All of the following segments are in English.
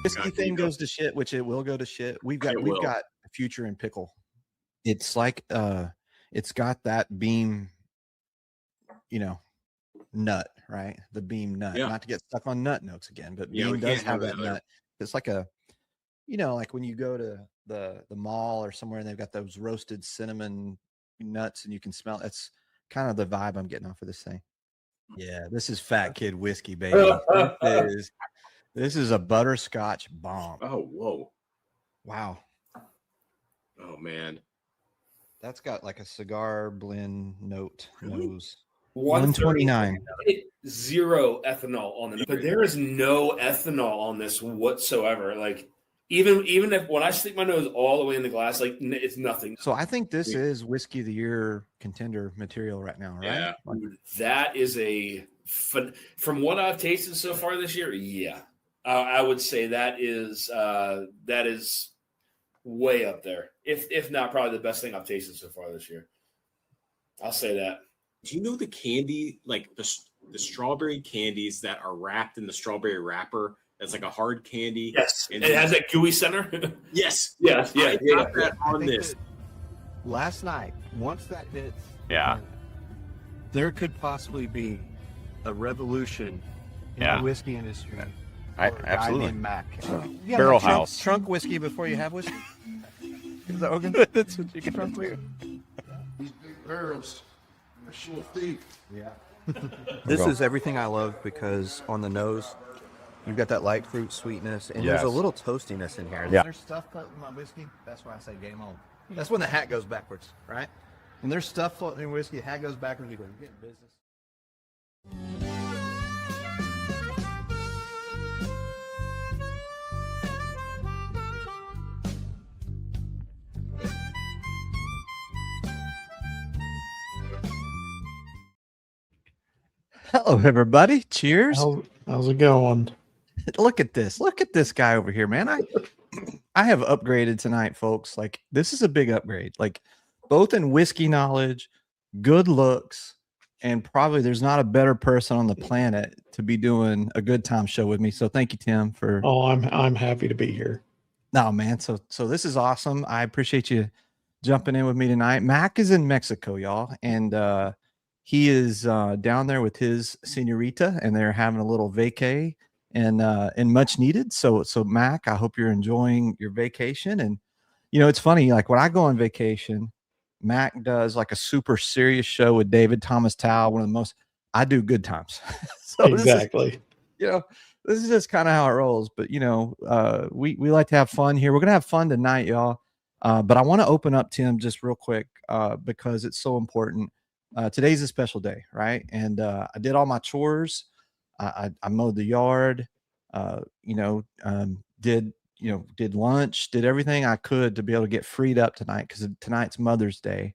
whiskey thing goes to shit, which it will go to shit. We've got a future in pickle. It's like it's got that beam, nut, right? The beam nut. Not to get stuck on nut notes again, but beam does have that nut. It's like like when you go to the mall or somewhere and they've got those roasted cinnamon nuts and you can smell. It's kind of the vibe I'm getting off of this thing. Yeah, this is Fat Kid whiskey, baby. This is a butterscotch bomb. Oh, whoa. Wow. Oh, man. That's got like a cigar blend note nose. 129. 0 ethanol on it, but there is no ethanol on this whatsoever. Like even if when I stick my nose all the way in the glass, like it's nothing. So I think this is whiskey of the year contender material right now, right? Yeah, dude, that is from what I've tasted so far this year. Yeah, I would say that is way up there, if not probably the best thing I've tasted so far this year. I'll say that. Do you know the candy, like the strawberry candies that are wrapped in the strawberry wrapper? That's like a hard candy. Yes, and it has that gooey center. Yes, yeah. That on this last night. Once that hits, there could possibly be a revolution in the whiskey industry. Absolutely. Mac. Barrel house. Trunk whiskey before you have whiskey. Is that okay? That's what you get trunk with. Barrels. Yeah. This is everything I love because on the nose, you've got that light fruit sweetness, and there's a little toastiness in here. Yeah. There's stuff floating in my whiskey. That's why I say game on. That's when the hat goes backwards, right? When there's stuff floating in whiskey, the hat goes backwards. You go, you're getting business. Hello, everybody. Cheers. How's it going? Look at this. Look at this guy over here, man. I have upgraded tonight, folks. Like, this is a big upgrade. Like, both in whiskey knowledge, good looks, and probably there's not a better person on the planet to be doing a good time show with me. So thank you, Tim, for. Oh, I'm happy to be here. No, man. So this is awesome. I appreciate you jumping in with me tonight. Mac is in Mexico, y'all, and he is down there with his senorita, and they're having a little vacay and much needed. So Mac, I hope you're enjoying your vacation. And it's funny, like when I go on vacation, Mac does like a super serious show with David Thomas Tao, one of the most. I do good times. So exactly. This is just kind of how it rolls. But we like to have fun here. We're gonna have fun tonight, y'all. But I want to open up, Tim, just real quick because it's so important. Today's a special day, right? And I did all my chores. I mowed the yard, did lunch, did everything I could to be able to get freed up tonight because tonight's Mother's Day.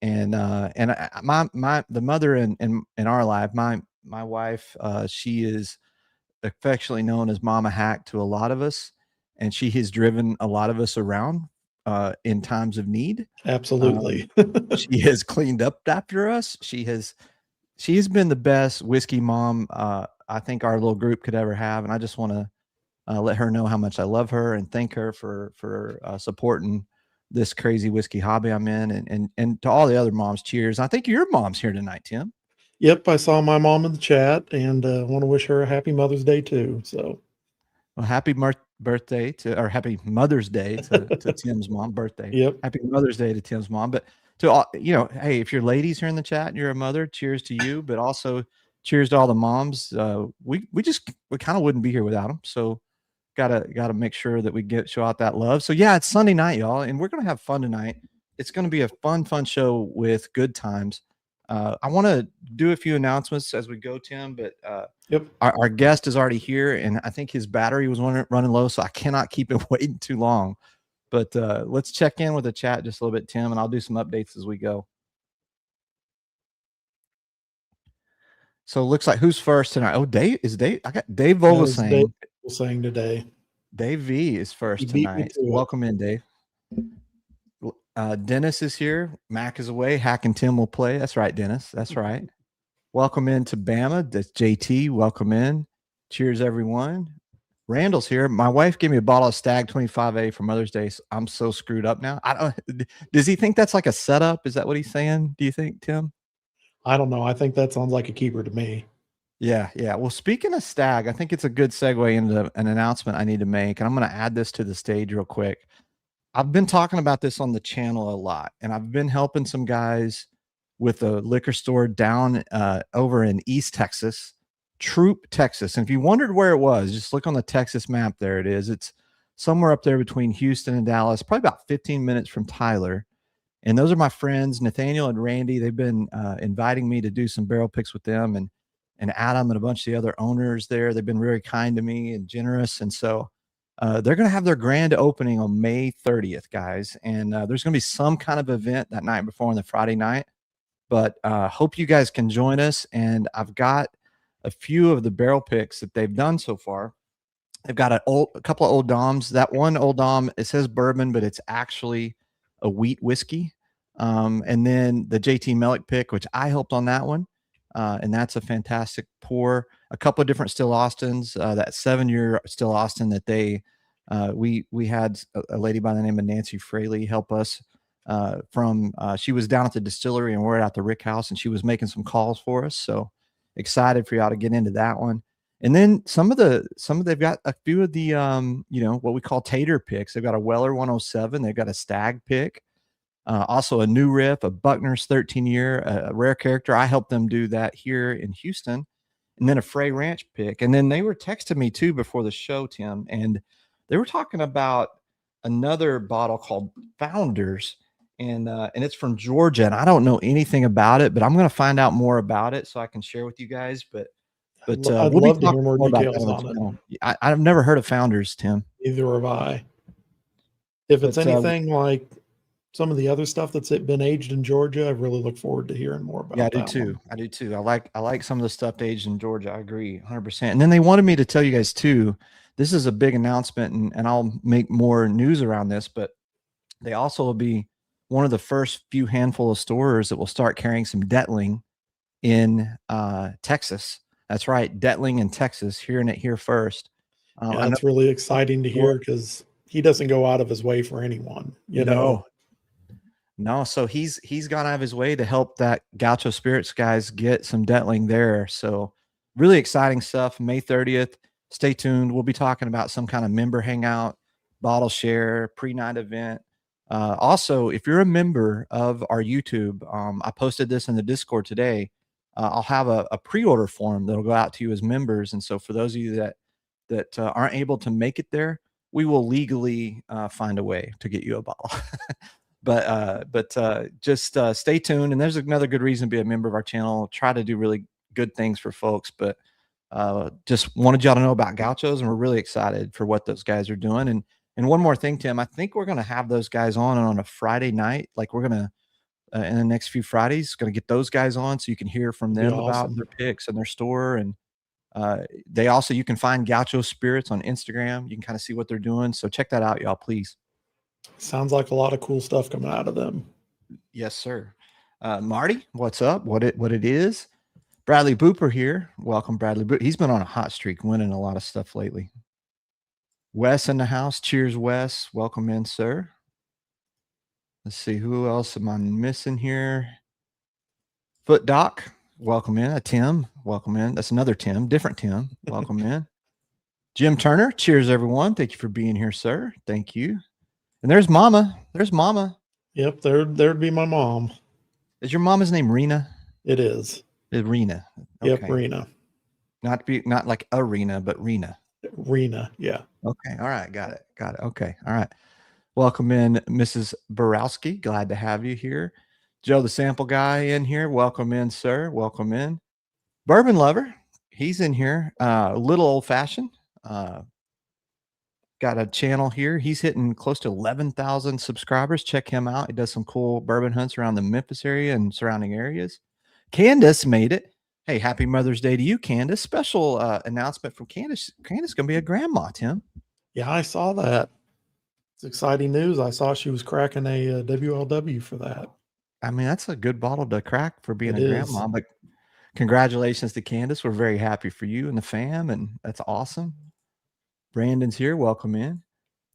And the mother in our life, my wife, she is affectionately known as Mama Hack to a lot of us, and she has driven a lot of us around in times of need. Absolutely. She has cleaned up after us. She has been the best whiskey mom I think our little group could ever have. And I just want to let her know how much I love her and thank her for supporting this crazy whiskey hobby I'm in. And to all the other moms, cheers. I think your mom's here tonight, Tim. Yep. I saw my mom in the chat and want to wish her a happy Mother's Day too. So well, happy birthday or happy Mother's Day to Tim's mom. Birthday. Yep. Happy Mother's Day to Tim's mom. But to all, hey, if you're ladies here in the chat and you're a mother, cheers to you. But also cheers to all the moms. We kind of wouldn't be here without them. So gotta make sure that we show out that love. So yeah, it's Sunday night, y'all, and we're gonna have fun tonight. It's gonna be a fun show with good times. I want to do a few announcements as we go, Tim, but yep. Our guest is already here, and I think his battery was running low, so I cannot keep it waiting too long. But let's check in with the chat just a little bit, Tim, and I'll do some updates as we go. So it looks like who's first tonight? Oh, Dave. I got Dave Vogelsang. Saying today. Dave V is first tonight. Welcome in, Dave. Dennis is here. Mac is away. Hack and Tim will play. That's right, Dennis. That's right. Welcome in to Bama. That's JT. Welcome in. Cheers, everyone. Randall's here. My wife gave me a bottle of Stag 25A for Mother's Day. So I'm so screwed up now. I don't. Does he think that's like a setup? Is that what he's saying? Do you think, Tim? I don't know. I think that sounds like a keeper to me. Yeah, yeah. Well, speaking of Stag, I think it's a good segue into an announcement I need to make, and I'm going to add this to the stage real quick. I've been talking about this on the channel a lot, and I've been helping some guys with a liquor store down over in East Texas, Troop, Texas. And if you wondered where it was, just look on the Texas map. There it is. It's somewhere up there between Houston and Dallas, probably about 15 minutes from Tyler. And those are my friends, Nathaniel and Randy. They've been inviting me to do some barrel picks with them, and Adam and a bunch of the other owners there. They've been very kind to me and generous. And so they're going to have their grand opening on May 30th, guys. And there's going to be some kind of event that night before on the Friday night. But hope you guys can join us. And I've got a few of the barrel picks that they've done so far. They've got a couple of old Doms. That one old Dom, it says bourbon, but it's actually a wheat whiskey. And then the JT Mellick pick, which I helped on that one. And that's a fantastic pour. A couple of different Still Austins. That 7-year Still Austin that we had a lady by the name of Nancy Fraley help us she was down at the distillery, and we're at the Rick House, and she was making some calls for us. So excited for y'all to get into that one. And then they've got a few of the what we call tater picks. They've got a Weller 107. They've got a Stag pick. Also a new riff, a Buckner's 13-year, a rare character. I helped them do that here in Houston. And then a Frey Ranch pick. And then they were texting me too before the show, Tim, and they were talking about another bottle called Founders. And it's from Georgia. And I don't know anything about it, but I'm going to find out more about it so I can share with you guys. But I'd we'll love to hear more details about on it. I've never heard of Founders, Tim. Neither have I. If it's anything like some of the other stuff that's been aged in Georgia, I really look forward to hearing more about. Yeah, I do too. I do too. I like some of the stuff aged in Georgia. I agree 100%. And then they wanted me to tell you guys too, this is a big announcement, and I'll make more news around this, but they also will be one of the first few handful of stores that will start carrying some Detling in Texas. That's right, Detling in Texas, hearing it here first. That's really exciting to hear, because he doesn't go out of his way for anyone, you know. No, so he's gone out of his way to help that Gaucho Spirits guys get some Detling there. So really exciting stuff. May 30th. Stay tuned. We'll be talking about some kind of member hangout, bottle share, pre-night event. Also, if you're a member of our YouTube, I posted this in the Discord today. I'll have a pre-order form that'll go out to you as members. And so for those of you that aren't able to make it there, we will legally find a way to get you a bottle. But just stay tuned. And there's another good reason to be a member of our channel. Try to do really good things for folks. But just wanted y'all to know about Gauchos, and we're really excited for what those guys are doing. And one more thing, Tim, I think we're going to have those guys on a Friday night. Like we're going to, in the next few Fridays, going to get those guys on so you can hear from them about their picks and their store. And you can find Gaucho Spirits on Instagram. You can kind of see what they're doing. So check that out, y'all, please. Sounds like a lot of cool stuff coming out of them. Yes, sir. Marty, what's up? What it is? Bradley Booper here. Welcome, Bradley Booper. He's been on a hot streak, winning a lot of stuff lately. Wes in the house. Cheers, Wes. Welcome in, sir. Let's see, who else am I missing here? Foot Doc, welcome in. Tim, welcome in. That's another Tim, different Tim. Welcome in. Jim Turner, cheers, everyone. Thank you for being here, sir. Thank you. And there's Mama. There's Mama. Yep, there'd be my mom. Is your mama's name Rena? It is. It's Rena. Okay. Yep, Rena. Not like Arena, but Rena. Rena, yeah. Okay, all right, got it. Okay, all right. Welcome in, Mrs. Borowski. Glad to have you here. Joe, the sample guy, in here. Welcome in, sir. Welcome in. Bourbon Lover, he's in here. A little old-fashioned. Got a channel here. He's hitting close to 11,000 subscribers. Check him out. He does some cool bourbon hunts around the Memphis area and surrounding areas. Candace made it. Hey, happy Mother's Day to you, Candace. Special announcement from Candace. Candace going to be a grandma, Tim. Yeah, I saw that. It's exciting news. I saw she was cracking a WLW for that. I mean, that's a good bottle to crack for being a grandma. But congratulations to Candace. We're very happy for you and the fam, and that's awesome. Brandon's here. Welcome in.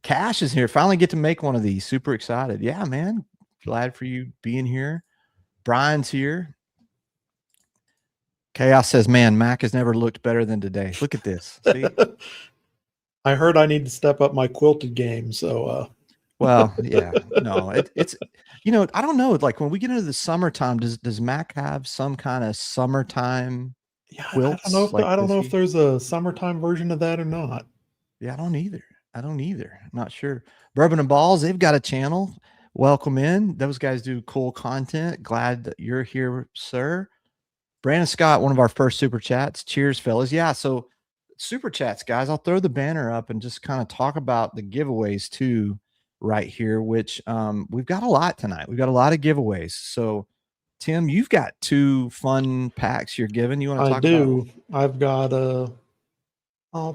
Cash is here. Finally get to make one of these. Super excited. Yeah, man. Glad for you being here. Brian's here. Chaos says, man, Mac has never looked better than today. Look at this. See? I heard I need to step up my quilted game. So, well, yeah, no, it's, I don't know. Like when we get into the summertime, does Mac have some kind of summertime quilts? I don't know if there's a summertime version of that or not. Yeah, I don't either. I'm not sure. Bourbon and Balls, they've got a channel. Welcome in. Those guys do cool content. Glad that you're here, sir. Brandon Scott, one of our first super chats. Cheers, fellas. Yeah, so super chats, guys. I'll throw the banner up and just kind of talk about the giveaways too right here, which we've got a lot tonight. We've got a lot of giveaways. So Tim, you've got 2 fun packs you're giving. You want to talk about? I do. I've got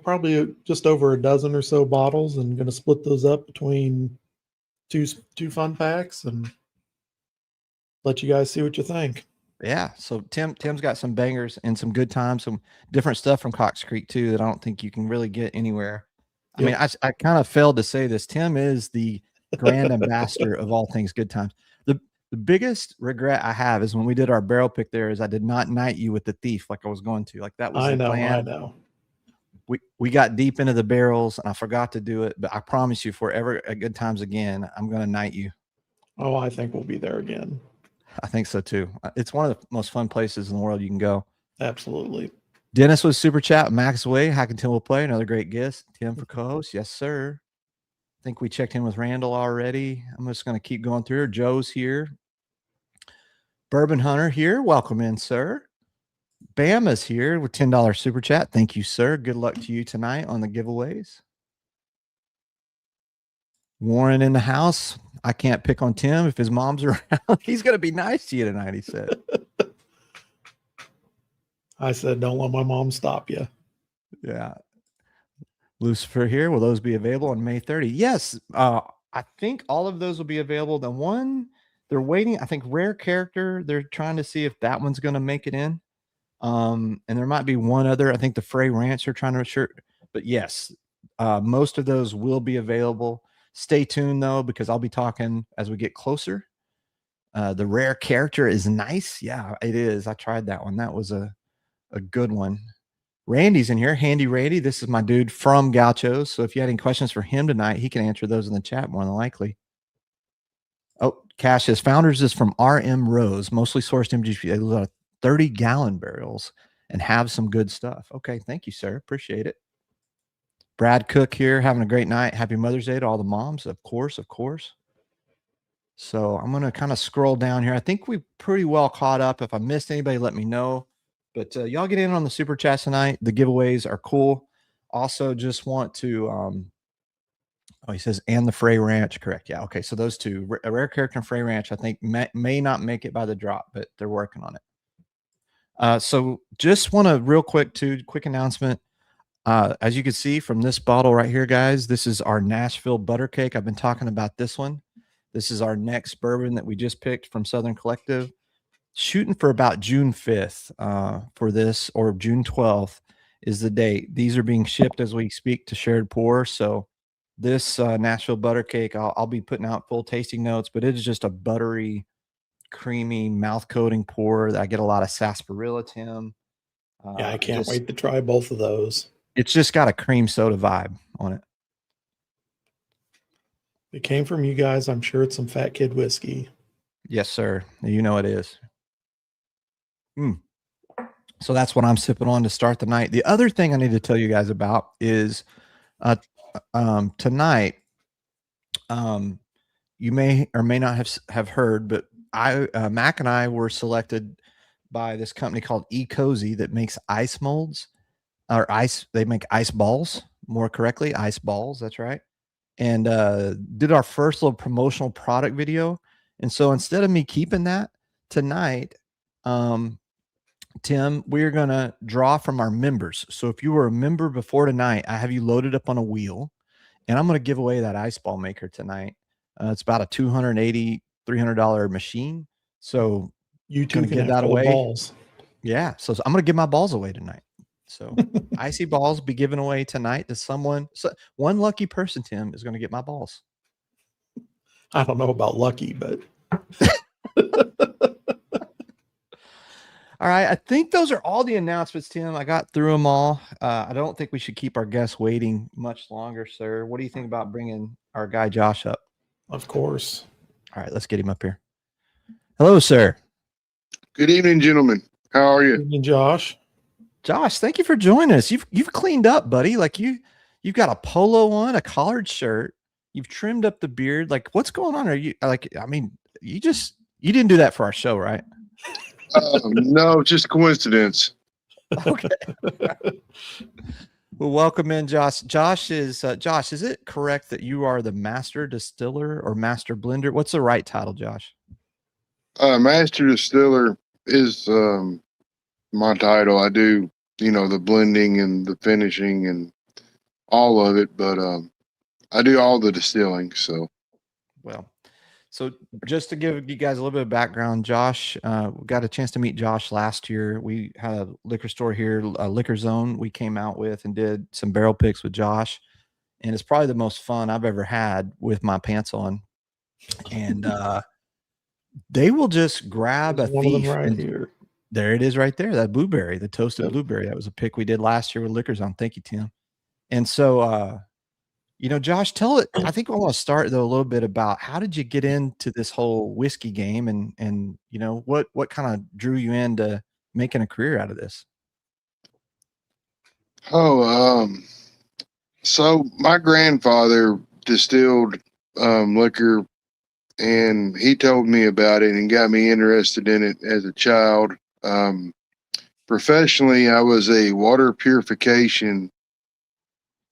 probably just over a dozen or so bottles, and going to split those up between two fun packs and let you guys see what you think. Yeah. So Tim's got some bangers and some good times, some different stuff from Cox Creek too that I don't think you can really get anywhere. I mean, I kind of failed to say this. Tim is the grand ambassador of all things good times. The biggest regret I have is when we did our barrel pick there is I did not night you with the thief like I was going to. Like that was the plan. I know. We got deep into the barrels and I forgot to do it, but I promise you, if we're ever at good times again, I'm going to night you. Oh, I think we'll be there again. I think so too. It's one of the most fun places in the world you can go. Absolutely. Dennis was super chat. Max away. Hack and Tim will play. Another great guest. Tim for co-host. Yes, sir. I think we checked in with Randall already. I'm just going to keep going through. Joe's here. Bourbon Hunter here. Welcome in, sir. Bama's here with $10 super chat. Thank you, sir. Good luck to you tonight on the giveaways. Warren in the house. I can't pick on Tim if his mom's around. He's going to be nice to you tonight, he said. I said, don't let my mom stop you. Yeah. Lucifer here. Will those be available on May 30? Yes. I think all of those will be available. The one they're waiting, I think Rare Character, they're trying to see if that one's going to make it in. And there might be one other. I think the Frey Ranch are trying to assure. But yes, most of those will be available. Stay tuned though, because I'll be talking as we get closer. The Rare Character is nice. Yeah, it is. I tried that one. That was a good one. Randy's in here. Handy Randy. This is my dude from Gauchos. So if you had any questions for him tonight, he can answer those in the chat more than likely. Oh, Cash says Founders is from RM Rose, mostly sourced MGP. They lose out of 30-gallon barrels and have some good stuff. Okay, thank you, sir. Appreciate it. Brad Cook here, having a great night. Happy Mother's Day to all the moms, of course, of course. So I'm going to kind of scroll down here. I think we pretty well caught up. If I missed anybody, let me know. But y'all get in on the super chat tonight. The giveaways are cool. Also, just want to, he says, and the Frey Ranch, correct. Yeah, okay. So those two, a Rare Character and Frey Ranch, I think may not make it by the drop, but they're working on it. So just want to real quick announcement. As you can see from this bottle right here, guys, this is our Nashville Butter Cake. I've been talking about this one. This is our next bourbon that we just picked from Southern Collective. Shooting for about June 5th for this, or June 12th is the date. These are being shipped as we speak to Shared Pour. So this Nashville Butter Cake, I'll be putting out full tasting notes, but it is just a buttery, creamy, mouth-coating pour. I get a lot of sarsaparilla, Tim. Yeah, I can't wait to try both of those. It's just got a cream soda vibe on it. It came from you guys. I'm sure it's some Fat Kid whiskey. Yes, sir. You know it is. So that's what I'm sipping on to start the night. The other thing I need to tell you guys about is tonight, you may or may not have heard, but Mac and I were selected by this company called E-Cozy that makes ice molds. Or ice, they make ice balls, more correctly, ice balls, that's right. And did our first little promotional product video. And so instead of me keeping that tonight, Tim, we're going to draw from our members. So if you were a member before tonight, I have you loaded up on a wheel, and I'm going to give away that ice ball maker tonight. It's about a $280, $300 machine. So you two can give that away. Balls. Yeah. So I'm going to give my balls away tonight. So icy balls be given away tonight to someone. So one lucky person, Tim, is going to get my balls. I don't know about lucky, but all right. I think those are all the announcements, Tim. I got through them all. I don't think we should keep our guests waiting much longer, sir. What do you think about bringing our guy Josh up? of course. All right, let's get him up here. Hello, sir. Good evening, gentlemen. How are you? Good evening, Josh. Josh, thank you for joining us. You've cleaned up, buddy. Like you've got a polo on, a collared shirt. You've trimmed up the beard. Like, what's going on? Are you like? I mean, you didn't do that for our show, right? No, just coincidence. Okay. Well, welcome in, Josh. Josh, is it correct that you are the master distiller or master blender? What's the right title, Josh? Master distiller is my title. I do, the blending and the finishing and all of it, but I do all the distilling. So, well, so just to give you guys a little bit of background, Josh, we got a chance to meet Josh last year. We had a liquor store here, a liquor zone we came out with and did some barrel picks with Josh. And it's probably the most fun I've ever had with my pants on. And they will just grab There's a one of them thief. right And here. there it is right there, that blueberry, the toasted blueberry. That was a pick we did last year with Liquor Zone. Thank you, Tim. And so, Josh, I think I want to start though a little bit about how did you get into this whole whiskey game and what kind of drew you into making a career out of this? So my grandfather distilled liquor, and he told me about it and got me interested in it as a child. Professionally, I was a water purification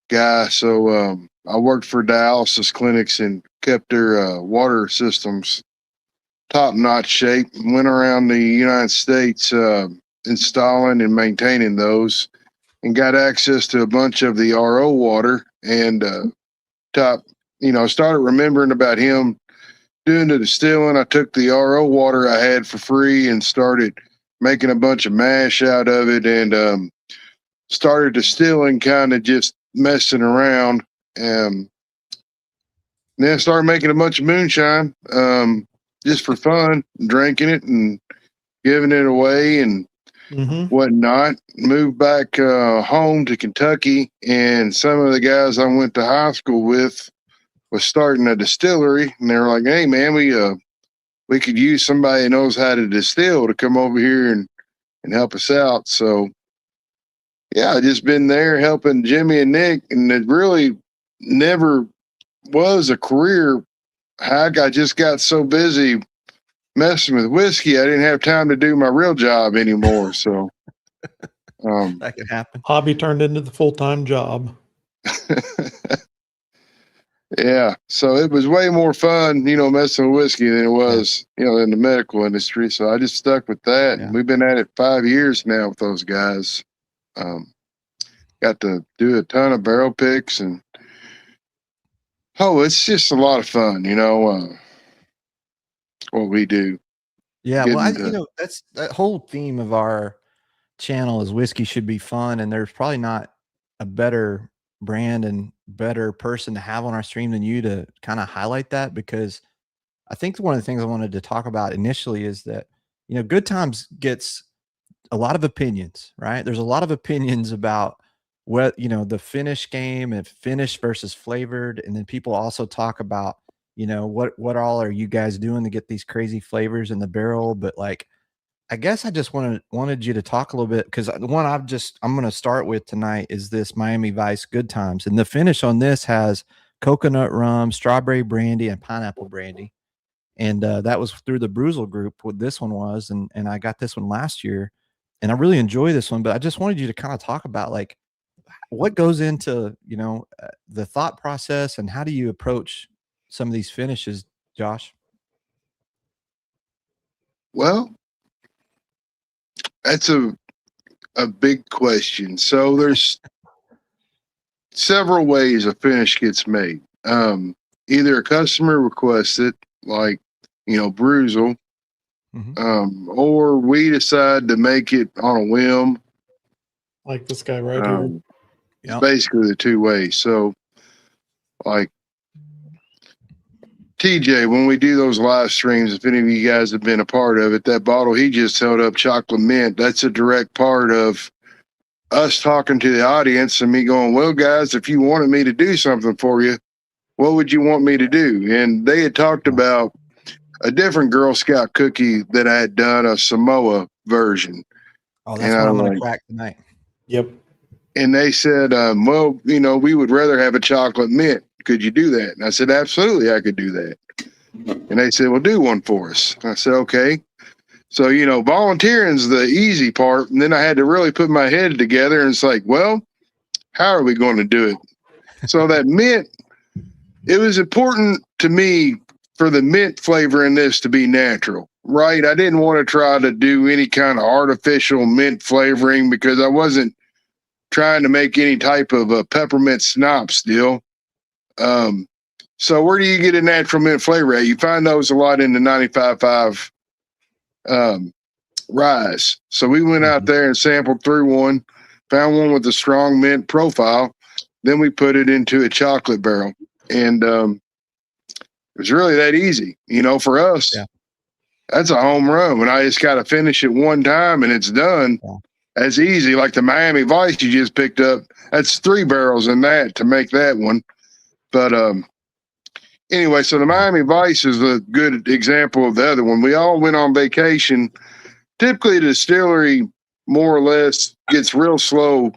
guy, so I worked for dialysis clinics and kept their water systems top-notch shape. Went around the United States installing and maintaining those, and got access to a bunch of the RO water. And started remembering about him doing the distilling. I took the RO water I had for free and started making a bunch of mash out of it, and started distilling, kind of just messing around. Then I started making a bunch of moonshine, just for fun, drinking it and giving it away and whatnot. Moved back home to Kentucky, and some of the guys I went to high school with was starting a distillery, and they were like, "Hey, man, we could use somebody that knows how to distill to come over here and help us out." So, yeah, I just been there helping Jimmy and Nick, and it really never was a career hack. I just got so busy messing with whiskey, I didn't have time to do my real job anymore. So, that could happen. Hobby turned into the full-time job. Yeah, so it was way more fun, messing with whiskey than it was, in the medical industry. So I just stuck with that. Yeah. And we've been at it 5 years now with those guys. Got to do a ton of barrel picks, and it's just a lot of fun, what we do. Yeah, well, that's that whole theme of our channel is whiskey should be fun, and there's probably not a better brand and better person to have on our stream than you to kind of highlight that, because I think one of the things I wanted to talk about initially is that, Good Times gets a lot of opinions, right? There's a lot of opinions about what, the finish game and finish versus flavored. And then people also talk about, what all are you guys doing to get these crazy flavors in the barrel? But like, I guess I just wanted you to talk a little bit, because the one I'm going to start with tonight is this Miami Vice Good Times. And the finish on this has coconut rum, strawberry brandy, and pineapple brandy. And that was through the Bruzel group, what this one was. And I got this one last year, and I really enjoy this one. But I just wanted you to kind of talk about like what goes into, the thought process, and how do you approach some of these finishes, Josh? Well, that's a big question. So there's several ways a finish gets made. Either a customer requests it, like, Bruzel, or we decide to make it on a whim. Like this guy right here. It's basically the two ways. So, like TJ, when we do those live streams, if any of you guys have been a part of it, that bottle he just held up, chocolate mint, that's a direct part of us talking to the audience and me going, well, guys, if you wanted me to do something for you, what would you want me to do? And they had talked about a different Girl Scout cookie that I had done, a Samoa version. Oh, that's what I'm going to crack tonight. Yep. And they said, well, you know, we would rather have a chocolate mint. Could you do that? And I said, absolutely, I could do that. And they said, well, do one for us. I said, okay. So, you know, volunteering's the easy part. And then I had to really put my head together and it's like, well, how are we going to do it? So that mint, it was important to me for the mint flavor in this to be natural, right? I didn't want to try to do any kind of artificial mint flavoring because I wasn't trying to make any type of a peppermint schnapps deal. So where do you get a natural mint flavor at? You find those a lot in the 95.5 Rise. So we went out there and sampled through one, found one with a strong mint profile. Then we put it into a chocolate barrel. And it was really that easy. You know, for us, that's a home run. When I just got to finish it one time and it's done, that's easy. Like the Miami Vice you just picked up, that's 3 barrels in that to make that one. But anyway, so the Miami Vice is a good example of the other one. We all went on vacation. Typically, the distillery more or less gets real slow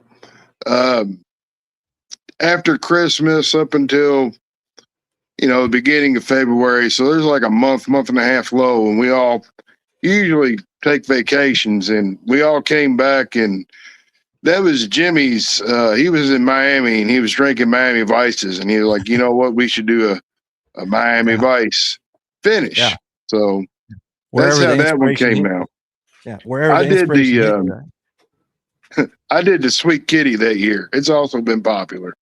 after Christmas up until, you know, the beginning of February. So there's like a month and a half low, and we all usually take vacations. And we all came back, and that was Jimmy's. He was in Miami, and he was drinking Miami Vices, and he was like, you know what, we should do a Miami Vice finish. Yeah. So that's how that one came out. Yeah, wherever I did I did the Sweet Kitty that year. It's also been popular.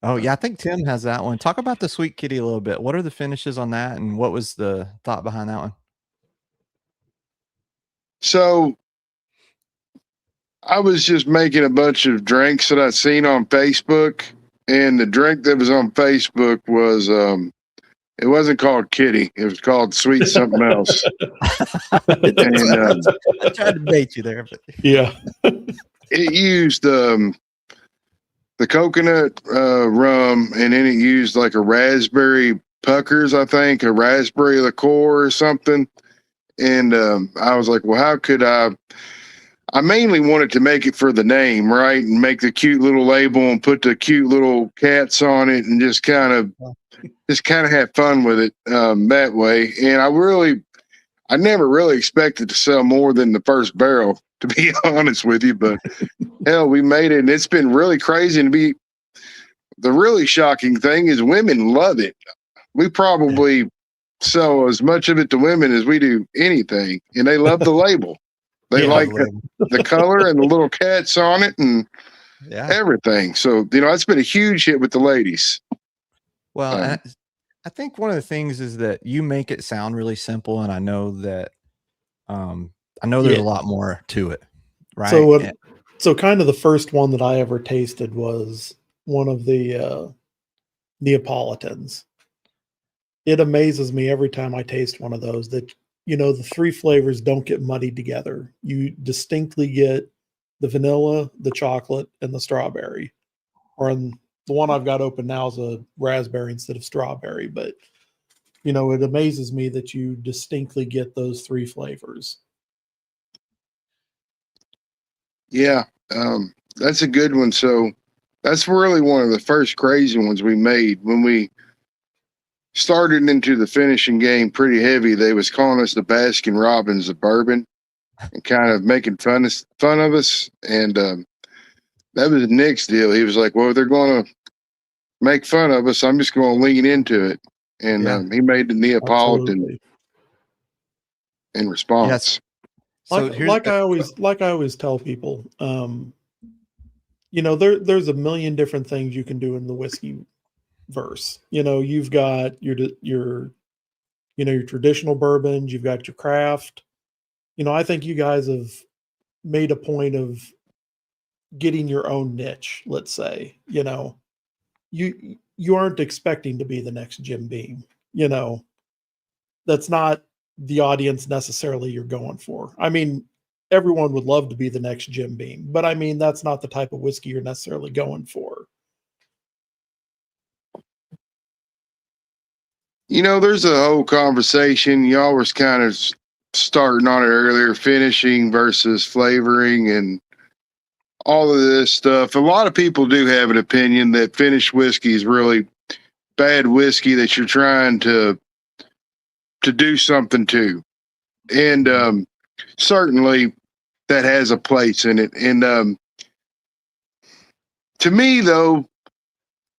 Oh yeah, I think Tim has that one. Talk about the Sweet Kitty a little bit. What are the finishes on that, and what was the thought behind that one? So I was just making a bunch of drinks that I'd seen on Facebook, and the drink that was on Facebook was it wasn't called Kitty. It was called Sweet something else. And, I tried to bait you there, but yeah, it used the coconut rum, and then it used like a raspberry puckers, I think, a raspberry liqueur or something. And I was like, well, how could I mainly wanted to make it for the name, right? And make the cute little label and put the cute little cats on it and just kind of have fun with it that way. And I never really expected to sell more than the first barrel, to be honest with you. But hell, we made it, and it's been really crazy. And the really shocking thing is women love it. We probably sell as much of it to women as we do anything, and they love the label. They like the color and the little cats on it and everything. So, you know, it's been a huge hit with the ladies. Well, I think one of the things is that you make it sound really simple, and I know that there's a lot more to it, right? So kind of the first one that I ever tasted was one of the Neapolitans. It amazes me every time I taste one of those that, you know, the 3 flavors don't get muddied together. You distinctly get the vanilla, the chocolate, and the strawberry. Or the one I've got open now is a raspberry instead of strawberry. But, you know, it amazes me that you distinctly get those 3 flavors. Yeah, that's a good one. So that's really one of the first crazy ones we made when we started into the finishing game pretty heavy. They was calling us the Baskin Robbins of bourbon and kind of making fun of us. And that was Nick's deal. He was like, well, if they're going to make fun of us, I'm just going to lean into it. And he made the Neapolitan in response. Yes. So like I always tell people, you know, there's a million different things you can do in the whiskey verse. You know, you've got your traditional bourbons, you've got your craft. You know, I think you guys have made a point of getting your own niche, let's say, you know, you aren't expecting to be the next Jim Beam, you know, that's not the audience necessarily you're going for. I mean, everyone would love to be the next Jim Beam, but I mean, that's not the type of whiskey you're necessarily going for. You know, there's a whole conversation. Y'all was kind of starting on it earlier, finishing versus flavoring and all of this stuff. A lot of people do have an opinion that finished whiskey is really bad whiskey that you're trying to do something to. And certainly that has a place in it. And to me, though,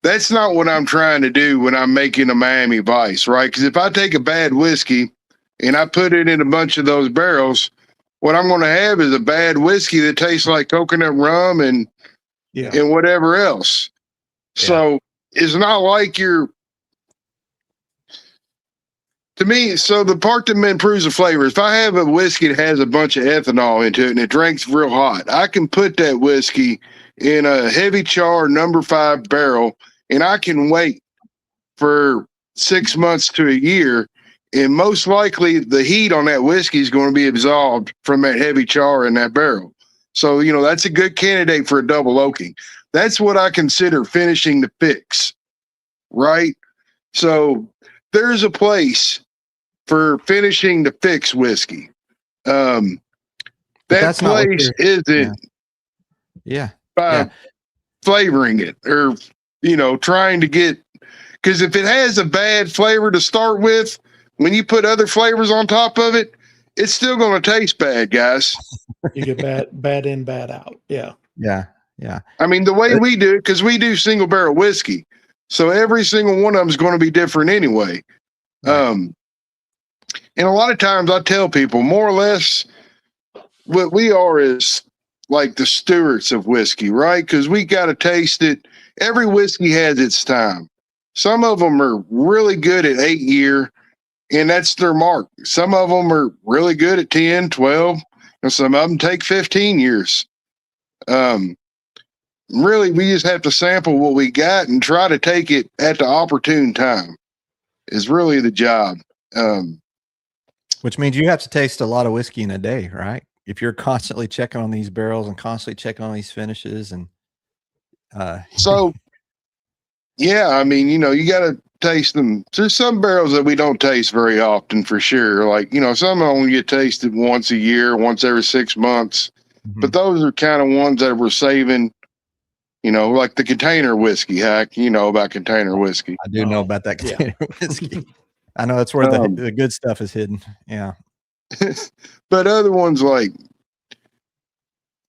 that's not what I'm trying to do when I'm making a Miami Vice, right? Because if I take a bad whiskey and I put it in a bunch of those barrels, what I'm going to have is a bad whiskey that tastes like coconut rum and whatever else. Yeah. So it's not like you're, to me, so the part that improves the flavor, if I have a whiskey that has a bunch of ethanol into it and it drinks real hot, I can put that whiskey in a heavy char number 5 barrel, and I can wait for 6 months to a year, and most likely the heat on that whiskey is going to be absorbed from that heavy char in that barrel. So, you know, that's a good candidate for a double oaking. That's what I consider finishing the fix, right? So there's a place for finishing the fix whiskey. That place isn't by flavoring it or, you know, trying to get, because if it has a bad flavor to start with, when you put other flavors on top of it, it's still going to taste bad, guys. You get bad in, bad out. Yeah. Yeah. Yeah. I mean, the way we do it, because we do single barrel whiskey. So every single one of them is going to be different anyway. Right. And a lot of times I tell people more or less what we are is like the stewards of whiskey, right? Because we got to taste it. Every whiskey has its time. Some of them are really good at 8 year, and that's their mark. Some of them are really good at 10, 12, and some of them take 15 years. Really, we just have to sample what we got and try to take it at the opportune time is really the job. Which means you have to taste a lot of whiskey in a day, right? If you're constantly checking on these barrels and constantly checking on these finishes and so yeah, I mean, you know, you got to taste them. There's some barrels that we don't taste very often for sure. Like, you know, some only get tasted once a year, once every 6 months. Mm-hmm. But those are kind of ones that we're saving, you know, like the container whiskey hack. You know about container whiskey. I do know about that container whiskey. I know that's where the good stuff is hidden. Yeah. But other ones, like,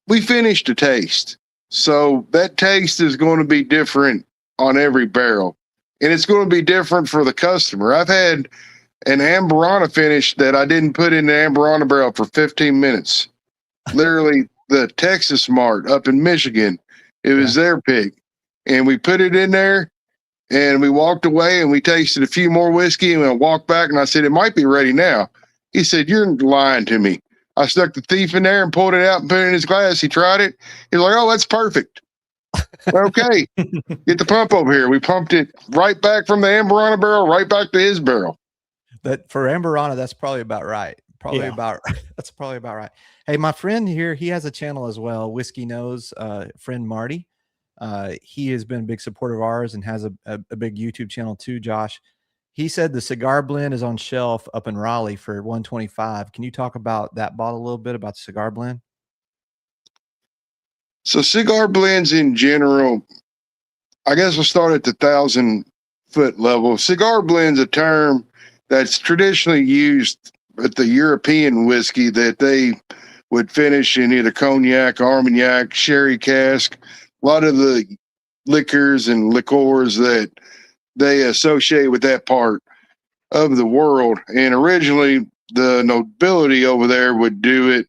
we finished a taste. So that taste is going to be different on every barrel. And it's going to be different for the customer. I've had an Amberana finish that I didn't put in the Amberana barrel for 15 minutes. Literally, the Texas Mart up in Michigan, it was their pick. And we put it in there. And we walked away and we tasted a few more whiskey and I walked back and I said, it might be ready now. He said, you're lying to me. I stuck the thief in there and pulled it out and put it in his glass. He tried it. He's like, oh, that's perfect. Okay. Get the pump over here. We pumped it right back from the Amberana barrel, right back to his barrel. That for Amberana, that's probably about right. That's probably about right. Hey, my friend here, he has a channel as well. Whiskey Knows, friend Marty. He has been a big supporter of ours and has a big YouTube channel too, Josh. He said the cigar blend is on shelf up in Raleigh for $125. Can you talk about that bottle a little bit, about the cigar blend? So cigar blends in general, I guess we'll start at the 1,000-foot level. Cigar blend's a term that's traditionally used at the European whiskey that they would finish in either cognac, Armagnac, sherry cask. A lot of the liquors and liqueurs that they associate with that part of the world. And originally, the nobility over there would do it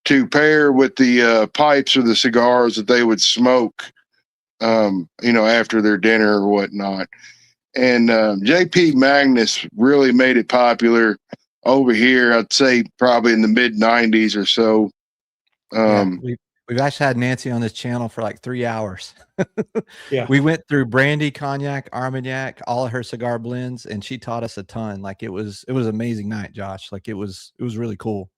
to pair with the pipes or the cigars that they would smoke, you know, after their dinner or whatnot. And J.P. Magnus really made it popular over here, I'd say probably in the mid-90s or so. We've actually had Nancy on this channel for like 3 hours. Yeah. We went through brandy, cognac, Armagnac, all of her cigar blends, and she taught us a ton. Like it was an amazing night, Josh. Like it was really cool.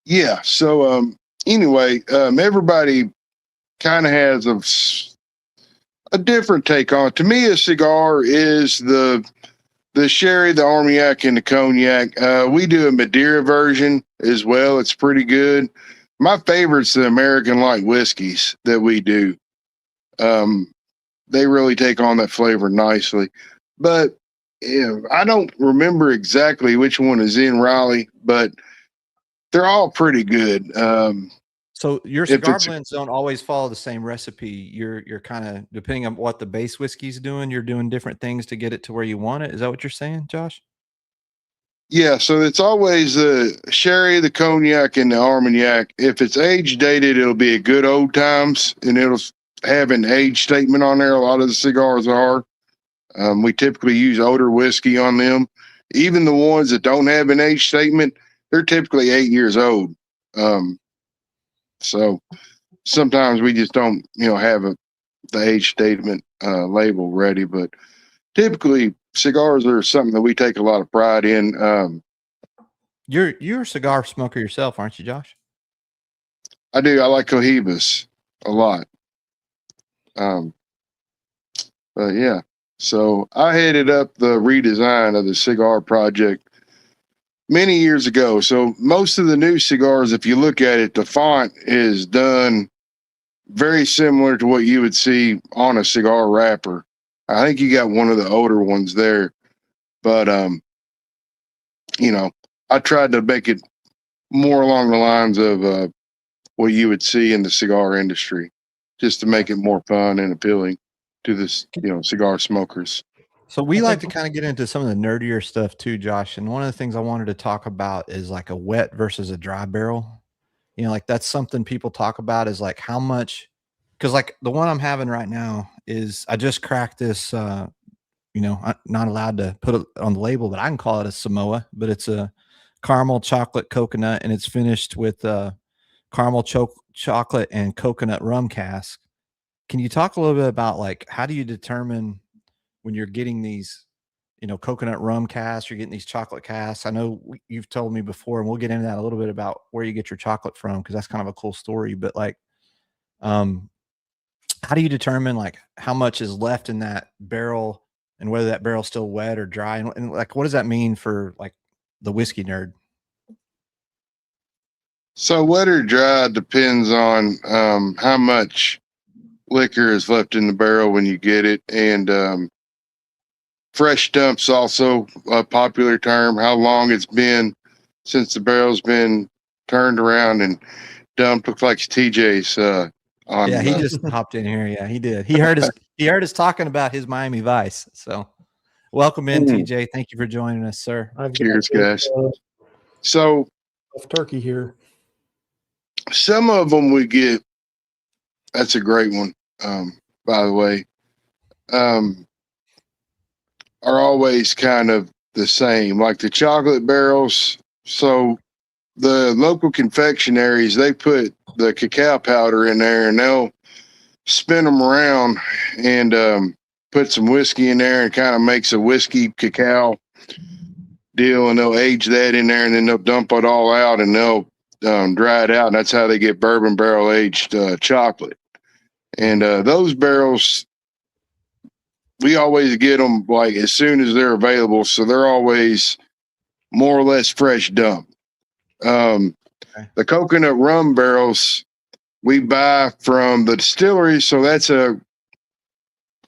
Yeah. So anyway, everybody kind of has a different take on it. To me, a cigar is the sherry, the Armagnac, and the cognac. We do a Madeira version as well. It's pretty good. My favorite's the American light whiskeys that we do. They really take on that flavor nicely. But I don't remember exactly which one is in Raleigh, but they're all pretty good. So your cigar blends don't always follow the same recipe. You're kind of, depending on what the base whiskey's doing, you're doing different things to get it to where you want it. Is that what you're saying, Josh? Yeah, so it's always the sherry, the cognac, and the Armagnac. If it's age dated, it'll be a good old times, and it'll have an age statement on there. A lot of the cigars are. We typically use older whiskey on them. Even the ones that don't have an age statement, they're typically 8 years old. So sometimes we just don't, have the age statement label ready. But typically, cigars are something that we take a lot of pride in. You're a cigar smoker yourself, aren't you, Josh? I do. I like Cohibas a lot. But yeah, so I headed up the redesign of the cigar project many years ago. So most of the new cigars, if you look at it, the font is done very similar to what you would see on a cigar wrapper. I think you got one of the older ones there, but I tried to make it more along the lines of what you would see in the cigar industry, just to make it more fun and appealing to this, cigar smokers. So we like to kind of get into some of the nerdier stuff too, Josh. And one of the things I wanted to talk about is like a wet versus a dry barrel. Like that's something people talk about is like how much, because like the one I'm having right now is I just cracked this. I'm not allowed to put it on the label, but I can call it a Samoa. But it's a caramel chocolate coconut, and it's finished with caramel chocolate and coconut rum cask. Can you talk a little bit about like how do you determine when you're getting these, coconut rum casks, you're getting these chocolate casks? I know you've told me before, and we'll get into that a little bit about where you get your chocolate from, because that's kind of a cool story. But like, how do you determine like how much is left in that barrel and whether that barrel's still wet or dry? And like, what does that mean for like the whiskey nerd? So wet or dry depends on how much liquor is left in the barrel when you get it. And fresh dump's also a popular term, how long it's been since the barrel's been turned around and dumped. Looks like TJ's yeah, he just hopped in here. Yeah, he did. He heard us talking about his Miami Vice. So welcome in, TJ. Thank you for joining us, sir. Cheers, guys. So turkey here. Some of them we get, that's a great one, by the way, are always kind of the same, like the chocolate barrels. So the local confectionaries, they put the cacao powder in there, and they'll spin them around and put some whiskey in there, and kind of makes a whiskey cacao deal, and they'll age that in there, and then they'll dump it all out, and they'll dry it out, and that's how they get bourbon barrel aged chocolate. And those barrels, we always get them like as soon as they're available, so they're always more or less fresh dump. The coconut rum barrels we buy from the distillery, so that's a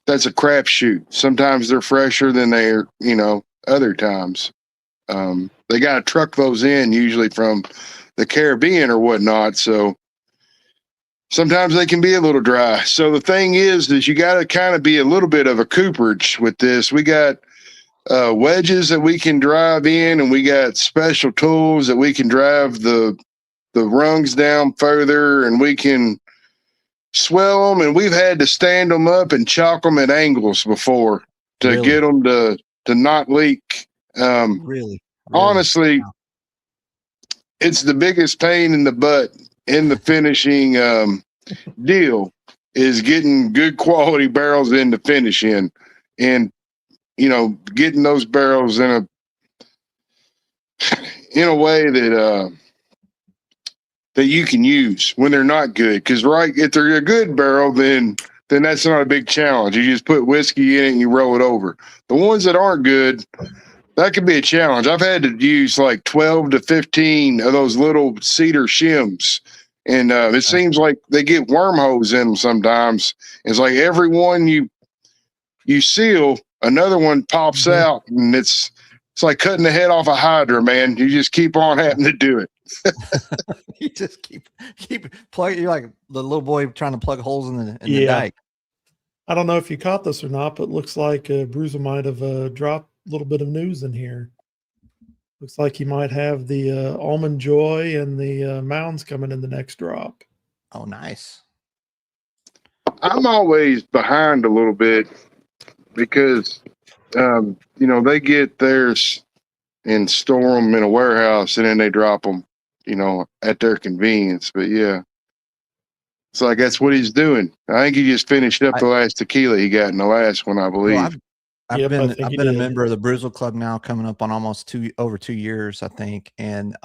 crapshoot. Sometimes they're fresher than they're, other times. They got to truck those in usually from the Caribbean or whatnot, so sometimes they can be a little dry. So the thing is you got to kind of be a little bit of a cooperage with this. We got wedges that we can drive in, and we got special tools that we can drive the rungs down further, and we can swell them, and we've had to stand them up and chalk them at angles before to get them to not leak. Really? Honestly, it's the biggest pain in the butt in the finishing deal is getting good quality barrels in the finish in, and getting those barrels in a way that you can use when they're not good. Because if they're a good barrel, then that's not a big challenge. You just put whiskey in it and you roll it over. The ones that aren't good, that could be a challenge. I've had to use like 12 to 15 of those little cedar shims. And it seems like they get wormholes in them sometimes. It's like every one you seal, another one pops out, and it's like cutting the head off a hydra, man. You just keep on having to do it. You just keep plugging. You're like the little boy trying to plug holes in the dike. I don't know if you caught this or not, but it looks like Bruiser might have dropped a little bit of news in here. Looks like he might have the Almond Joy and the Mounds coming in the next drop. Oh, nice. I'm always behind a little bit because, they get theirs and store them in a warehouse, and then they drop them, at their convenience. But yeah, it's like that's what he's doing. I think he just finished up the last tequila he got in the last one, I believe. Well, I've been a member of the Bruiser Club now, coming up on almost over 2 years, I think. And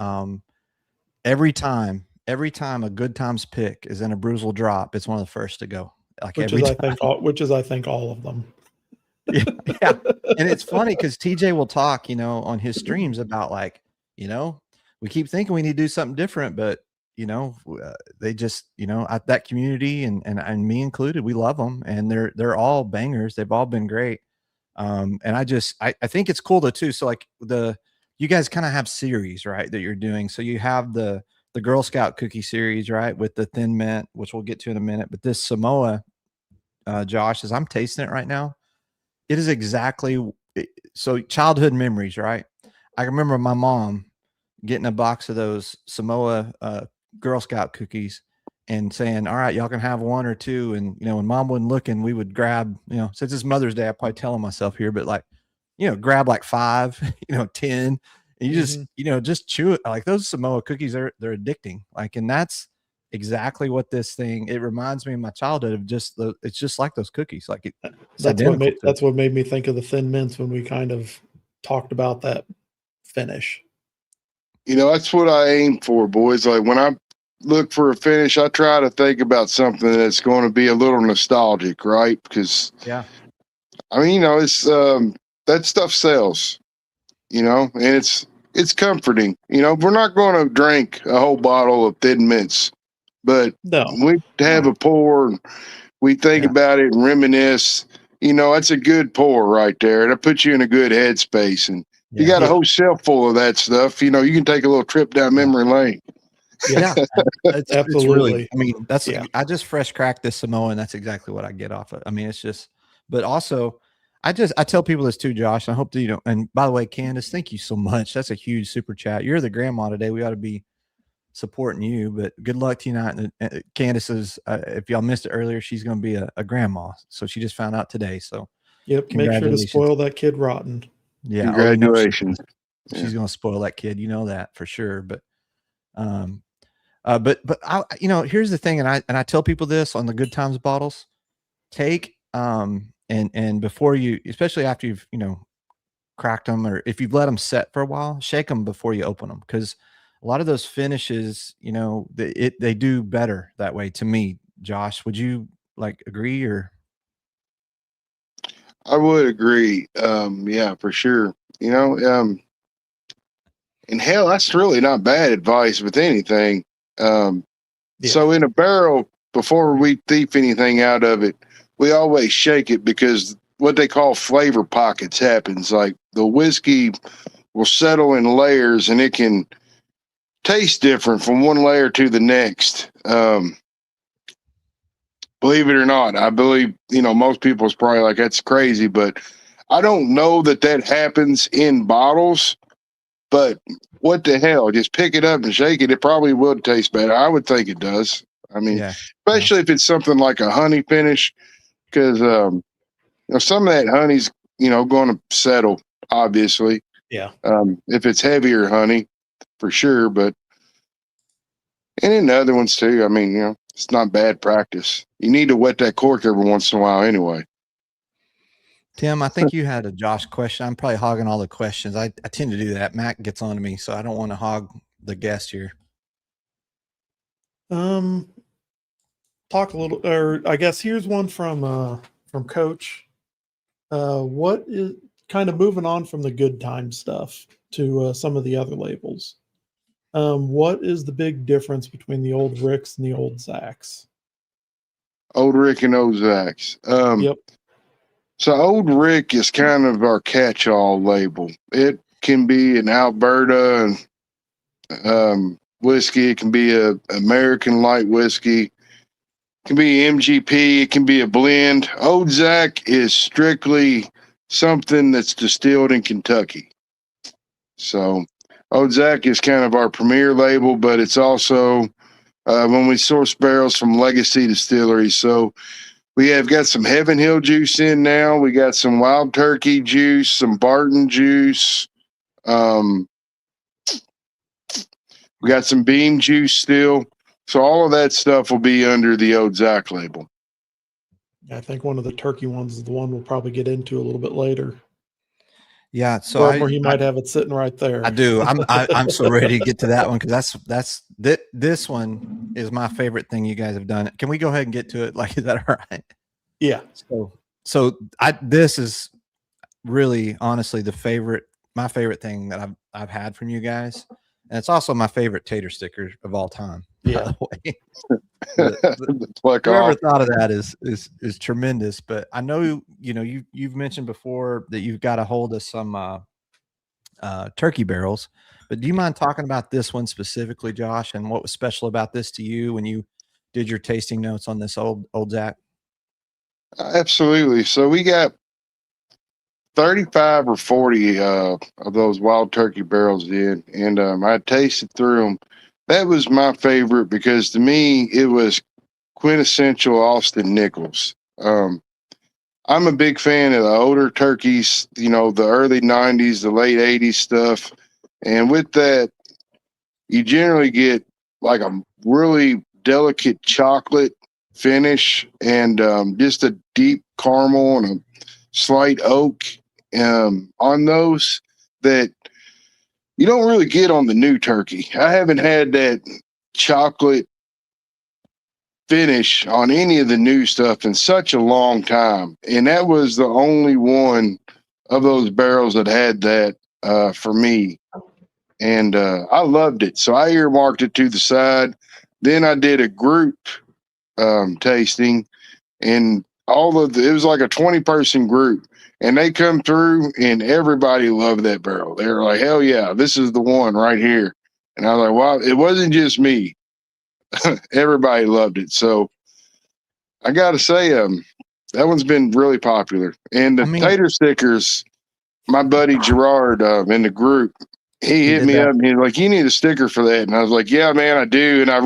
every time a Good Times pick is in a Bruiser drop, it's one of the first to go. Like which is I think all of them. Yeah. And it's funny because TJ will talk, on his streams about we keep thinking we need to do something different, but they just, that community and me included, we love them, and they're all bangers. They've all been great. And I think it's cool though too. So like you guys kind of have series, right, that you're doing. So you have the Girl Scout cookie series, right, with the thin mint, which we'll get to in a minute. But this Samoa, Josh, as I'm tasting it right now, it is exactly so childhood memories, right? I remember my mom getting a box of those Samoa Girl Scout cookies and saying, all right, y'all can have one or two. And, when mom wasn't looking, we would grab, since it's Mother's Day, I'm probably telling myself here, but grab like 5, 10, and you just, just chew it. Like those Samoa cookies, they're addicting. And that's exactly what this thing, it reminds me of my childhood of it's just like those cookies. That's what made me think of the thin mints when we kind of talked about that finish. That's what I aim for, boys. Like when I look for a finish, I try to think about something that's going to be a little nostalgic, right? Because it's that stuff sells, and it's comforting. We're not going to drink a whole bottle of thin mints, but we have a pour and we think about it and reminisce. That's a good pour right there. It'll put you in a good headspace, and you got a whole shelf full of that stuff. You can take a little trip down memory lane. Yeah, absolutely. It's really, I just fresh cracked this Samoa, and that's exactly what I get off it. It's just, but also I tell people this too, Josh. I hope that you don't. And by the way, Candace, thank you so much. That's a huge super chat. You're the grandma today. We ought to be supporting you, but good luck to you tonight. And Candace is, if y'all missed it earlier, she's going to be a grandma. So she just found out today. So yep. Make sure to spoil that kid rotten. Yeah. Congratulations. She's going to spoil that kid. That for sure. But I, here's the thing. And I tell people this on the Good Times bottles, take, and before you, especially after you've, cracked them, or if you've let them set for a while, shake them before you open them. Cause a lot of those finishes, they do better that way to me. Josh, would you agree or? I would agree. Yeah, for sure. And hell, that's really not bad advice with anything. So in a barrel, before we thief anything out of it, we always shake it, because what they call flavor pockets happens. Like the whiskey will settle in layers, and it can taste different from one layer to the next. Believe it or not, I believe, most people's probably like, that's crazy, but I don't know that happens in bottles. But what the hell? Just pick it up and shake it. It probably will taste better. I would think it does. Especially if it's something like a honey finish, because some of that honey's going to settle, obviously. Yeah. If it's heavier honey, for sure. But And in the other ones too. I mean, it's not bad practice. You need to wet that cork every once in a while anyway. Tim, I think you had a Josh question. I'm probably hogging all the questions. I tend to do that. Mac gets on to me, so I don't want to hog the guest here. Talk a little, or I guess here's one from Coach. What is kind of moving on from the good time stuff to some of the other labels? What is the big difference between the old Ricks and the old Zacks? Old Rick and old Zacks. Yep. So Old Rick is kind of our catch-all label. It can be an Alberta whiskey. It can be a American light whiskey. It can be MGP. It can be a blend. Old Zack is strictly something that's distilled in Kentucky. So Old Zack is kind of our premier label, but it's also when we source barrels from legacy distilleries. So we have got some Heaven Hill juice in now. We got some Wild Turkey juice, some Barton juice. We got some Beam juice still. So all of that stuff will be under the Old Zack label. I think one of the turkey ones is the one we'll probably get into a little bit later. Yeah, so he might have it sitting right there. I do. I'm so ready to get to that one because this one is my favorite thing you guys have done. Can we go ahead and get to it? Like, is that all right? Yeah. So this is really honestly my favorite thing that I've had from you guys, and it's also my favorite tater sticker of all time. Yeah. Whoever thought of that is tremendous. But I know you've mentioned before that you've got a hold of some turkey barrels. But do you mind talking about this one specifically, Josh, and what was special about this to you when you did your tasting notes on this old Zack? Absolutely. So we got 35 or 40 of those wild turkey barrels in, and I tasted through them. That was my favorite because to me it was quintessential Austin Nichols. I'm a big fan of the older turkeys, the early 90s, the late 80s stuff. And with that, you generally get like a really delicate chocolate finish and just a deep caramel and a slight oak on those that you don't really get on the new turkey. I haven't had that chocolate finish on any of the new stuff in such a long time. And that was the only one of those barrels that had that for me. And I loved it. So I earmarked it to the side. Then I did a group tasting, and it was like a 20-person group. And they come through and everybody loved that barrel. They were like, hell yeah, this is the one right here. And I was like, wow, it wasn't just me. Everybody loved it. So I got to say, that one's been really popular. And the tater stickers, my buddy Gerard in the group, he hit me up and he's like, you need a sticker for that. And I was like, yeah, man, I do. And I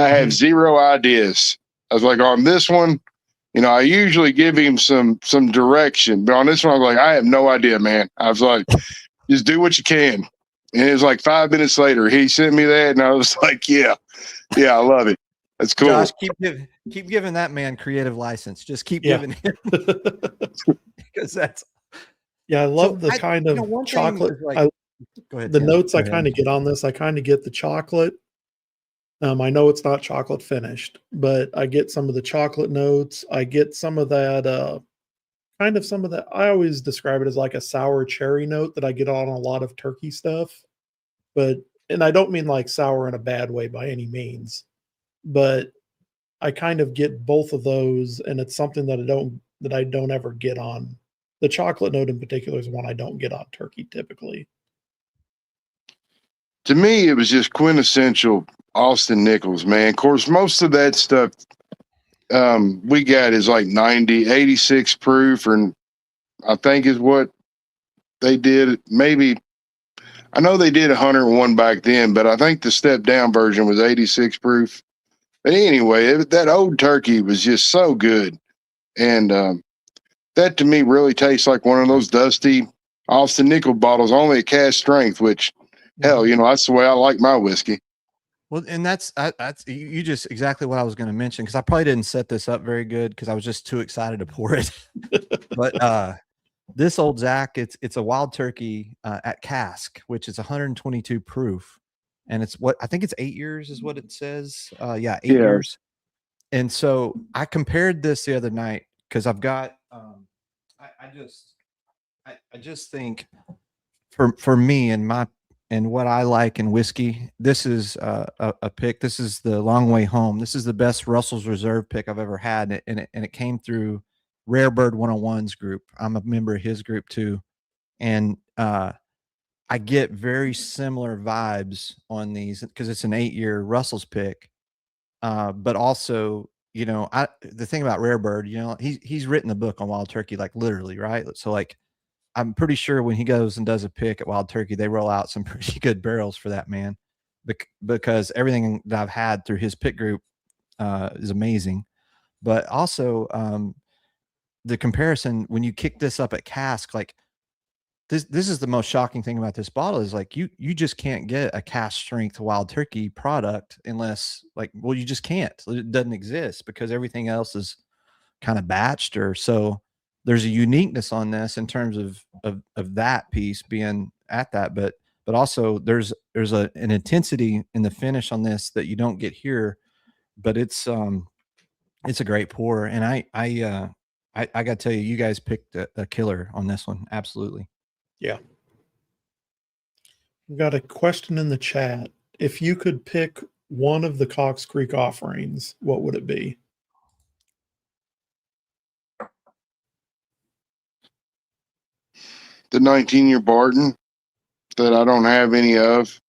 have zero ideas. I was like, on this one, I usually give him some direction, but on this one, I was like, I have no idea, man. I was like, just do what you can. And it was like 5 minutes later, he sent me that, and I was like, yeah, I love it. That's cool. Josh, keep giving that man creative license. Just keep giving him because that's. Yeah, I love the kind of chocolate. Go ahead. The notes I kind of get on this, I kind of get the chocolate. I know it's not chocolate finished, but I get some of the chocolate notes. I get some of that, I always describe it as like a sour cherry note that I get on a lot of turkey stuff. And I don't mean like sour in a bad way by any means, but I kind of get both of those. And it's something that I don't ever get on. The chocolate note in particular is one I don't get on turkey typically. To me, it was just quintessential Austin Nichols, man. Of course, most of that stuff we got is like 86 proof, and I think is what they did. Maybe I know they did 101 back then, but I think the step down version was 86 proof. But anyway, that old turkey was just so good, and that to me really tastes like one of those dusty Austin Nichols bottles, only at cast strength, which hell, that's the way I like my whiskey. Well, and that's you just exactly what I was going to mention, because I probably didn't set this up very good because I was just too excited to pour it. But this old Zach, it's a wild turkey at cask, which is 122 proof, and it's what I think it's 8 years is what it says. Yeah, 8 years. And so I compared this the other night because I've got I just think for me and what I like in whiskey, this is a pick. This is the long way home. This is the best Russell's Reserve pick I've ever had, and it came through Rare Bird 101's group. I'm a member of his group too, and I get very similar vibes on these because it's an 8-year Russell's pick. But also, the thing about Rare Bird, he's written a book on wild turkey, like literally, right? So like, I'm pretty sure when he goes and does a pick at Wild Turkey, they roll out some pretty good barrels for that man, because everything that I've had through his pick group is amazing. But also, the comparison when you kick this up at cask, like this is the most shocking thing about this bottle is like you just can't get a cask strength Wild Turkey product unless you just can't. It doesn't exist because everything else is kind of batched, or so. There's a uniqueness on this in terms of that piece being at that, but also there's an intensity in the finish on this that you don't get here, but it's a great pour, and I got to tell you, you guys picked a killer on this one, absolutely. Yeah. We've got a question in the chat. If you could pick one of the Cox Creek offerings, what would it be? The 19-year Barton that I don't have any of.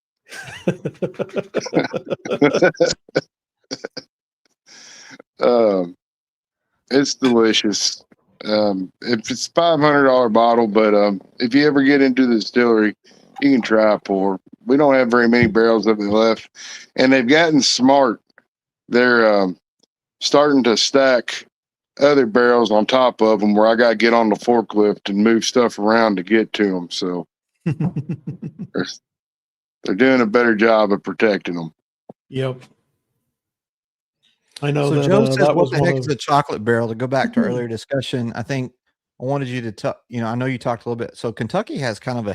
It's delicious. If it's $500 bottle, but if you ever get into the distillery, you can try a pour. We don't have very many barrels of it left, and they've gotten smart. They're starting to stack other barrels on top of them where I got to get on the forklift and move stuff around to get to them. So they're doing a better job of protecting them. Yep. I know. So that, Joe says, that what was the heck is a chocolate barrel? To go back to earlier discussion, I think I wanted you to talk, I know you talked a little bit. So Kentucky has kind of a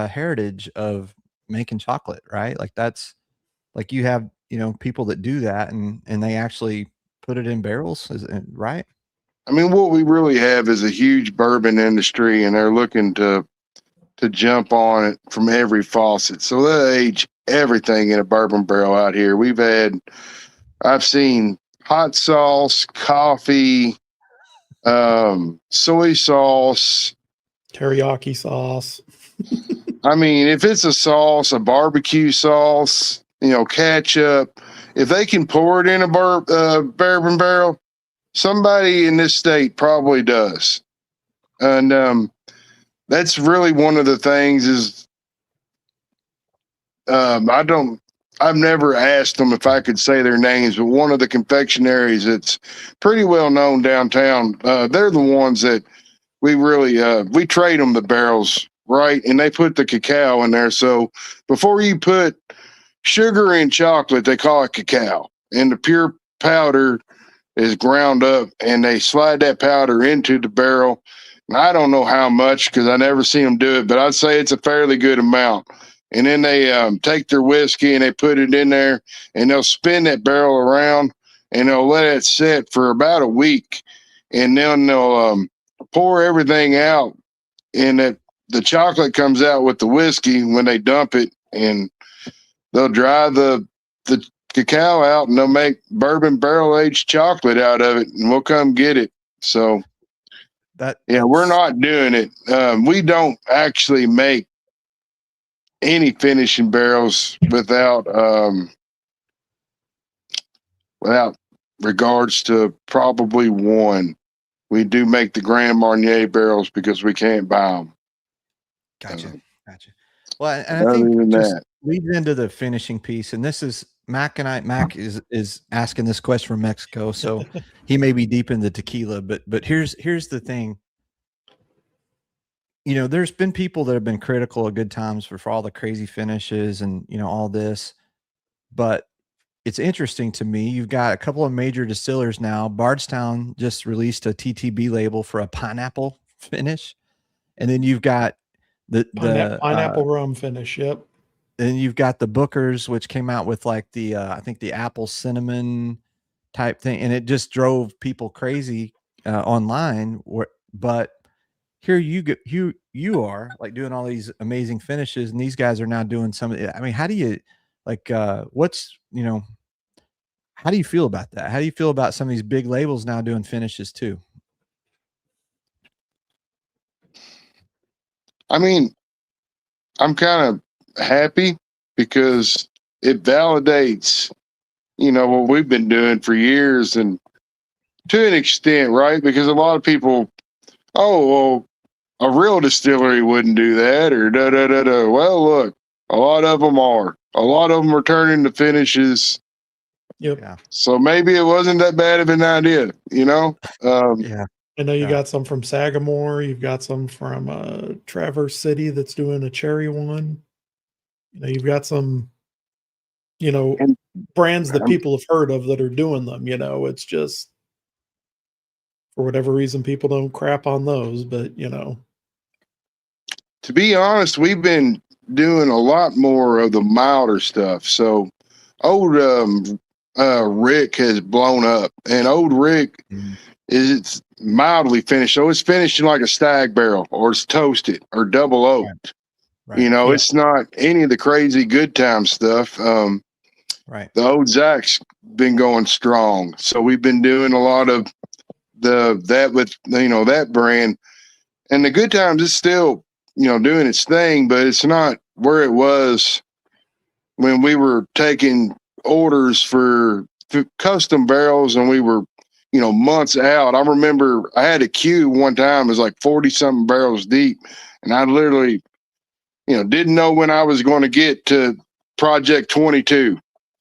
heritage of making chocolate, right? Like that's like you have, people that do that and they actually put it in barrels, is it right? I mean, what we really have is a huge bourbon industry, and they're looking to jump on it from every faucet. So they age everything in a bourbon barrel out here. I've seen hot sauce, coffee, soy sauce, teriyaki sauce. I mean, if it's a sauce, a barbecue sauce, ketchup, if they can pour it in a bourbon barrel, somebody in this state probably does. And that's really one of the things is I've never asked them if I could say their names, but one of the confectionaries that's pretty well known downtown, they're the ones that we really we trade them the barrels, right? And they put the cacao in there. So before you put sugar in chocolate, they call it cacao, and the pure powder is ground up, and they slide that powder into the barrel. And I don't know how much because I never seen them do it, but I'd say it's a fairly good amount. And then they take their whiskey and they put it in there, and they'll spin that barrel around, and they'll let it sit for about a week, and then they'll pour everything out, and the chocolate comes out with the whiskey when they dump it, and they'll dry the cacao out, and they'll make bourbon barrel aged chocolate out of it, and we'll come get it. So we're not doing it. We don't actually make any finishing barrels without regards to probably one. We do make the Grand Marnier barrels because we can't buy them. Gotcha. Well, and I think just leads into the finishing piece, and this is Mac is asking this question from Mexico, so he may be deep in the tequila, but here's the thing. There's been people that have been critical of Good Times for all the crazy finishes and all this, but it's interesting to me. You've got a couple of major distillers now. Bardstown just released a TTB label for a pineapple finish, and then you've got the pineapple rum finish. Yep. And you've got the Bookers, which came out with like the I think the apple cinnamon type thing, and it just drove people crazy online. But here you are like doing all these amazing finishes, and these guys are now doing some of it. I mean, how do you like what's how do you feel about that? How do you feel about some of these big labels now doing finishes too? I mean, I'm kind of happy because it validates, what we've been doing for years, and to an extent, right? Because a lot of people, oh, well, a real distillery wouldn't do that, or da da da da. Well, look, a lot of them are. A lot of them are turning to finishes. Yep. Yeah. So maybe it wasn't that bad of an idea, Yeah. I know you got some from Sagamore. You've got some from Traverse City that's doing a cherry one. You've got some, brands that people have heard of that are doing them. It's just for whatever reason people don't crap on those. But to be honest, we've been doing a lot more of the milder stuff. So old Rick has blown up, and old Rick is mildly finished. So it's finishing like a stag barrel, or it's toasted, or double oaked. Right. It's not any of the crazy good time stuff. Right. The old Zach's been going strong. So we've been doing a lot of that with, that brand. And the good times is still, doing its thing, but it's not where it was when we were taking orders for custom barrels, and we were, months out. I remember I had a queue one time, it was like 40 something barrels deep, and I literally, didn't know when I was going to get to project 22.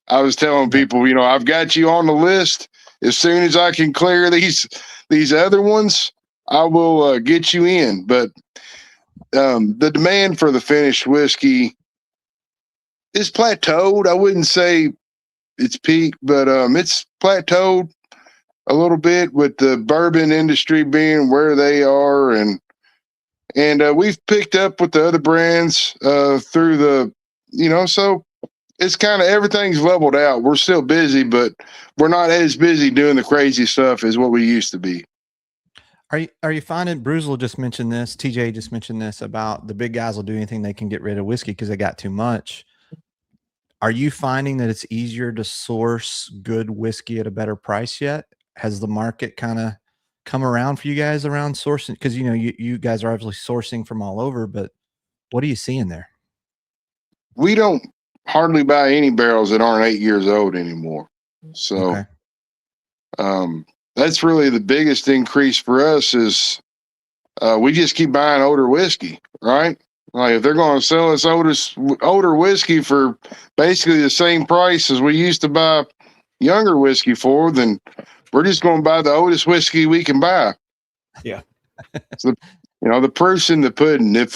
I was telling people, I've got you on the list. As soon as I can clear these other ones, I will get you in. But the demand for the finished whiskey is plateaued. I wouldn't say it's peaked, but it's plateaued a little bit with the bourbon industry being where they are, and we've picked up with the other brands through the, so it's kind of everything's leveled out. We're still busy, but we're not as busy doing the crazy stuff as what we used to be. Are you finding, Bruzel just mentioned this, TJ just mentioned this about the big guys will do anything they can get rid of whiskey because they got too much. Are you finding that it's easier to source good whiskey at a better price yet? Has the market kind of come around for you guys around sourcing? Because, you guys are obviously sourcing from all over, but what are you seeing there? We don't hardly buy any barrels that aren't 8 years old anymore. So that's really the biggest increase for us is we just keep buying older whiskey, right? Like if they're going to sell us older whiskey for basically the same price as we used to buy younger whiskey for, then we're just going to buy the oldest whiskey we can buy. Yeah. So, the proof's in the pudding. If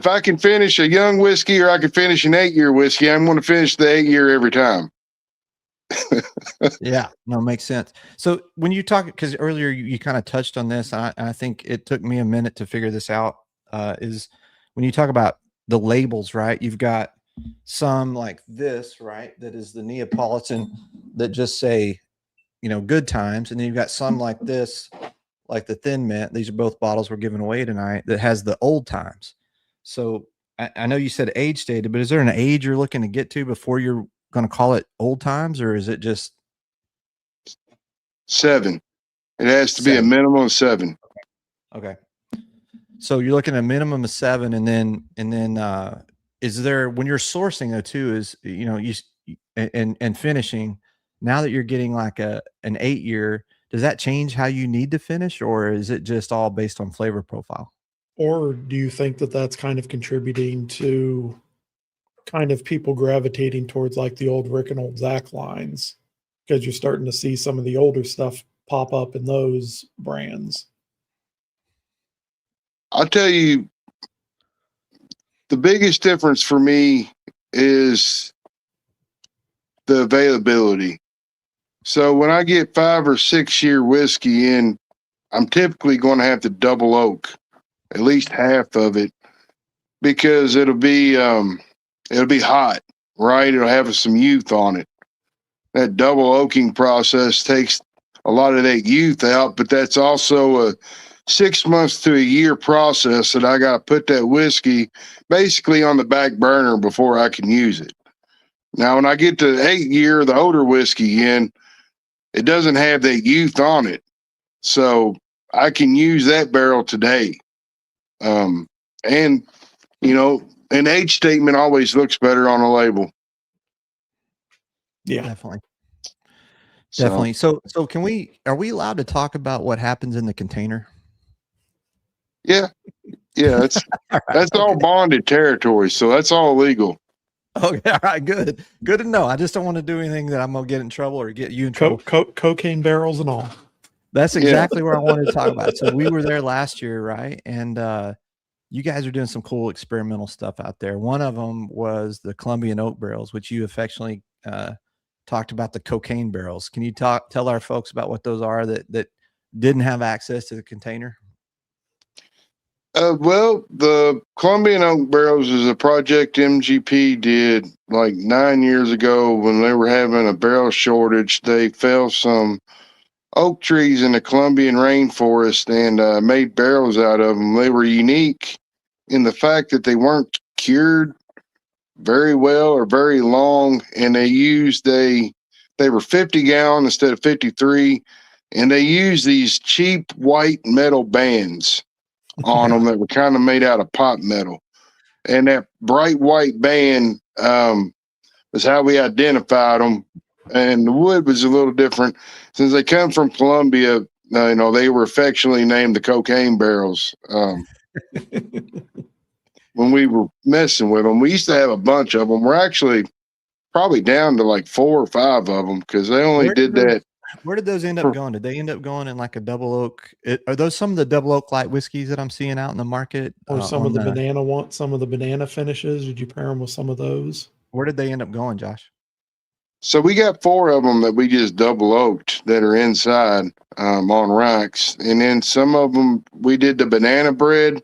I can finish a young whiskey or I can finish an 8-year whiskey, I'm going to finish the 8-year every time. Yeah, no, makes sense. So when you talk, because earlier you kind of touched on this, I think it took me a minute to figure this out, is when you talk about the labels, right? You've got some like this, right? That is the Neapolitan that just say, good times. And then you've got some like this, like the Thin Mint. These are both bottles we're giving away tonight that has the old times. So I know you said age stated, but is there an age you're looking to get to before you're going to call it old times, or is it just 7? It has to be a minimum of 7. Okay. So you're looking at a minimum of 7, and then is there, when you're sourcing though too, is and finishing, now that you're getting like an 8-year, does that change how you need to finish, or is it just all based on flavor profile? Or do you think that that's kind of contributing to kind of people gravitating towards like the old Rick and old Zach lines, because you're starting to see some of the older stuff pop up in those brands? I'll tell you, the biggest difference for me is the availability. So when I get 5 or 6 year whiskey in, I'm typically going to have to double oak at least half of it, because it'll be hot, right? It'll have some youth on it. That double oaking process takes a lot of that youth out, but that's also a 6 months to a year process that I got to put that whiskey basically on the back burner before I can use it. Now, when I get to 8 year, the older whiskey in, it doesn't have that youth on it. So I can use that barrel today. And, you know, an age statement always looks better on a label. Yeah, Definitely. Definitely. So are we allowed to talk about what happens in the container? Yeah. That's all bonded territory. So that's all legal. Okay. All right. Good to know. I just don't want to do anything that I'm going to get in trouble or get you in trouble. Cocaine barrels and all. That's exactly where I wanted to talk about. So we were there last year, right? And you guys are doing some cool experimental stuff out there. One of them was the Colombian oak barrels, which you affectionately talked about, the cocaine barrels. Can you tell our folks about what those are that didn't have access to the container? Well, the Colombian oak barrels is a project MGP did like 9 years ago when they were having a barrel shortage. They felled some oak trees in the Colombian rainforest and made barrels out of them. They were unique in the fact that they weren't cured very well or very long, and they were 50 gallon instead of 53, and they used these cheap white metal bands on them that were kind of made out of pot metal. And that bright white band was how we identified them. And the wood was a little different. Since they come from Colombia, you know, they were affectionately named the cocaine barrels. When we were messing with them, we used to have a bunch of them. We're actually probably down to like 4 or 5 of them because they only did that. Where did those end up going? Did they end up going in like a double oak? Are those some of the double oak light whiskeys that I'm seeing out in the market? Or some of the banana finishes? Did you pair them with some of those? Where did they end up going, Josh? So we got 4 of them that we just double oaked that are inside on racks. And then some of them, we did the banana bread.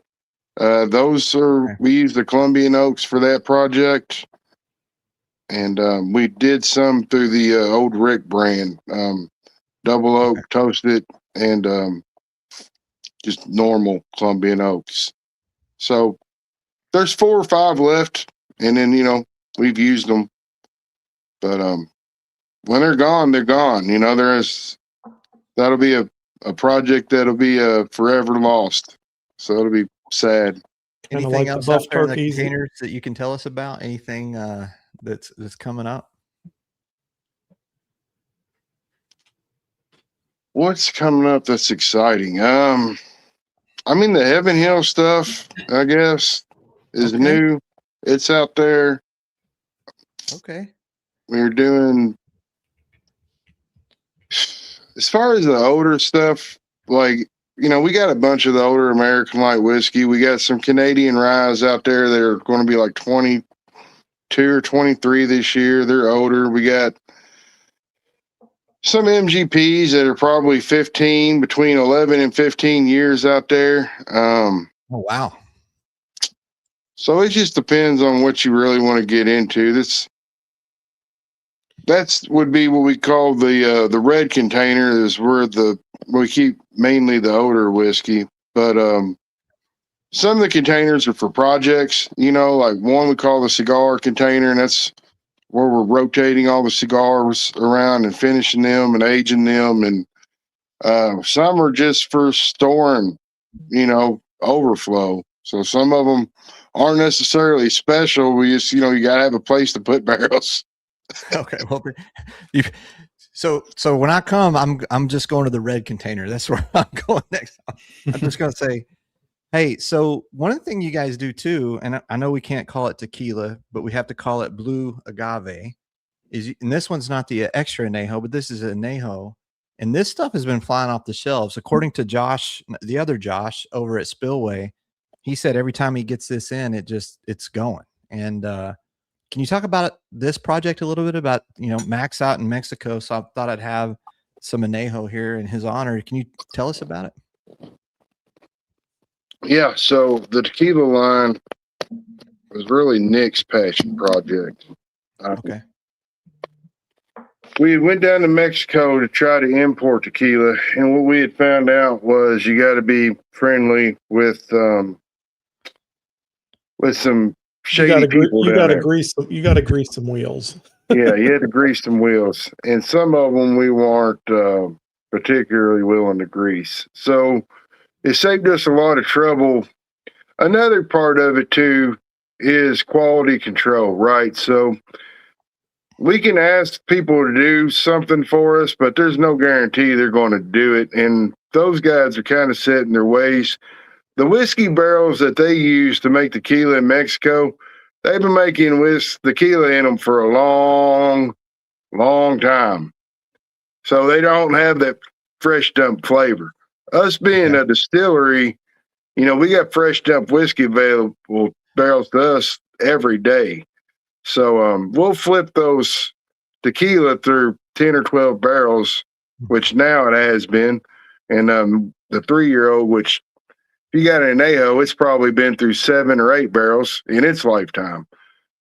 We used the Colombian oaks for that project. And we did some through the Old Rick brand. Double oak, toasted, and just normal Colombian oaks. So there's 4 or 5 left, and then, you know, we've used them. But when they're gone, they're gone. You know, that'll be a project that'll be forever lost. So it'll be sad. Anything else out there in the containers that you can tell us about? Anything that's coming up? What's coming up that's exciting? I mean, the Heaven Hill stuff, I guess, is new. It's out there. Okay. We're doing, as far as the older stuff, like, you know, we got a bunch of the older American light whiskey. We got some Canadian ryes out there that are going to be like 22 or 23 this year. They're older. We got some MGPs that are probably between 11 and 15 years out there. Oh, wow. So it just depends on what you really want to get into. That's would be what we call the red container, is where we keep mainly the older whiskey. But some of the containers are for projects, you know, like one we call the cigar container, and that's where we're rotating all the cigars around and finishing them and aging them. And some are just for storing, you know, overflow. So some of them aren't necessarily special. We just, you know, you got to have a place to put barrels. Okay. Well, so when I come, I'm just going to the red container. That's where I'm going next. I'm just going to say, hey, so one of the things you guys do too, and I know we can't call it tequila, but we have to call it blue agave, and this one's not the extra añejo, but this is an añejo. And this stuff has been flying off the shelves. According to Josh, the other Josh over at Spillway, he said every time he gets this in, it's going. And can you talk about this project a little bit about, Max out in Mexico? So I thought I'd have some añejo here in his honor. Can you tell us about it? Yeah. So the tequila line was really Nick's passion project. Okay. We went down to Mexico to try to import tequila, and what we had found out was you got to be friendly with some shady people. You got to grease some wheels. Yeah, you had to grease some wheels, and some of them we weren't particularly willing to grease. So it saved us a lot of trouble. Another part of it too is quality control, right? So we can ask people to do something for us, but there's no guarantee they're going to do it. And those guys are kind of set in their ways. The whiskey barrels that they use to make tequila in Mexico, they've been making tequila in them for a long, long time. So they don't have that fresh dump flavor. Us being a distillery, we got fresh dump whiskey available barrels to us every day. So we'll flip those tequila through 10 or 12 barrels, which now it has been. And the 3-year-old, which if you got an añejo, it's probably been through 7 or 8 barrels in its lifetime.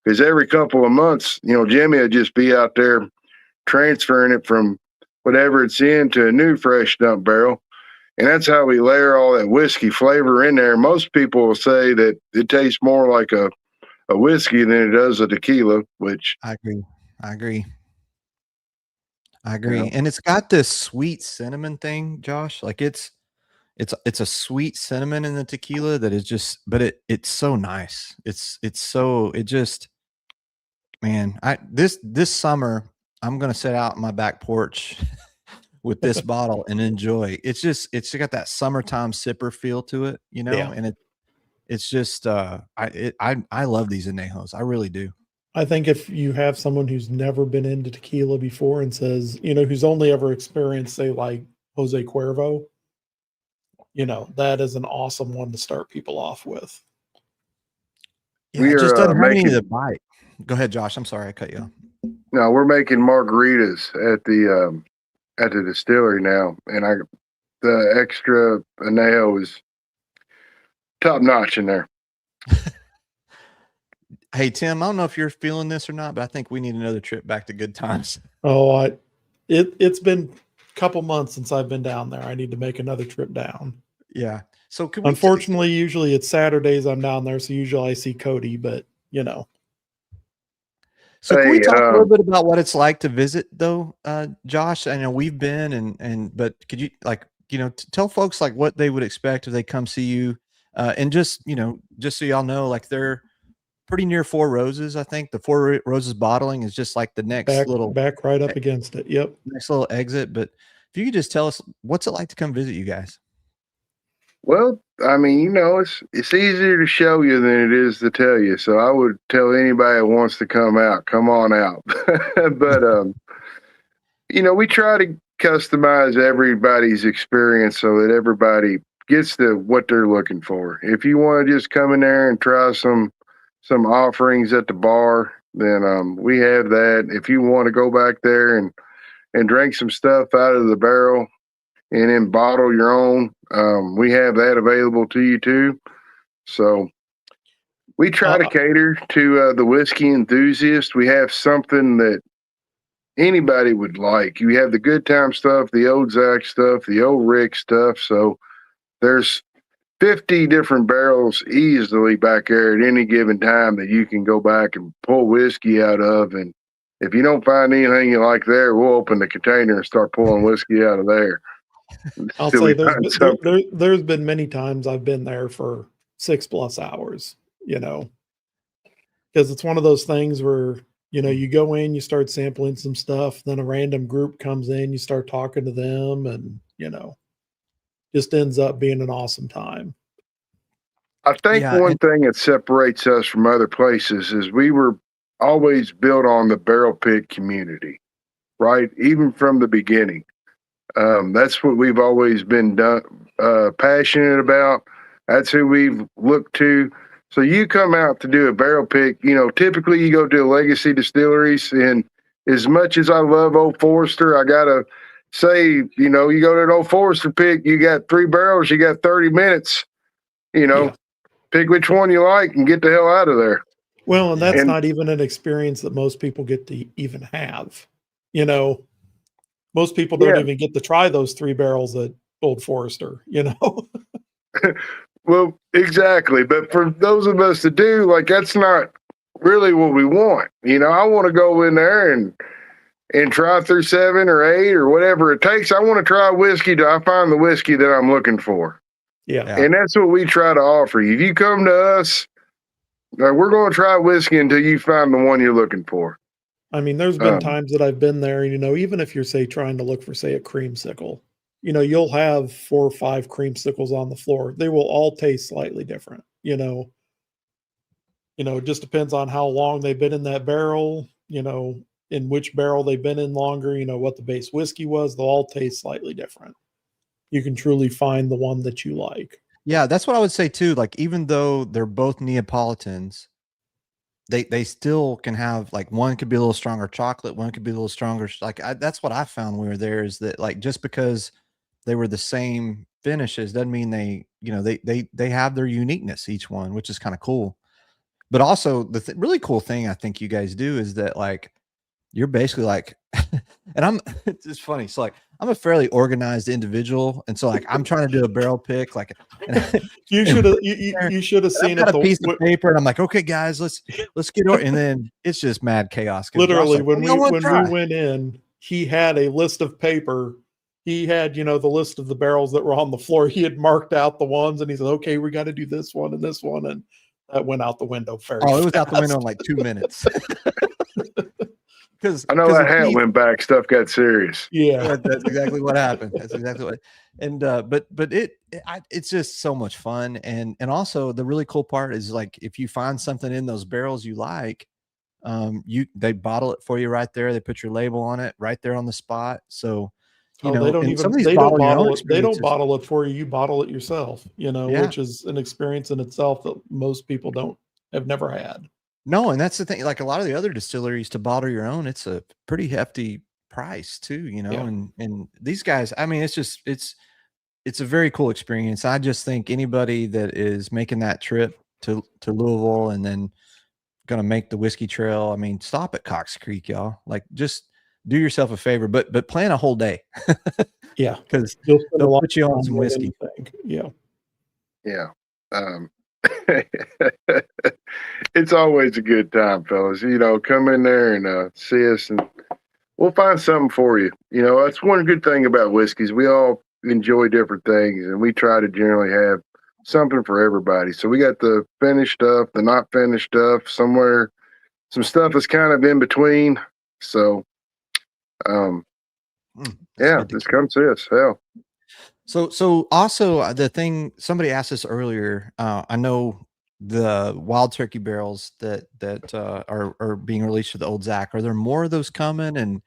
Because every couple of months, Jimmy will just be out there transferring it from whatever it's in to a new fresh dump barrel. And that's how we layer all that whiskey flavor in there. Most people will say that it tastes more like a whiskey than it does a tequila, which I agree. And it's got this sweet cinnamon thing, Josh. Like it's a sweet cinnamon in the tequila that is just, but it's so nice. This summer I'm going to sit out on my back porch with this bottle and enjoy. It's got that summertime sipper feel to it, and it's just, I love these añejos. I really do. I think if you have someone who's never been into tequila before and says, who's only ever experienced, say, like Jose Cuervo, that is an awesome one to start people off with. Yeah, it just doesn't have any of the bite. Go ahead, Josh. I'm sorry I cut you off. No, we're making margaritas at the distillery now, and the extra añejo is top notch in there. Hey, Tim, I don't know if you're feeling this or not, but I think we need another trip back to good times. Oh, it's been a couple months since I've been down there. I need to make another trip down. Yeah. So unfortunately, usually it's Saturdays I'm down there, so usually I see Cody, but So can we talk a little bit about what it's like to visit though, Josh? I know we've been but could you tell folks like what they would expect if they come see you, and just so y'all know, like they're pretty near Four Roses. I think the Four Roses bottling is just like the next back right up against it. Yep. Next little exit. But if you could just tell us what's it like to come visit you guys. Well, I mean, it's easier to show you than it is to tell you. So I would tell anybody that wants to come on out. But, we try to customize everybody's experience so that everybody gets to what they're looking for. If you want to just come in there and try some offerings at the bar, then we have that. If you want to go back there and drink some stuff out of the barrel and then bottle your own, we have that available to you too. So we try to cater to the whiskey enthusiast. We have something that anybody would like. You have the good time stuff, the old Zach stuff, the old Rick stuff. So there's 50 different barrels easily back there at any given time that you can go back and pull whiskey out of. And if you don't find anything you like there, we'll open the container and start pulling whiskey out of there. I'll say there's been many times I've been there for 6+ hours, because it's one of those things where, you go in, you start sampling some stuff, then a random group comes in, you start talking to them, and, just ends up being an awesome time. I think one thing that separates us from other places is we were always built on the barrel pit community, right? Even from the beginning. That's what we've always been passionate about. That's who we've looked to. So you come out to do a barrel pick, typically you go to legacy distilleries, and as much as I love Old Forester, I gotta say, you go to an Old Forester pick, you got 3 barrels, you got 30 minutes, pick which one you like and get the hell out of there. Well, and that's not even an experience that most people get to even have. Most people don't even get to try those 3 barrels at Old Forester, Well, exactly. But for those of us that do, that's not really what we want. I want to go in there and try through 7 or 8 or whatever it takes. I want to try whiskey till I find the whiskey that I'm looking for. Yeah. And that's what we try to offer you. If you come to us, we're going to try whiskey until you find the one you're looking for. I mean, there's been times that I've been there, even if you're, say, trying to look for, say, a creamsicle, you'll have 4 or 5 creamsicles on the floor. They will all taste slightly different, it just depends on how long they've been in that barrel, in which barrel they've been in longer, what the base whiskey was. They'll all taste slightly different. You can truly find the one that you like. Yeah, that's what I would say too. Like, even though they're both Neapolitans, they still can have, one could be a little stronger chocolate, one could be a little stronger. That's what I found when we were there, is that just because they were the same finishes doesn't mean they have their uniqueness, each one, which is kind of cool. But also the really cool thing I think you guys do is that you're basically and it's just funny. So I'm a fairly organized individual. And so I'm trying to do a barrel pick, you should have seen it. A piece of paper, and I'm like, okay, guys, let's get over. And then it's just mad chaos. Literally, when we went in, he had a list of paper. He had, the list of the barrels that were on the floor. He had marked out the ones, and he said, okay, we got to do this one and this one. And that went out the window it was out the window in 2 minutes. I know that hat went back. Stuff got serious. Yeah, that's exactly what happened. That's exactly what. And but it's just so much fun. And also the really cool part is if you find something in those barrels you like, they bottle it for you right there. They put your label on it right there on the spot. So they don't bottle it for you. You bottle it yourself. Which is an experience in itself that most people have never had. No, and that's the thing. A lot of the other distilleries, to bottle your own, it's a pretty hefty price too, and these guys, I mean, it's a very cool experience. I just think anybody that is making that trip to Louisville and then going to make the whiskey trail, I mean, stop at Cox Creek, y'all. Just do yourself a favor, but plan a whole day. Yeah. Because they'll put you on some whiskey. Yeah. Yeah. It's always a good time, fellas. Come in there and see us, and we'll find something for you. That's one good thing about whiskeys. We all enjoy different things, and we try to generally have something for everybody. So we got the finished stuff, the not finished stuff, some stuff that's kind of in between. So, just come see us. Hell. So also the thing somebody asked us earlier, I know the wild turkey barrels that are being released for the Old Zach. Are there more of those coming? And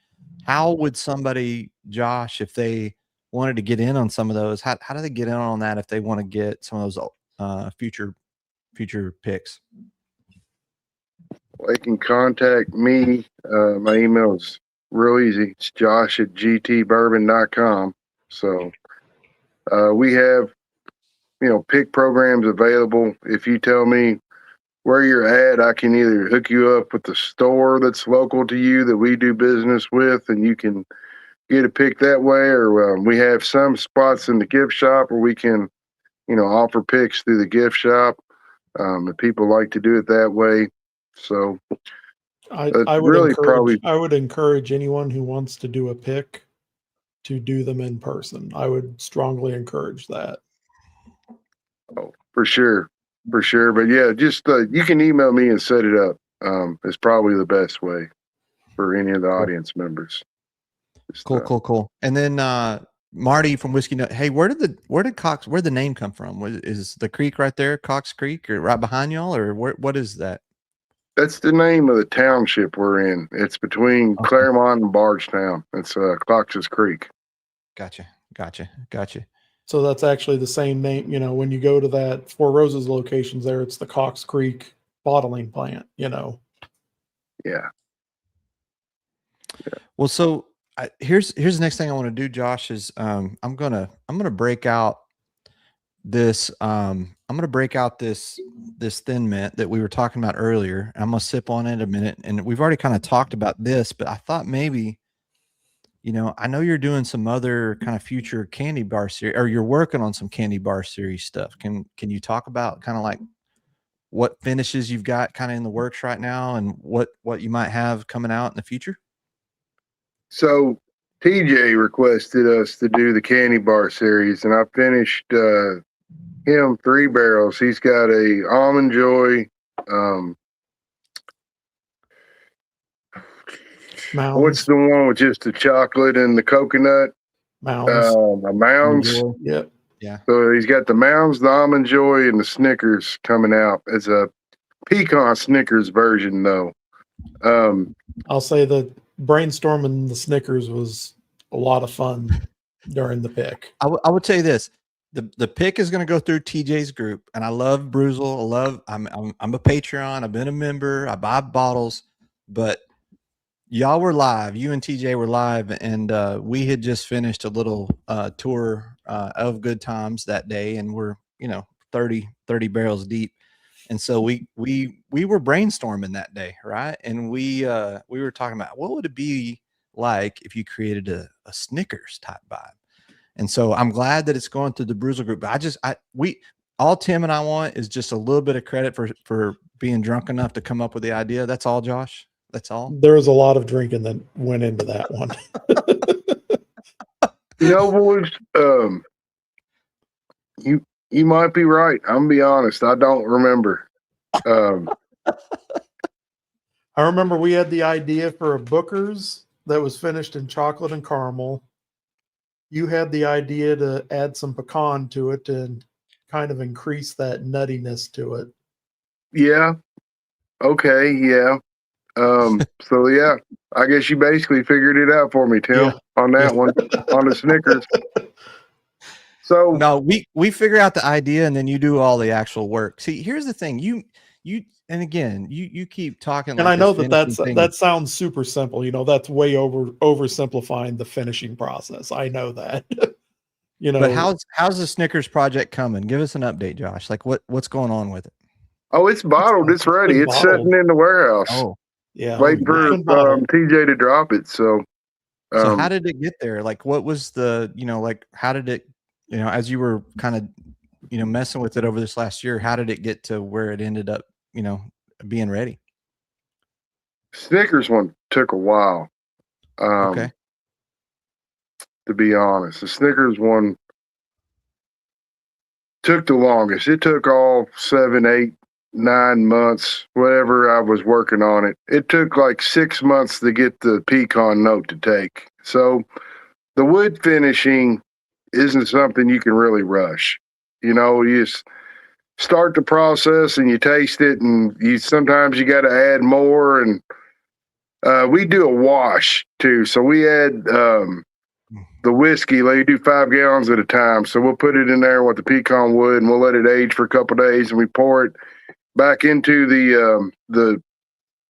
how would somebody, Josh, if they wanted to get in on some of those, how do they get in on that if they want to get some of those future picks? They can contact me. My email is real easy. It's josh@gtbourbon.com. So we have, pick programs available. If you tell me where you're at, I can either hook you up with the store that's local to you that we do business with, and you can get a pick that way, or we have some spots in the gift shop where we can, offer picks through the gift shop. If people like to do it that way. So I would encourage anyone who wants to do a pick to do them in person. I would strongly encourage that. Oh, for sure. But yeah, just you can email me and set it up. It's probably the best way for any of the audience members. Cool. And then Marty from Whiskey Nut. Hey, where'd the name come from? Is the creek right there, Cox Creek, or right behind y'all, or what is that? That's the name of the township we're in. It's between Claremont and Bardstown. It's Cox's Creek. Gotcha. So that's actually the same name. You know, when you go to that Four Roses locations there, it's the Cox Creek bottling plant, you know. Yeah. Well, so here's the next thing I want to do, Josh, is I'm gonna break out this this thin mint that we were talking about earlier. I'm gonna sip on it in a minute, and we've already kind of talked about this, but I thought maybe, you know, I know you're doing some other kind of future candy bar series, or you're working on some candy bar series stuff. Can you talk about kind of like what finishes you've got kind of in the works right now, and what you might have coming out in the future? So TJ requested us to do the candy bar series, and I finished him 3 barrels. He's got a Almond Joy, what's the one with just the chocolate and the coconut? Mounds. A Mounds. Yep. Yeah. So he's got the Mounds, the Almond Joy, and the Snickers coming out as a pecan Snickers version, though. I'll say the brainstorming the Snickers was a lot of fun during the pick. I would tell you this: the pick is going to go through TJ's group, and I love Bruzel. I'm a Patreon. I've been a member. I buy bottles, but y'all were live. You and TJ were live, and we had just finished a little tour of Good Times that day, and we're 30 barrels deep. And so we were brainstorming that day, right? And we were talking about what would it be like if you created a Snickers type vibe. And so I'm glad that it's going through the Bruzel group. But all Tim and I want is just a little bit of credit for being drunk enough to come up with the idea. That's all, Josh. That's all. There was a lot of drinking that went into that one. Boys, you might be right. I'm gonna be honest. I don't remember. I remember we had the idea for a Booker's that was finished in chocolate and caramel. You had the idea to add some pecan to it and kind of increase that nuttiness to it. Yeah. Okay. Yeah. So yeah, I guess you basically figured it out for me, Tim, on that one, on the Snickers. So no, we figure out the idea and then you do all the actual work. See, here's the thing. You and again, you keep talking. And like I know that sounds super simple. That's way oversimplifying the finishing process. I know that. But how's the Snickers project coming? Give us an update, Josh. Like what's going on with it? Oh, it's bottled. It's ready. It's sitting in the warehouse. Oh, yeah. Waiting for TJ to drop it. So how did it get there? Like, what was the, how did it, as you were kind of, messing with it over this last year, how did it get to where it ended up, being ready? Snickers one took a while. Okay. To be honest, the Snickers one took the longest. It took all 7, 8, 9 months, whatever I was working on it. It took like 6 months to get the pecan note to take. So the wood finishing isn't something you can really rush. You just start the process and you taste it, and sometimes you got to add more. And we do a wash too. So we add the whiskey. Like, you do 5 gallons at a time. So we'll put it in there with the pecan wood, and we'll let it age for a couple of days, and we pour it back into the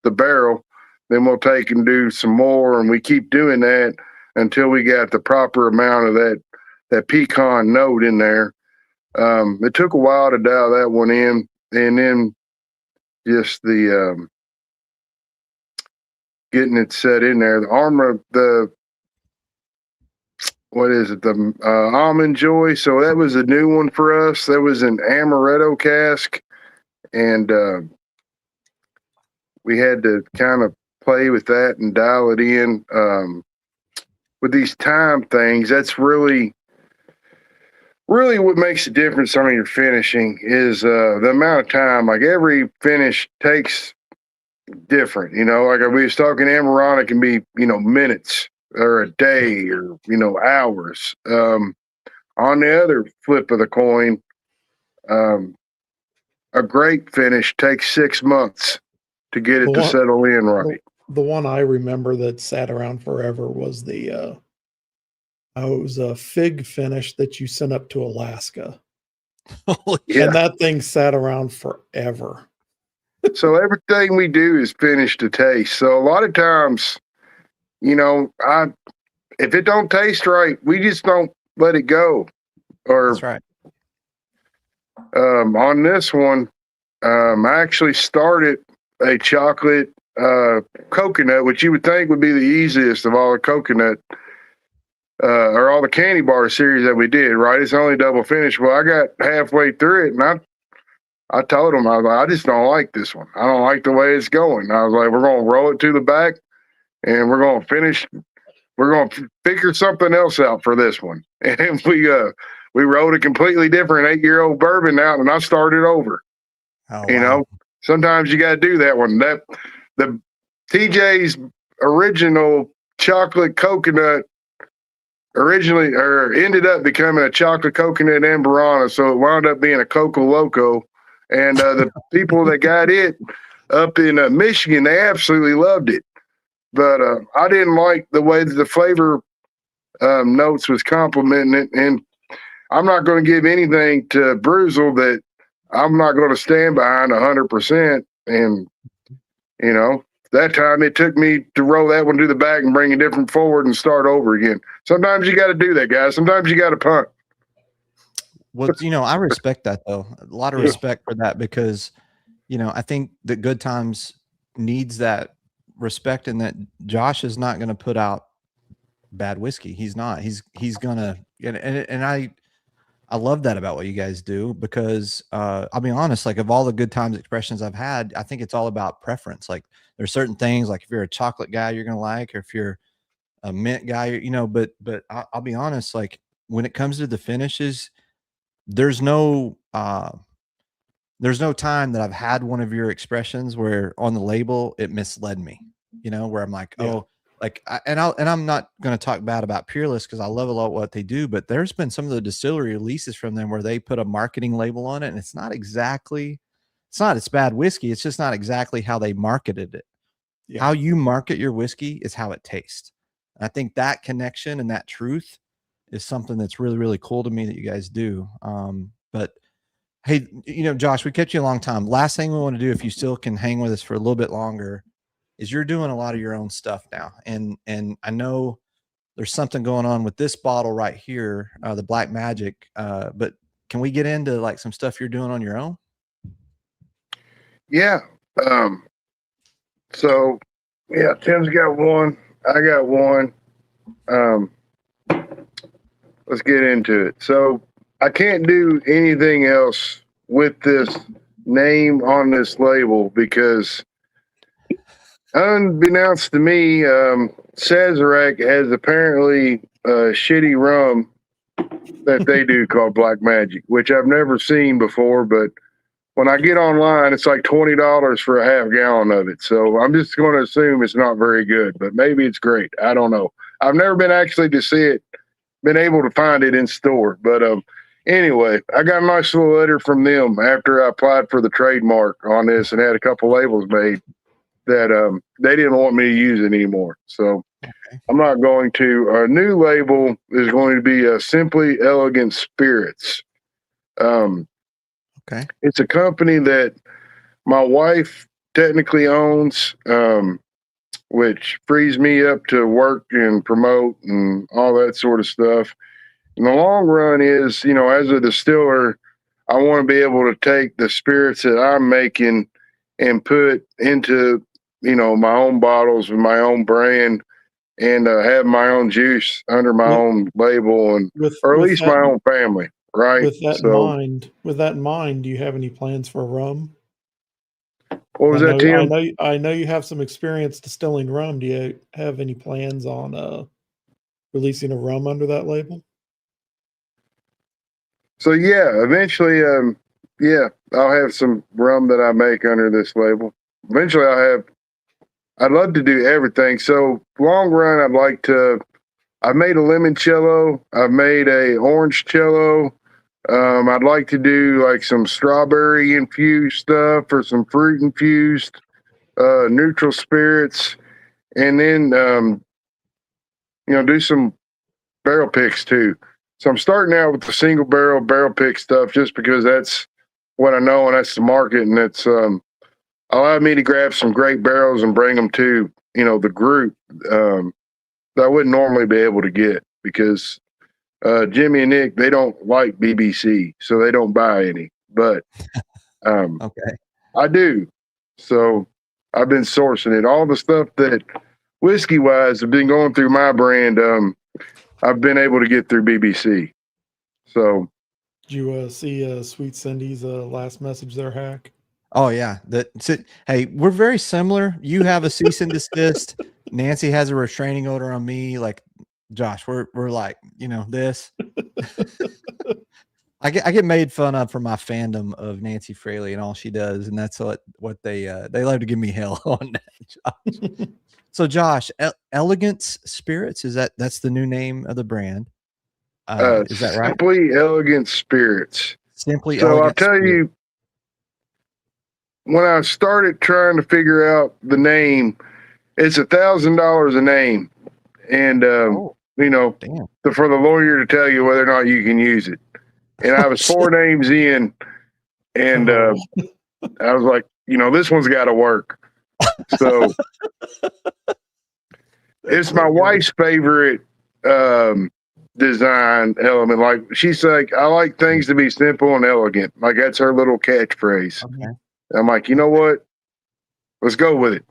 barrel. Then we'll take and do some more, and we keep doing that until we got the proper amount of that pecan note in there. It took a while to dial that one in, and then just the getting it set in there. What is it? The Almond Joy. So that was a new one for us. That was an amaretto cask. And we had to kind of play with that and dial it in. With these time things, that's really what makes a difference on your finishing is the amount of time. Like, every finish takes different. Like we was talking, Amarana can be, minutes or a day or, hours. On the other flip of the coin, a great finish takes 6 months to get it to settle in right. The one I remember that sat around forever was the Oh, it was a fig finish that you sent up to Alaska. Yeah. And that thing sat around forever. So everything we do is finished to taste. So a lot of times, if it don't taste right, we just don't let it go. Or That's right. on this one, I actually started a chocolate coconut, which you would think would be the easiest of all the coconut or all the candy bar series that we did, right? It's only double finish. Well, I got halfway through it and I told him, I was like, I just don't like this one. I don't like the way it's going. I was like, we're going to roll it to the back and we're going to finish. We're going to figure something else out for this one. And we rolled a completely different 8-year-old bourbon out and I started over. Oh, You wow. know, sometimes you got to do that one. The TJ's original chocolate coconut originally or ended up becoming a chocolate coconut and Burana. So it wound up being a Coco Loco. And the people that got it up in Michigan, they absolutely loved it. But I didn't like the way that the flavor notes was complimenting it. And I'm not going to give anything to Bruzel that I'm not going to stand behind 100%. And, that time it took me to roll that one to the back and bring a different forward and start over again. Sometimes you got to do that, guys. Sometimes you got to punt. Well, I respect that though. A lot of respect for that because, I think that Good Times needs that respect and that Josh is not going to put out bad whiskey. He's not. He's going to, and I love that about what you guys do because I'll be honest, like of all the Good Times expressions I've had, I think it's all about preference. Like there's certain things like if you're a chocolate guy, you're going to like, or if you're a mint guy, but I'll be honest, like when it comes to the finishes, there's no time that I've had one of your expressions where on the label it misled me, where I'm like, oh, like, I'm not going to talk bad about Peerless because I love a lot what they do, but there's been some of the distillery releases from them where they put a marketing label on it, and it's not it's bad whiskey. It's just not exactly how they marketed it. Yeah. How you market your whiskey is how it tastes. And I think that connection and that truth is something that's really, really cool to me that you guys do. But hey, Josh, we kept you a long time. Last thing we want to do, if you still can hang with us for a little bit longer, is you're doing a lot of your own stuff now. And I know there's something going on with this bottle right here, the Black Magic. But can we get into like some stuff you're doing on your own? Yeah. So yeah, Tim's got one. I got one. Let's get into it. So I can't do anything else with this name on this label because unbeknownst to me, Sazerac has apparently a shitty rum that they do called Black Magic, which I've never seen before, but when I get online, it's like $20 for a half gallon of it. So I'm just going to assume it's not very good, but maybe it's great. I don't know. I've never been actually to see it, been able to find it in store. But anyway, I got a nice little letter from them after I applied for the trademark on this and had a couple labels made that they didn't want me to use it anymore. So I'm not going to. Our new label is going to be Simply Elegant Spirits. It's a company that my wife technically owns, which frees me up to work and promote and all that sort of stuff. In the long run is, as a distiller, I want to be able to take the spirits that I'm making and put into, my own bottles with my own brand and have my own juice under my own label and or at least my own family. Right. With that in mind, do you have any plans for rum? What was that, Tim? I know you have some experience distilling rum. Do you have any plans on releasing a rum under that label? So yeah, eventually, I'll have some rum that I make under this label. Eventually, I'd love to do everything. So long run, I've made a limoncello. I've made a orange cello. I'd like to do like some strawberry infused stuff or some fruit infused, neutral spirits, and then, do some barrel picks too. So I'm starting out with the single barrel pick stuff just because that's what I know and that's the market, and it's allowed me to grab some great barrels and bring them to the group that I wouldn't normally be able to get because Jimmy and Nick, they don't like BBC, so they don't buy any. But okay, I do. So I've been sourcing it. All the stuff that whiskey wise have been going through my brand. I've been able to get through BBC. So, did you see Sweet Cindy's last message there, Hack? oh yeah, hey, we're very similar. You have a cease and desist. Nancy has a restraining order on me. Like Josh, we're like this. I get made fun of for my fandom of Nancy Fraley and all she does, and that's what they love to give me hell on that, Josh. So Josh, Elegance Spirits, that's the new name of the brand? Is that right? Simply Elegant Spirits. Simply so Elegant. I'll tell you, when I started trying to figure out the name, it's $1,000 a name, and for the lawyer to tell you whether or not you can use it. And I was 4 names in, and I was like, this one's got to work. So it's my wife's favorite design element. Like she's like, I like things to be simple and elegant. Like that's her little catchphrase. Okay. I'm like, you know what? Let's go with it.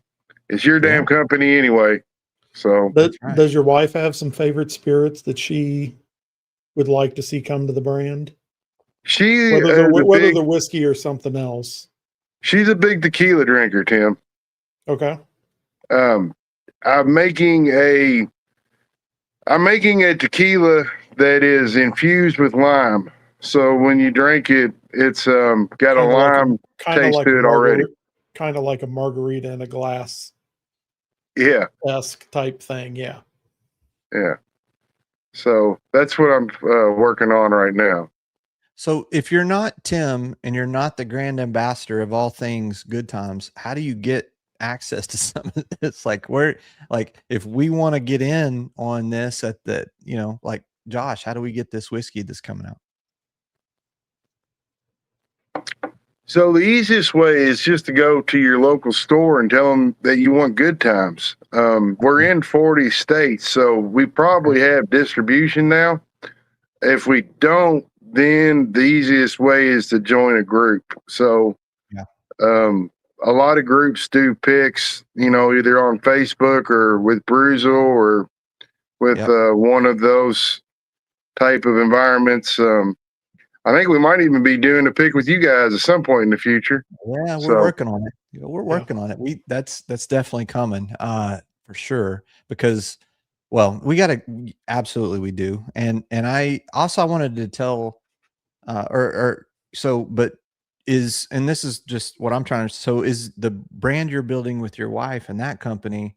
It's your damn company anyway. So does your wife have some favorite spirits that she would like to see come to the brand? Whether the whiskey or something else. She's a big tequila drinker, Tim. Okay. I'm making a tequila that is infused with lime. So when you drink it, it's got a lime taste to it already. Kind of like a margarita in a glass. Yeah. Esque type thing. Yeah. Yeah. So that's what I'm working on right now. So if you're not Tim and you're not the grand ambassador of all things Good Times, how do you get access to some of this? Like if we want to get in on this at the, like Josh, how do we get this whiskey that's coming out? So the easiest way is just to go to your local store and tell them that you want Good Times. We're in 40 states, so we probably have distribution now. If we don't, then the easiest way is to join a group. So a lot of groups do picks, either on Facebook or with Bruzel or with one of those type of environments. I think we might even be doing a pick with you guys at some point in the future. Yeah, we're working on it. We're working on it. That's definitely coming for sure, because we got to, absolutely we do. And I wanted to tell and this is just what I'm trying to, so is the brand you're building with your wife and that company,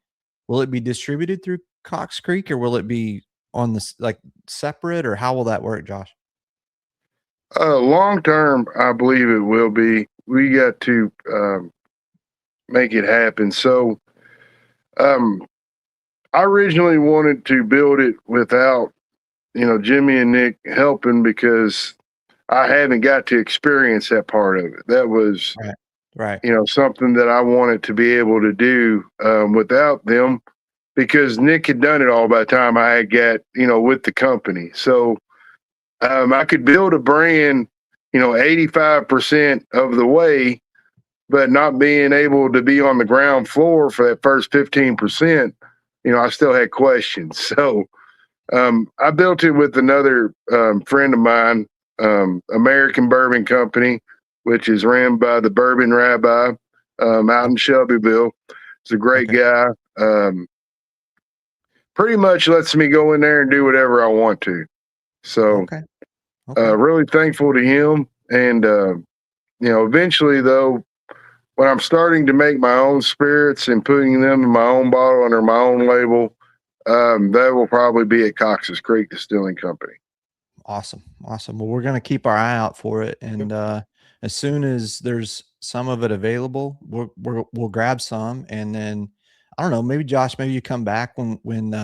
will it be distributed through Cox Creek or will it be on this like separate, or how will that work, Josh? Long term, I believe it will be. We got to make it happen. So I originally wanted to build it without, Jimmy and Nick helping because I haven't got to experience that part of it. That was, right. Something that I wanted to be able to do without them, because Nick had done it all by the time I had got, with the company. So I could build a brand, 85% of the way, but not being able to be on the ground floor for that first 15%, I still had questions. So I built it with another friend of mine, American Bourbon Company, which is ran by the Bourbon Rabbi out in Shelbyville. He's a great guy. Pretty much lets me go in there and do whatever I want to. So really thankful to him. And, eventually, though, when I'm starting to make my own spirits and putting them in my own bottle under my own label, that will probably be at Cox's Creek Distilling Company. Awesome. Well, we're going to keep our eye out for it. And as soon as there's some of it available, we'll grab some. And then, I don't know, maybe Josh, maybe you come back when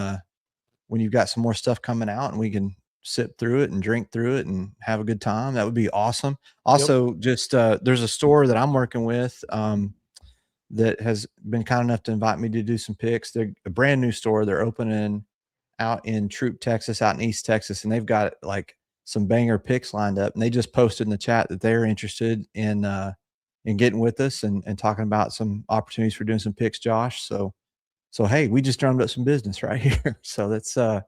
when you've got some more stuff coming out and we can sip through it and drink through it and have a good time, that would be awesome. Also, just there's a store that I'm working with that has been kind enough to invite me to do some picks. They're a brand new store. They're opening out in Troop, Texas, out in East Texas, and they've got like some banger picks lined up. And they just posted in the chat that they're interested in getting with us and talking about some opportunities for doing some picks, Josh. So hey, we just drummed up some business right here. So that's so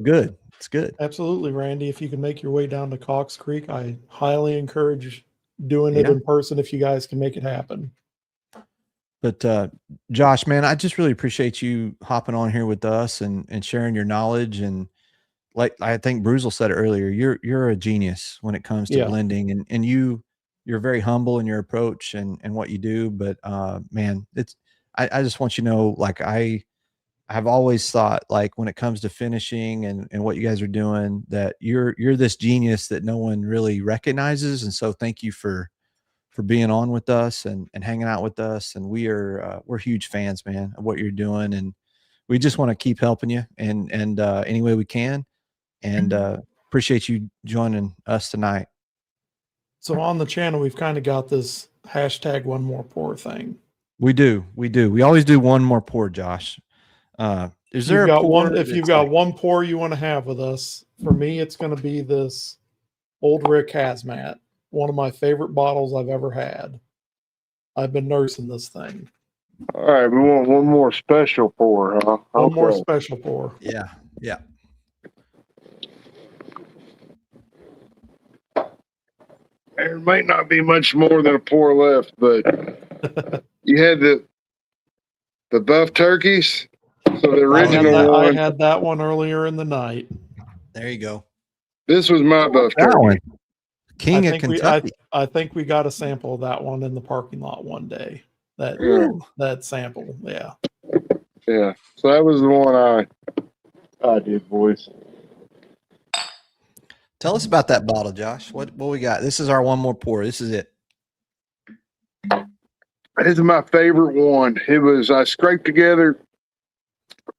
good. It's good. Absolutely, Randy. If you can make your way down to Cox Creek, I highly encourage doing it in person if you guys can make it happen. But Josh, man, I just really appreciate you hopping on here with us and sharing your knowledge. And like I think Bruzel said it earlier, you're a genius when it comes to blending, and you're very humble in your approach and what you do. But man, I just want you to know, like I've always thought, like when it comes to finishing and what you guys are doing, that you're this genius that no one really recognizes. And so thank you for being on with us and hanging out with us. And we're huge fans, man, of what you're doing. And we just want to keep helping you and any way we can. And appreciate you joining us tonight. So on the channel, we've kind of got this hashtag one more pour thing. We do. We always do one more pour, Josh. Is there a pour? If you've got one pour you want to have with us, for me, it's going to be this Old Rick Hazmat. One of my favorite bottles I've ever had. I've been nursing this thing. All right, we want one more special pour, huh? One more special pour. Yeah. There might not be much more than a pour left, but you had the buff turkeys. So the original one. I had that one earlier in the night. There you go. This was my buff turkey. King of Kentucky. I think we got a sample of that one in the parking lot one day. That sample, yeah. Yeah. So that was the one I did, boys. Tell us about that bottle, Josh. What we got? This is our one more pour. This is it. This is my favorite one. I scraped together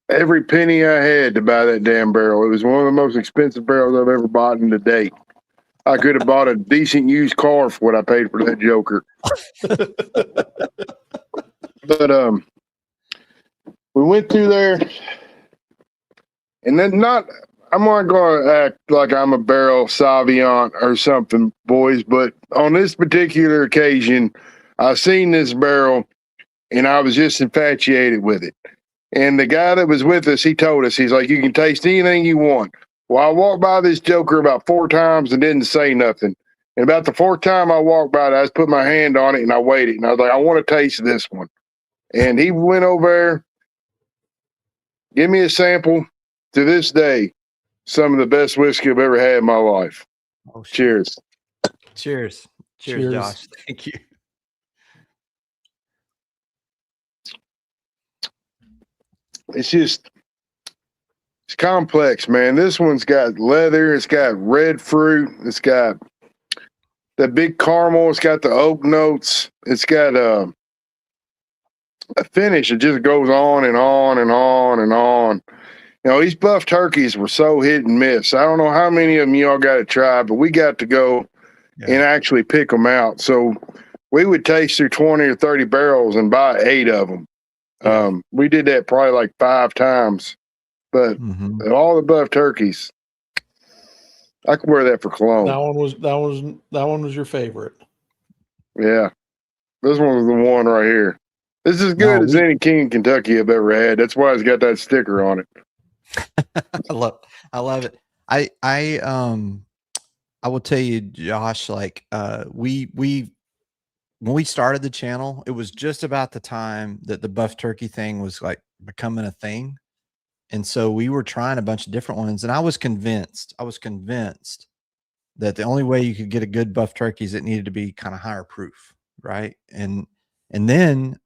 every penny I had to buy that damn barrel. It was one of the most expensive barrels I've ever bought to date. I could have bought a decent used car for what I paid for that joker. But we went through there, and then I'm not going to act like I'm a barrel savant or something, boys, but on this particular occasion, I seen this barrel, and I was just infatuated with it. And the guy that was with us, he told us, he's like, you can taste anything you want. Well, I walked by this joker about 4 times and didn't say nothing. And about the 4th time I walked by it, I just put my hand on it and I waited. And I was like, I want to taste this one. And he went over there, give me a sample. To this day, some of the best whiskey I've ever had in my life. Oh, cheers. Cheers, Josh. Thank you. It's complex, man. This one's got leather. It's got red fruit. It's got the big caramel. It's got the oak notes. It's got a finish that just goes on and on and on and on. You know, these buff turkeys were so hit and miss. I don't know how many of them y'all got to try, but we got to go and actually pick them out. So we would taste through 20 or 30 barrels and buy 8 of them. We did that probably like 5 times. But all the buff turkeys, I could wear that for cologne. That one was your favorite. Yeah, this one was the one right here. This is as good as any King of Kentucky I've ever had. That's why it's got that sticker on it. I love it. I will tell you, Josh. Like when we started the channel, it was just about the time that the buff turkey thing was like becoming a thing. And so we were trying a bunch of different ones, and I was convinced that the only way you could get a good buff turkey is it needed to be kind of higher proof, right? And then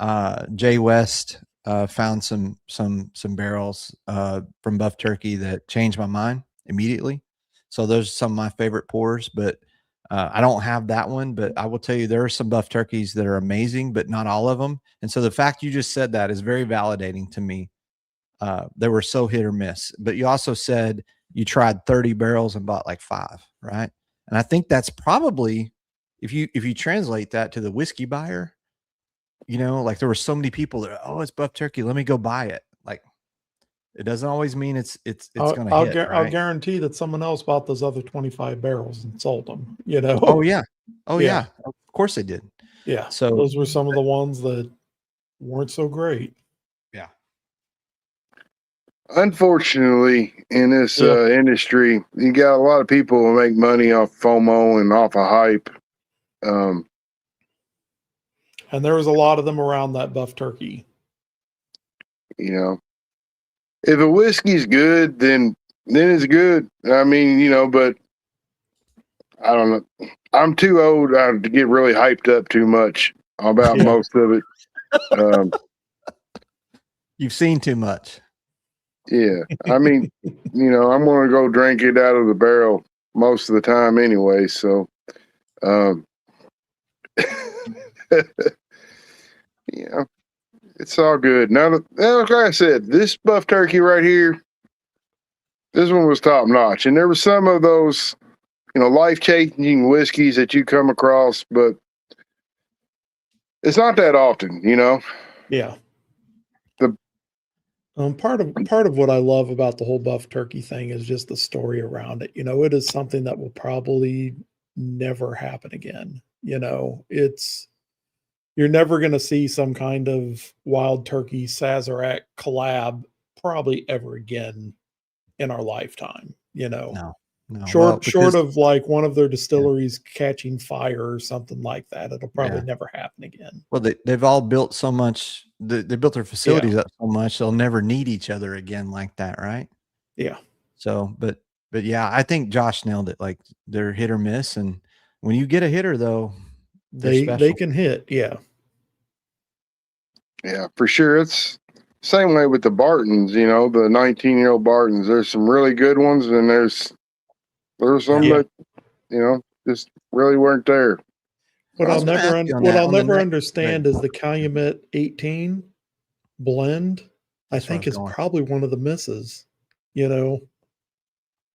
Jay West found some barrels from buff turkey that changed my mind immediately. So those are some of my favorite pours, but I don't have that one. But I will tell you, there are some buff turkeys that are amazing, but not all of them. And so the fact you just said that is very validating to me. they were so hit or miss. But you also said you tried 30 barrels and bought like 5, right? And I think that's probably, if you translate that to the whiskey buyer, like there were so many people that, oh, it's buff turkey, let me go buy it. Like, it doesn't always mean it's going to hit. I'll guarantee that someone else bought those other 25 barrels and sold them. Oh yeah, yeah. Of course they did. Yeah. So those were some of the ones that weren't so great. Yeah. Unfortunately, in this industry, you got a lot of people who make money off FOMO and off of hype. And there was a lot of them around that buff turkey. If a whiskey's good, then it's good. I mean, but I don't know. I'm too old to get really hyped up too much about most of it. You've seen too much. Yeah. I mean, I'm going to go drink it out of the barrel most of the time anyway. So, it's all good. Now, like I said, this buff turkey right here, this one was top notch. And there were some of those, life-changing whiskeys that you come across, but it's not that often, Yeah. Part of what I love about the whole buff turkey thing is just the story around it. It is something that will probably never happen again. You're never going to see some kind of wild turkey Sazerac collab probably ever again in our lifetime. No. Short of like one of their distilleries catching fire or something like that, it'll probably never happen again. Well, they've all built so much. They built their facilities up so much they'll never need each other again like that, right? Yeah. So, but yeah, I think Josh nailed it. Like, they're hit or miss, and when you get a hitter, though, they can hit. Yeah. Yeah, for sure. It's same way with the Bartons. The 19-year-old Bartons. There's some really good ones, and there's some that just really weren't there. What I'll never understand is the Calumet 18 blend. I think is probably one of the misses.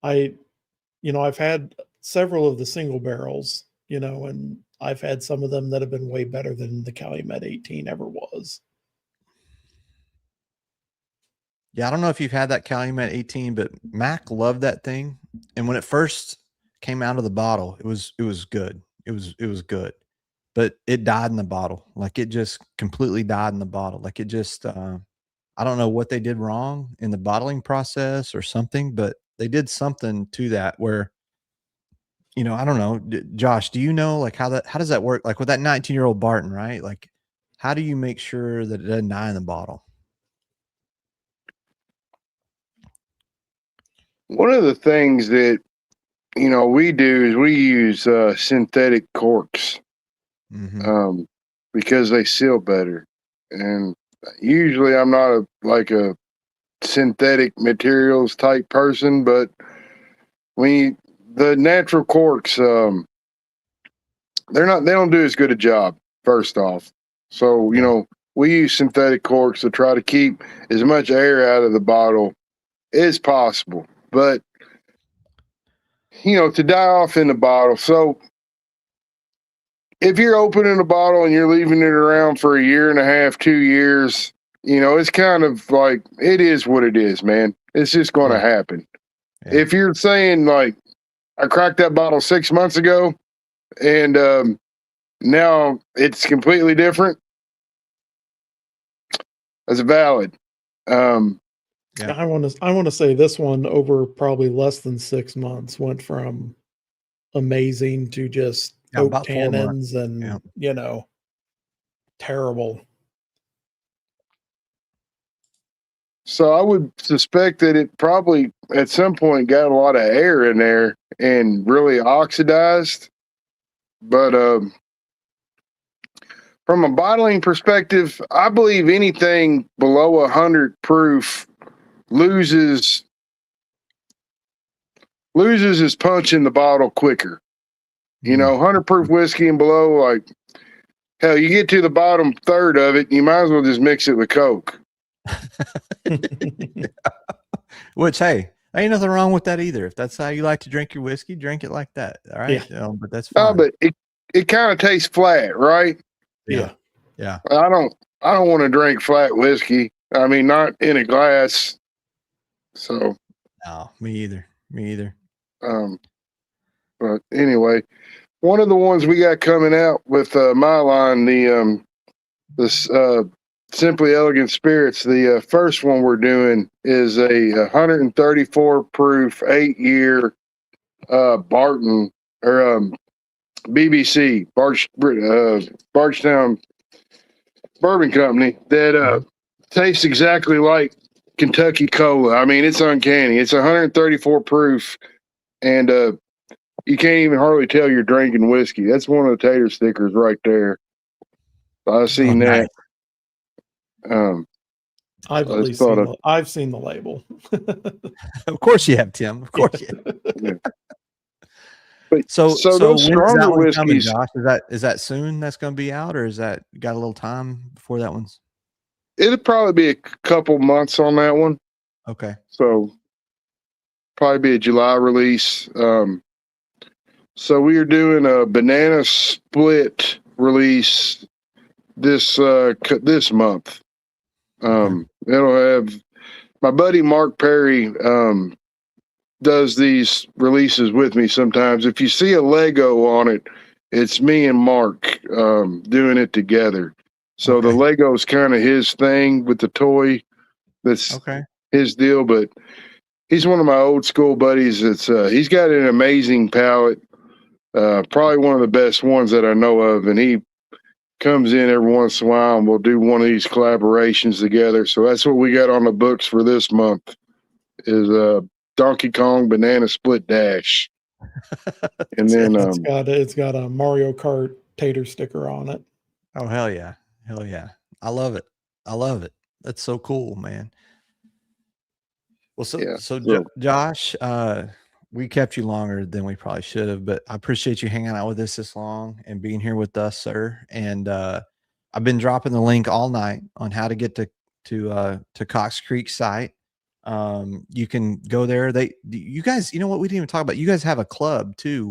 I've had several of the single barrels, and I've had some of them that have been way better than the Calumet 18 ever was. Yeah, I don't know if you've had that Calumet 18, but Mac loved that thing. And when it first came out of the bottle, it was good. It was good. But it died in the bottle. Like, it just completely died in the bottle. Like, it just I don't know what they did wrong in the bottling process or something, but they did something to that where, I don't know. Josh, do you know like how does that work? Like with that 19-year-old Barton, right? Like, how do you make sure that it doesn't die in the bottle? One of the things that we do is we use synthetic corks because they seal better. And usually I'm not a synthetic materials type person, but the natural corks, they don't do as good a job, first off. So, we use synthetic corks to try to keep as much air out of the bottle as possible. But, to die off in the bottle. So if you're opening a bottle and you're leaving it around for 1.5 years, 2 years, it's kind of like, it is what it is, man. It's just going to happen. Yeah. If you're saying like, I cracked that bottle 6 months ago and now it's completely different, that's valid. Yeah. I want to say this one over probably less than 6 months went from amazing to just oak tannins and terrible. So I would suspect that it probably at some point got a lot of air in there and really oxidized. But from a bottling perspective, I believe anything below 100 proof loses its punch in the bottle quicker. 100 proof whiskey and below, like, hell, you get to the bottom third of it, you might as well just mix it with Coke. Which, hey, ain't nothing wrong with that either. If that's how you like to drink your whiskey, drink it like that. All right. Yeah. But that's No, fine. but it kind of tastes flat, right? Yeah. Yeah. I don't want to drink flat whiskey. I mean, not in a glass. So, No, me either. But anyway, one of the ones we got coming out with my line, the Simply Elegant Spirits. The first one we're doing is a 134 proof 8-year Barton or BBC Bardstown Bourbon Company that tastes exactly like Kentucky Cola. I mean, it's uncanny. It's 134 proof, and you can't even hardly tell you're drinking whiskey. That's one of the tater stickers right there. I've seen that. I've at least seen I've seen the label. Of course you have, Tim. Of course you have. Yeah. But, so those when's stronger that one coming, whiskeys, Josh? Is that soon that's going to be out, or is that got a little time before that one's? it'll probably be a couple months on that one. Okay. So probably be a July release. So we are doing a banana split release this month. It'll have my buddy Mark Perry does these releases with me sometimes. If you see a Lego on it, it's me and Mark doing it together. So the Lego is kind of his thing with the toy. That's his deal, but he's one of my old school buddies. He's got an amazing palate, probably one of the best ones that I know of, and he comes in every once in a while and we'll do one of these collaborations together. So that's what we got on the books for this month is Donkey Kong Banana Split Dash. And then it's got a Mario Kart tater sticker on it. Oh, hell yeah. I love it. That's so cool, man. Well, Josh, we kept you longer than we probably should have, but I appreciate you hanging out with us this long and being here with us, sir. And I've been dropping the link all night on how to get to Cox Creek site. You can go there. You guys, you know what? We didn't even talk about. You guys have a club too,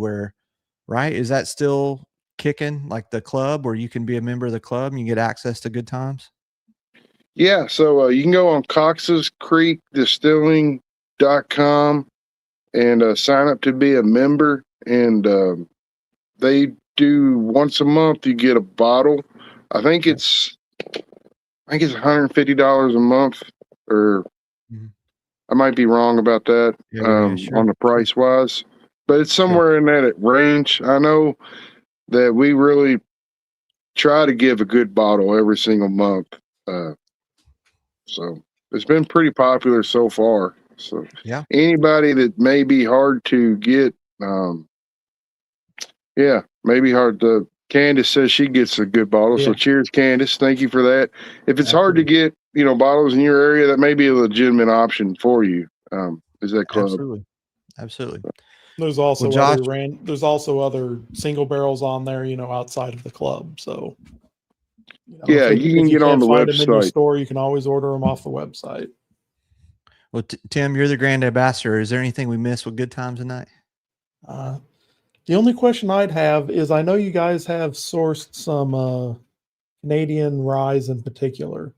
right? Is that still kicking, like the club where you can be a member of the club and you get access to good times? Yeah. So you can go on coxescreekdistilling.com and sign up to be a member. And they do once a month, you get a bottle. I think it's $150 a month, or I might be wrong about that on the price wise, but it's somewhere in that range. I know that we really try to give a good bottle every single month. So it's been pretty popular so far. So anybody that may be hard to get, maybe hard to. Candace says she gets a good bottle. So cheers, Candace. Thank you for that. If it's hard to get, bottles in your area, that may be a legitimate option for you. Is that club? Absolutely. There's also there's also other single barrels on there, outside of the club. So you can get on the website. Them in your store, you can always order them off the website. Well, Tim, you're the grand ambassador. Is there anything we missed with good times tonight? The only question I'd have is, I know you guys have sourced some Canadian ryes in particular.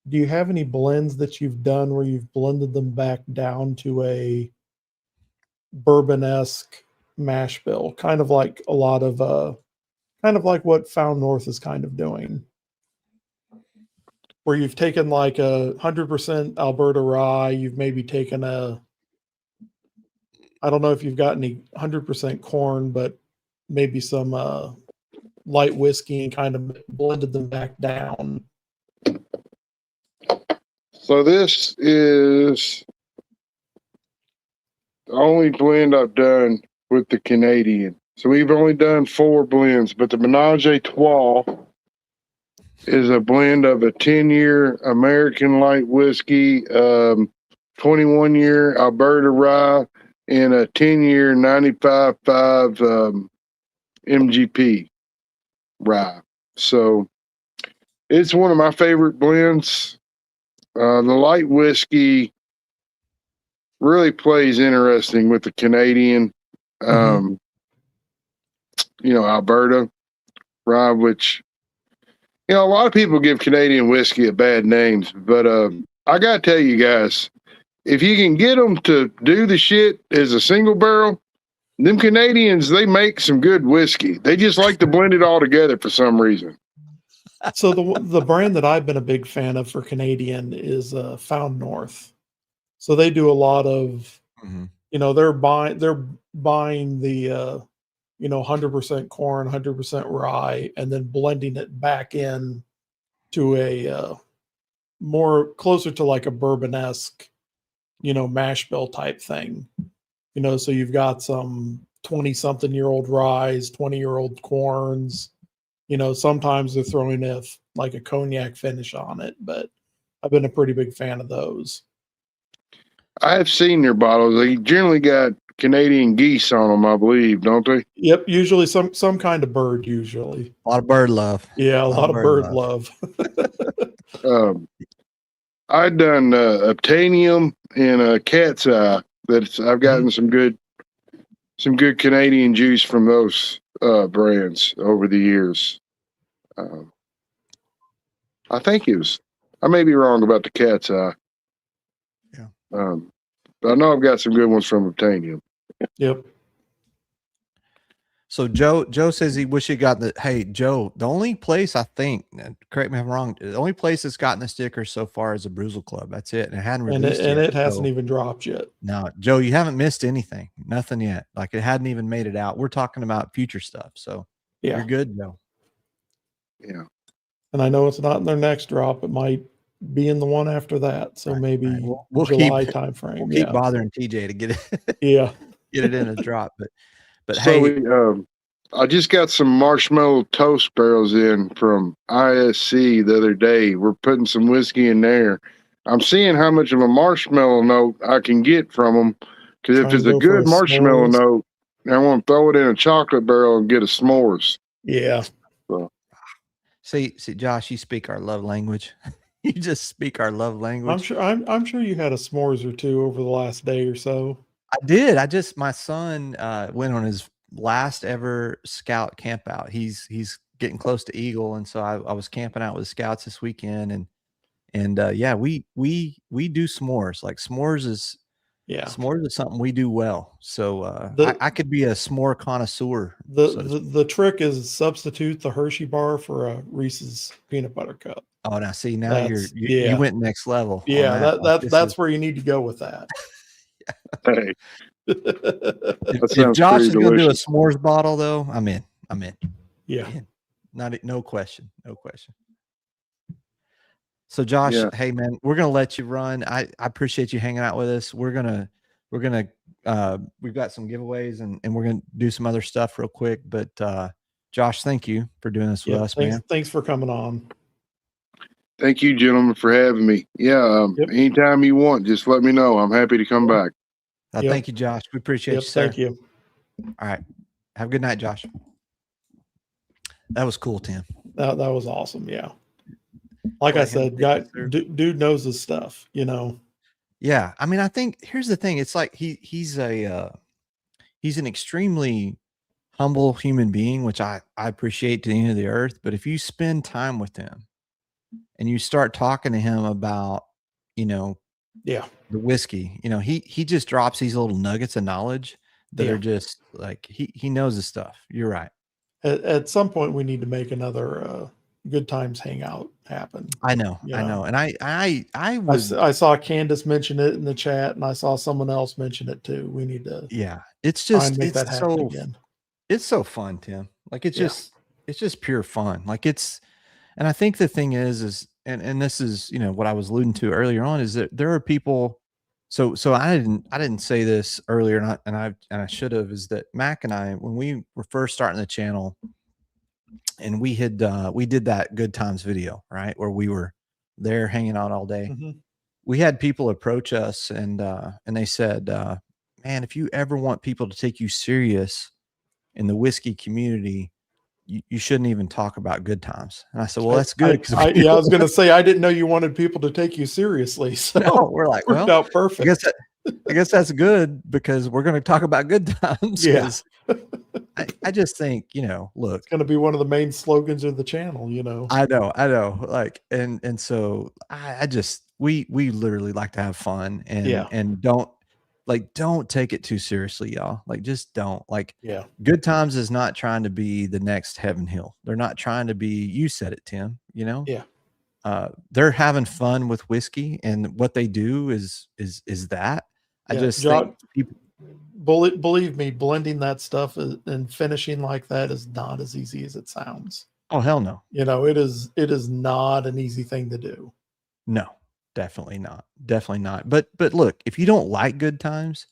Do you have any blends that you've done where you've blended them back down to a bourbon-esque mash bill, kind of like a lot of kind of like what Found North is kind of doing, where you've taken like 100% Alberta rye, you've maybe taken I don't know if you've got any 100% corn, but maybe some light whiskey, and kind of blended them back down. So this is the only blend I've done with the Canadian. So we've only done 4 blends, but the Menage a Trois is a blend of a 10-year American light whiskey, 21-year Alberta rye, and a 10-year 95.5 MGP rye. So it's one of my favorite blends. The light whiskey really plays interesting with the Canadian, Alberta rye, which, a lot of people give Canadian whiskey a bad names, but I got to tell you guys, if you can get them to do the shit as a single barrel, them Canadians, they make some good whiskey. They just like to blend it all together for some reason. So the brand that I've been a big fan of for Canadian is Found North. So they do a lot of, they're buying the 100% corn, 100% rye, and then blending it back in to a more closer to like a bourbon-esque, mash bill type thing. So you've got some 20-something-year-old rye, 20-year-old corns. Sometimes they're throwing a cognac finish on it, but I've been a pretty big fan of those. I've seen their bottles. They generally got Canadian geese on them, I believe, don't they? Yep, usually some kind of bird. Usually, a lot of bird love. Yeah, a lot of bird love. I've done Obtainium and Cat's Eye. I've gotten some good Canadian juice from those brands over the years. I think I may be wrong about the Cat's Eye. Yeah. But I know I've got some good ones from Obtainium. Yep. So Joe says he wish he got hey, Joe, the only place I think, correct me if I'm wrong, the only place that's gotten the sticker so far is the Bruzel Club. That's it. And it hadn't released yet. It hasn't so, even dropped yet. No, Joe, you haven't missed anything. Nothing yet. Like it hadn't even made it out. We're talking about future stuff. So you're good, Joe. Yeah. And I know it's not in their next drop. It might be in the one after that. So maybe we'll July time frame. We'll keep bothering TJ to get it. Get it in a drop. But so hey, I just got some marshmallow toast barrels in from ISC the other day. We're putting some whiskey in there. I'm seeing how much of a marshmallow note I can get from them. Because if it's a good marshmallow note, I want to throw it in a chocolate barrel and get a s'mores. Yeah. So. See, Josh, you speak our love language. You just speak our love language. I'm sure you had a s'mores or two over the last day or so. I did. My son went on his last ever scout camp out. He's getting close to Eagle, and so I was camping out with the scouts this weekend, and yeah, we do s'mores. Like s'mores is something we do well. So I could be a s'more connoisseur. The trick is substitute the Hershey bar for a Reese's peanut butter cup. Oh, now see, now you went next level. Yeah, that's where you need to go with that. Hey. If Josh is going to do a s'mores bottle, though, I'm in. Yeah. No question. So Josh, hey man, we're going to let you run. I appreciate you hanging out with us. we've got some giveaways and we're going to do some other stuff real quick. But Josh, thank you for doing this with us, man. Thanks for coming on. Thank you, gentlemen, for having me. Yeah. Anytime you want, just let me know. I'm happy to come back. Thank you, Josh. We appreciate you, sir. Thank you. All right. Have a good night, Josh. That was cool, Tim. That was awesome. Yeah. Like I said, dude knows his stuff, Yeah. I mean, I think here's the thing. It's like he's an extremely humble human being, which I appreciate to the end of the earth. But if you spend time with him and you start talking to him about, the whiskey, he just drops these little nuggets of knowledge that are just like, he knows his stuff. You're right. At some point we need to make another Good Times hangout happen. I know. And I saw Candace mention it in the chat, and I saw someone else mention it too. We need to it's just make that happen again. It's so fun, Tim. Like it's just pure fun. Like and I think the thing is and this is what I was alluding to earlier on, is that there are people. So I didn't say this earlier, and I should have, is that Mac and I, when we were first starting the channel, and we did that Good Times video, right, where we were there hanging out all day. We had people approach us and they said, man, if you ever want people to take you serious in the whiskey community, you shouldn't even talk about good times. And I said, well, that's good. I was going to say, I didn't know you wanted people to take you seriously. So no, we're like, worked well, out perfect. I guess that's good because we're going to talk about good times. Yeah. I just think, look, It's going to be one of the main slogans of the channel, I know. Like, and so we literally like to have fun and don't take it too seriously, y'all. Like, just don't. Like, Good Times is not trying to be the next Heaven Hill. They're not trying to be, you said it, Tim, Yeah. They're having fun with whiskey, and what they do is that. I just think people, believe me, blending that stuff and finishing like that is not as easy as it sounds. Oh, hell no. It is not an easy thing to do. No. Definitely not. But look, if you don't like Good Times,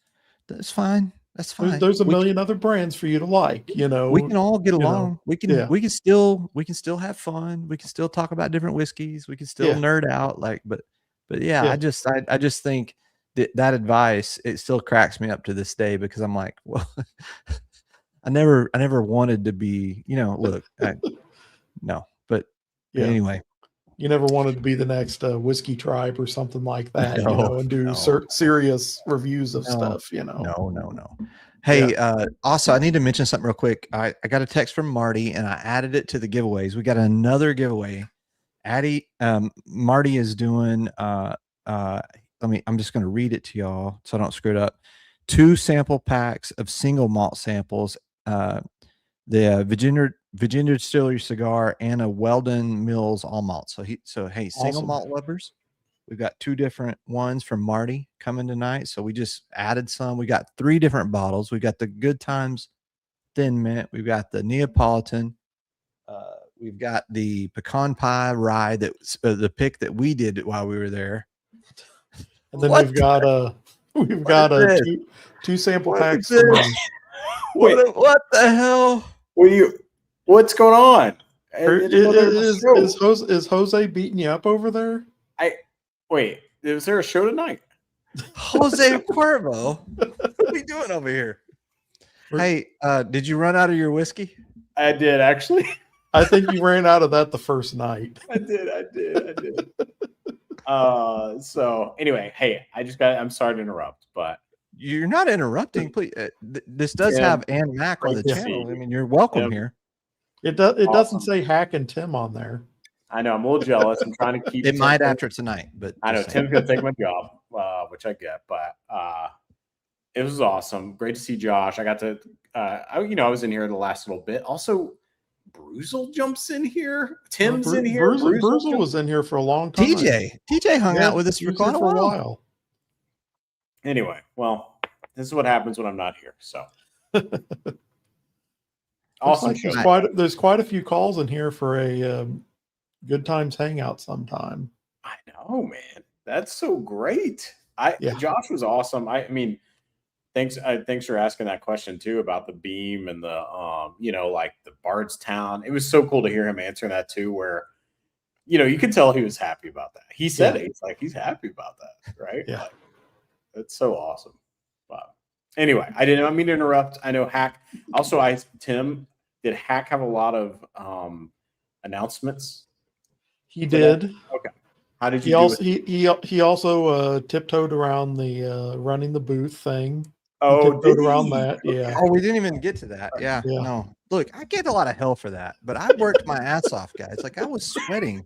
that's fine. That's fine. There's a million other brands for you to like. We can all get along. We can still have fun. We can still talk about different whiskeys. We can still nerd out. But I just think that advice, it still cracks me up to this day, because I'm like, well, I never wanted to be, look, no, but anyway. You never wanted to be the next Whiskey Tribe or something like that, and do serious reviews of stuff, No. Hey, also, I need to mention something real quick. I got a text from Marty, and I added it to the giveaways. We got another giveaway. Marty is doing, I'm just going to read it to y'all so I don't screw it up. 2 sample packs of single malt samples, the Virginia Distillery cigar, and a Weldon Mills all malt. So hey, single malt lovers, we've got 2 different ones from Marty coming tonight. So we just added some. We got 3 different bottles. We got the Good Times Thin Mint. We've got the Neapolitan. We've got the pecan pie rye, that the pick that we did while we were there. And then we've got 2 sample packs. What the hell? What's going on? Is Jose beating you up over there? Wait, is there a show tonight? Jose Cuervo, what are we doing over here? Hey, did you run out of your whiskey? I did, actually. I think you ran out of that the first night. I did. So anyway, hey, I'm sorry to interrupt, but you're not interrupting. Please, this does have Ann Mac on the channel. I mean, you're welcome here. It doesn't say Hack and Tim on there. I know, I'm a little jealous. I'm trying to keep it might after tonight, but I know Tim's gonna take my job, which I get, but it was awesome. Great to see Josh. I got to I was in here the last little bit. Also, Bruzel jumps in here. Tim's in here. Bruzel was in here for a long time. TJ hung out with us for quite a while. Anyway, well, this is what happens when I'm not here. So awesome. There's quite a few calls in here for a Good Times hangout sometime. I know, man. That's so great. Josh was awesome. I mean, thanks for asking that question too about the beam and the like the Bardstown. It was so cool to hear him answering that too, where you could tell he was happy about that. He said it. He's like, he's happy about that, right? Yeah. Like, that's so awesome. Wow. Anyway, I didn't mean to interrupt. I know Hack. Also, Tim, did Hack have a lot of announcements? He did. Okay. How did you he also tiptoed around the running the booth thing. Oh, tiptoed around that. Yeah. Oh, we didn't even get to that. Yeah. No. Look, I get a lot of hell for that, but I worked my ass off, guys. Like, I was sweating.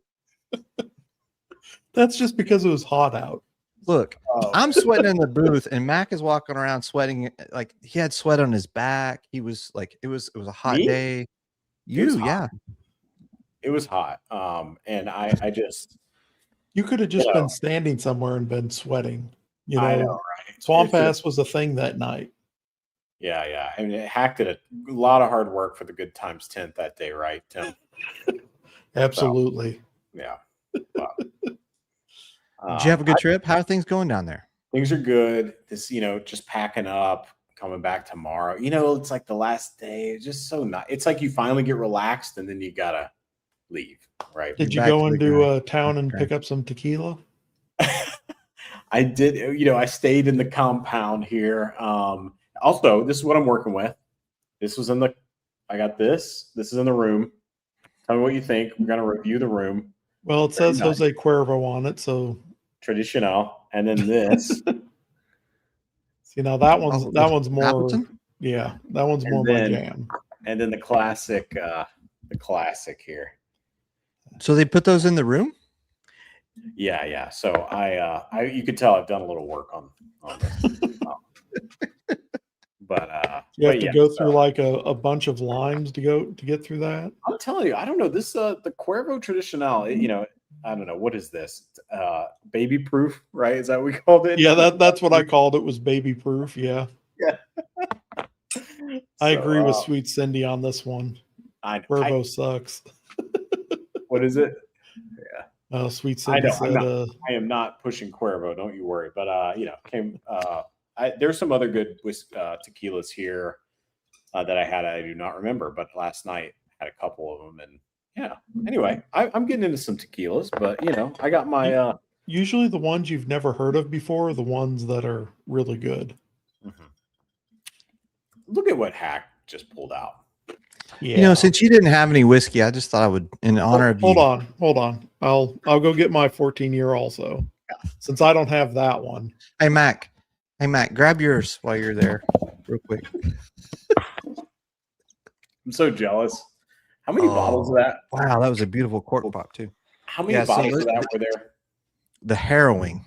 That's just because it was hot out. Look, I'm sweating in the booth, and Mac is walking around sweating. Like, he had sweat on his back. He was like, it was a hot day. It was hot. And I just, you could have just been standing somewhere and been sweating. I know, right? Swamp Ass was a thing that night. Yeah. I mean, Hack did a lot of hard work for the Good Times tent that day, right, Tim? Absolutely. So, yeah. Wow. Did you have a good trip? How are things going down there? Things are good. This, just packing up, coming back tomorrow. It's like the last day. It's just so nice. It's like you finally get relaxed, and then you gotta leave, right? Did you go into town and pick up some tequila? I did. I stayed in the compound here. Also, this is what I'm working with. This was in the I got this. This is in the room. Tell me what you think. We're gonna review the room. Well, it says Jose Cuervo on it, so traditional, and then this. See, now that one's more. Appleton? Yeah, that one's more my jam. And then the classic here. So they put those in the room? Yeah. So I you could tell I've done a little work on this. But you have to go through like a bunch of limes to get through that. I'm telling you, I don't know. This the Cuervo Tradicional, you know, I don't know, what is this? Baby proof, right? Is that what we called it? Yeah, that's what I called it, was baby proof. Yeah. Yeah. I agree with Sweet Cindy on this one. Cuervo sucks. What is it? Yeah. Sweet Cindy said, I am not pushing Cuervo, don't you worry. But you know, there's some other good tequilas here that I had. I do not remember, but last night I had a couple of them, and yeah. Anyway, I'm getting into some tequilas, but you know, I got my. Usually, the ones you've never heard of before are the ones that are really good. Mm-hmm. Look at what Hack just pulled out. Yeah. You know, since you didn't have any whiskey, I just thought I would, in honor of you. Hold on. I'll go get my 14-year also, since I don't have that one. Hey Mac, grab yours while you're there, real quick. I'm so jealous. How many bottles of that? Wow, that was a beautiful cork pop too. How many bottles of that were there? The harrowing.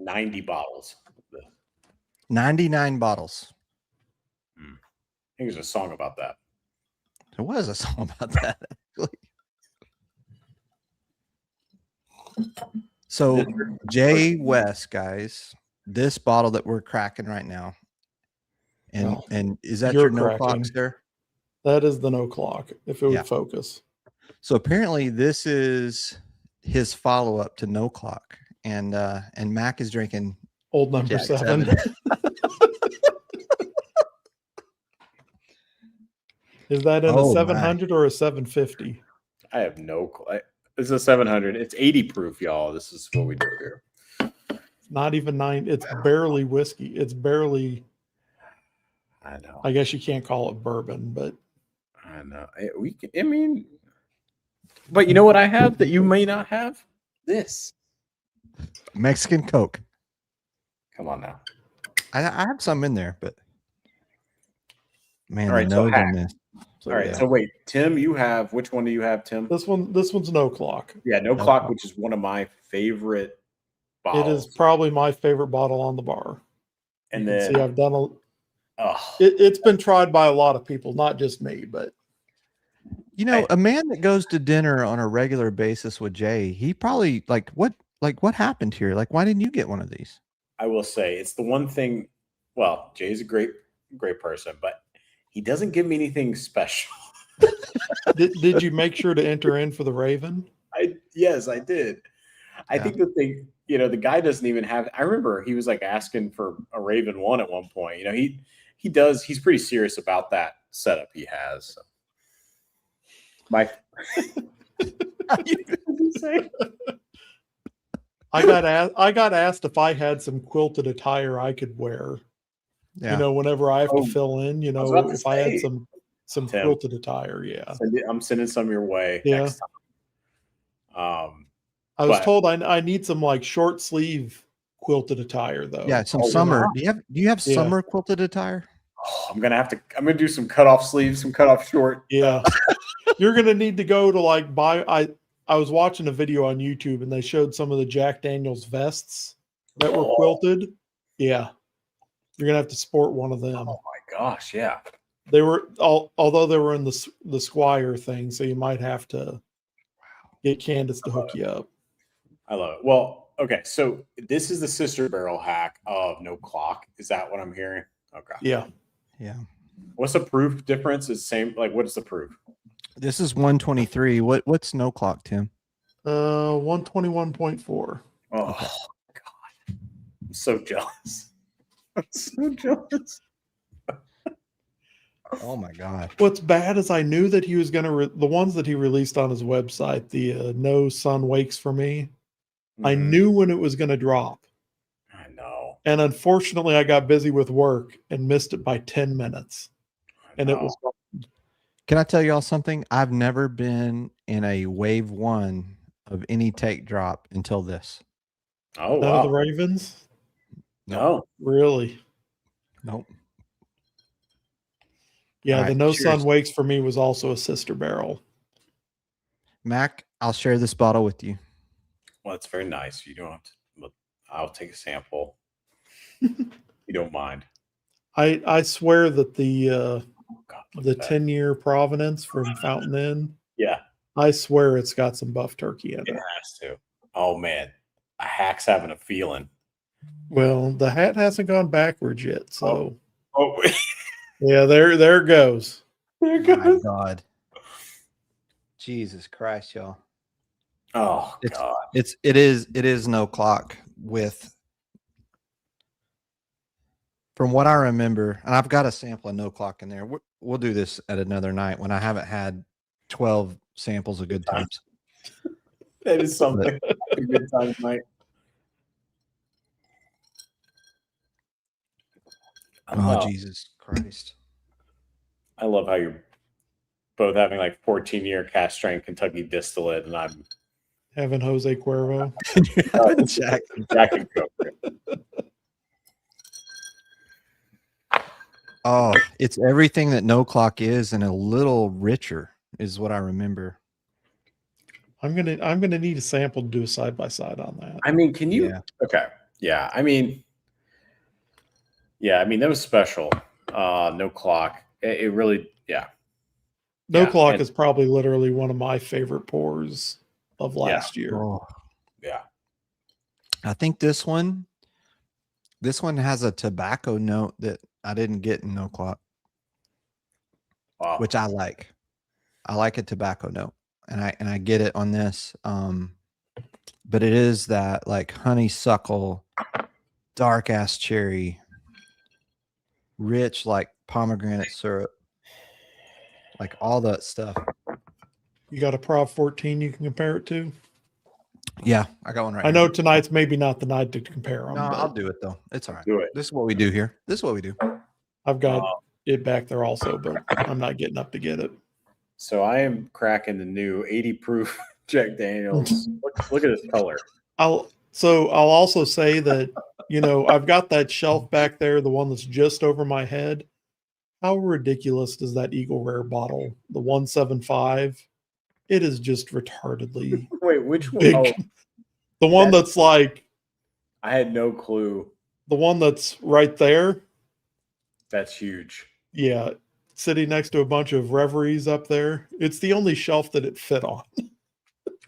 90 bottles. 99 bottles. I think there's a song about that. There was a song about that, actually. So, Jay West, guys, this bottle that we're cracking right now, and is that your no clock, sir? That is the no clock, if it would focus. So apparently this is his follow-up to no clock, and Mac is drinking Old Number 7. Is that in a 700 or a 750? I have no clue. It's a 700. It's 80 proof, y'all. This is what we do here. Not even 9. It's barely whiskey. It's barely. I know. I guess you can't call it bourbon, but I know. But you know what I have that you may not have? This Mexican Coke. Come on now. I have some in there, but man, all right. So, all right. So wait, Tim, you have, which one do you have, Tim? This one's no clock. Yeah, no clock, which is one of my favorite bottles. It is probably my favorite bottle on the bar. And then see, I've done it's been tried by a lot of people, not just me, but you know, a man that goes to dinner on a regular basis with Jay, he probably what happened here? Like, why didn't you get one of these? I will say it's the one thing. Well, Jay's a great person, but he doesn't give me anything special. Did you make sure to enter in for the Raven? Yes, I did. I think the thing, you know, the guy doesn't even have. I remember he was like asking for a Raven 1 at one point. You know, he's pretty serious about that setup he has. So. I got asked if I had some quilted attire I could wear. Yeah. You know, whenever I have to fill in, you know, if I had some Tim, quilted attire, I'm sending some your way next time. I was told I need some like short sleeve quilted attire though. Yeah, some summer. Do you have summer quilted attire? Oh, I'm gonna do some cutoff sleeves, some cutoff short. Yeah. You're gonna need to go to like buy. I was watching a video on YouTube and they showed some of the Jack Daniels vests that were quilted. Yeah. You're gonna have to sport one of them. Oh my gosh, yeah. They were although they were in the Squire thing, so you might have to get Candace to hook you up. I love it. Well, okay, so this is the sister barrel hack of no clock. Is that what I'm hearing? Okay. Yeah. Yeah. What's the proof difference? Is same, like what is the proof? This is 123. What's no clock, Tim? 121.4. Oh God. I'm so jealous. I'm so jealous. Oh my God. What's bad is I knew that he was going to the ones that he released on his website, the No Sun Wakes for Me. I knew when it was going to drop. I know. And unfortunately, I got busy with work and missed it by 10 minutes. I and it was. Can I tell y'all something? I've never been in a wave one of any take drop until this. Oh, None wow. of the Ravens? No. Really? Nope. Yeah, All the right, No cheers. Sun Wakes for me was also a sister barrel. Mac, I'll share this bottle with you. Well, it's very nice. You don't have to, but I'll take a sample. You don't mind. I swear that the God, look at that. 10-year Provenance from Fountain Inn, Yeah, I swear it's got some buff turkey in it it. has to. Oh man, a hack's having a feeling. Well, the hat hasn't gone backwards yet, so Oh, yeah, there it goes. there it My goes. God. Jesus Christ, y'all. Oh God. It is no clock with, from what I remember, and I've got a sample of no clock in there. We'll do this at another night when I haven't had 12 samples of good times. That is something. A good time night. Oh, Jesus Christ. I love how you're both having like 14-year cast strength Kentucky distillate, and I'm Having Jose Cuervo. Jack. Jack and Coke. Oh, it's everything that no clock is and a little richer is what I remember. I'm gonna need a sample to do a side by side on that. I mean, can you? Yeah. Okay. Yeah. I mean, that was special. No clock. It really, yeah. No Yeah, Clock and- is probably literally one of my favorite pours of last year. Oh, Yeah. I think this one has a tobacco note that I didn't get in no clock, Wow. which I like. I like a tobacco note, and I get it on this. But it is that like honeysuckle, dark ass cherry, rich like pomegranate syrup, like all that stuff. You got a Prov 14 you can compare it to? Yeah, I got one right I here. know tonight's maybe not the night to compare them. No, but I'll do it though. It's all right. Do it. This is what we do here. This is what we do. I've got it back there also, but I'm not getting up to get it. So I am cracking the new 80 proof Jack Daniels. Look at this color. I'll also say that, I've got that shelf back there, the one that's just over my head. How ridiculous does that Eagle Rare bottle, the 175? It is just retardedly Wait, which one? big. Oh, The one that's like I had no clue. the one that's right there. That's huge. Yeah, sitting next to a bunch of Reveries up there. It's the only shelf that it fit on.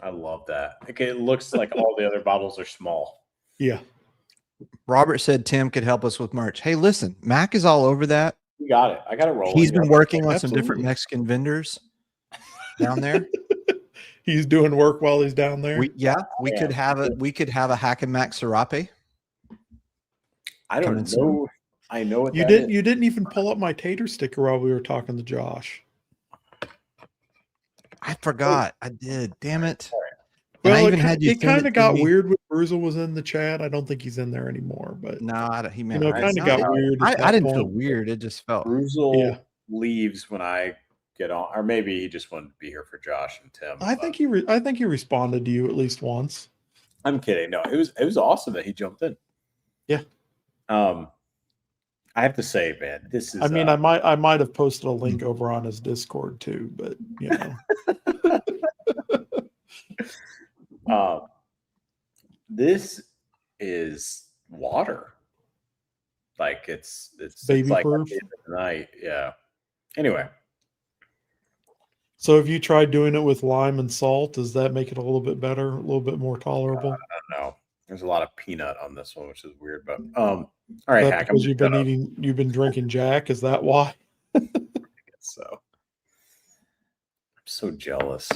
I love that. Okay, it looks like all the other bottles are small. Yeah. Robert said Tim could help us with merch. Hey, listen, Mac is all over that. You got it. I got it rolling. He's been working on some Absolutely. different Mexican vendors down there. He's doing work while he's down there. We could have a Hack and Mac Serape. I don't coming know. soon. I know what You that didn't is. you didn't even pull up my tater sticker while we were talking to Josh. I forgot. I did. Damn it. Well, I even had you it send kind it of to got me. weird when Bruzel was in the chat. I don't think he's in there anymore, but No, he meant it kind of got weird. at I that didn't feel point. weird. It just felt. Bruzel Yeah. leaves when I get on, or maybe he just wanted to be here for Josh and Tim. I think he responded to you at least once. I'm kidding. No, it was awesome that he jumped in. Yeah. I have to say, man, this is. I mean, I might have posted a link over on his Discord too, but this is water. Like it's Baby like proof. at the end of the night. Yeah. Anyway, So have you tried doing it with lime and salt? Does that make it a little bit better, a little bit more tolerable? I don't know. There's a lot of peanut on this one, which is weird. But all right, That Hack. because you've been drinking Jack. Is that why? So I'm so jealous.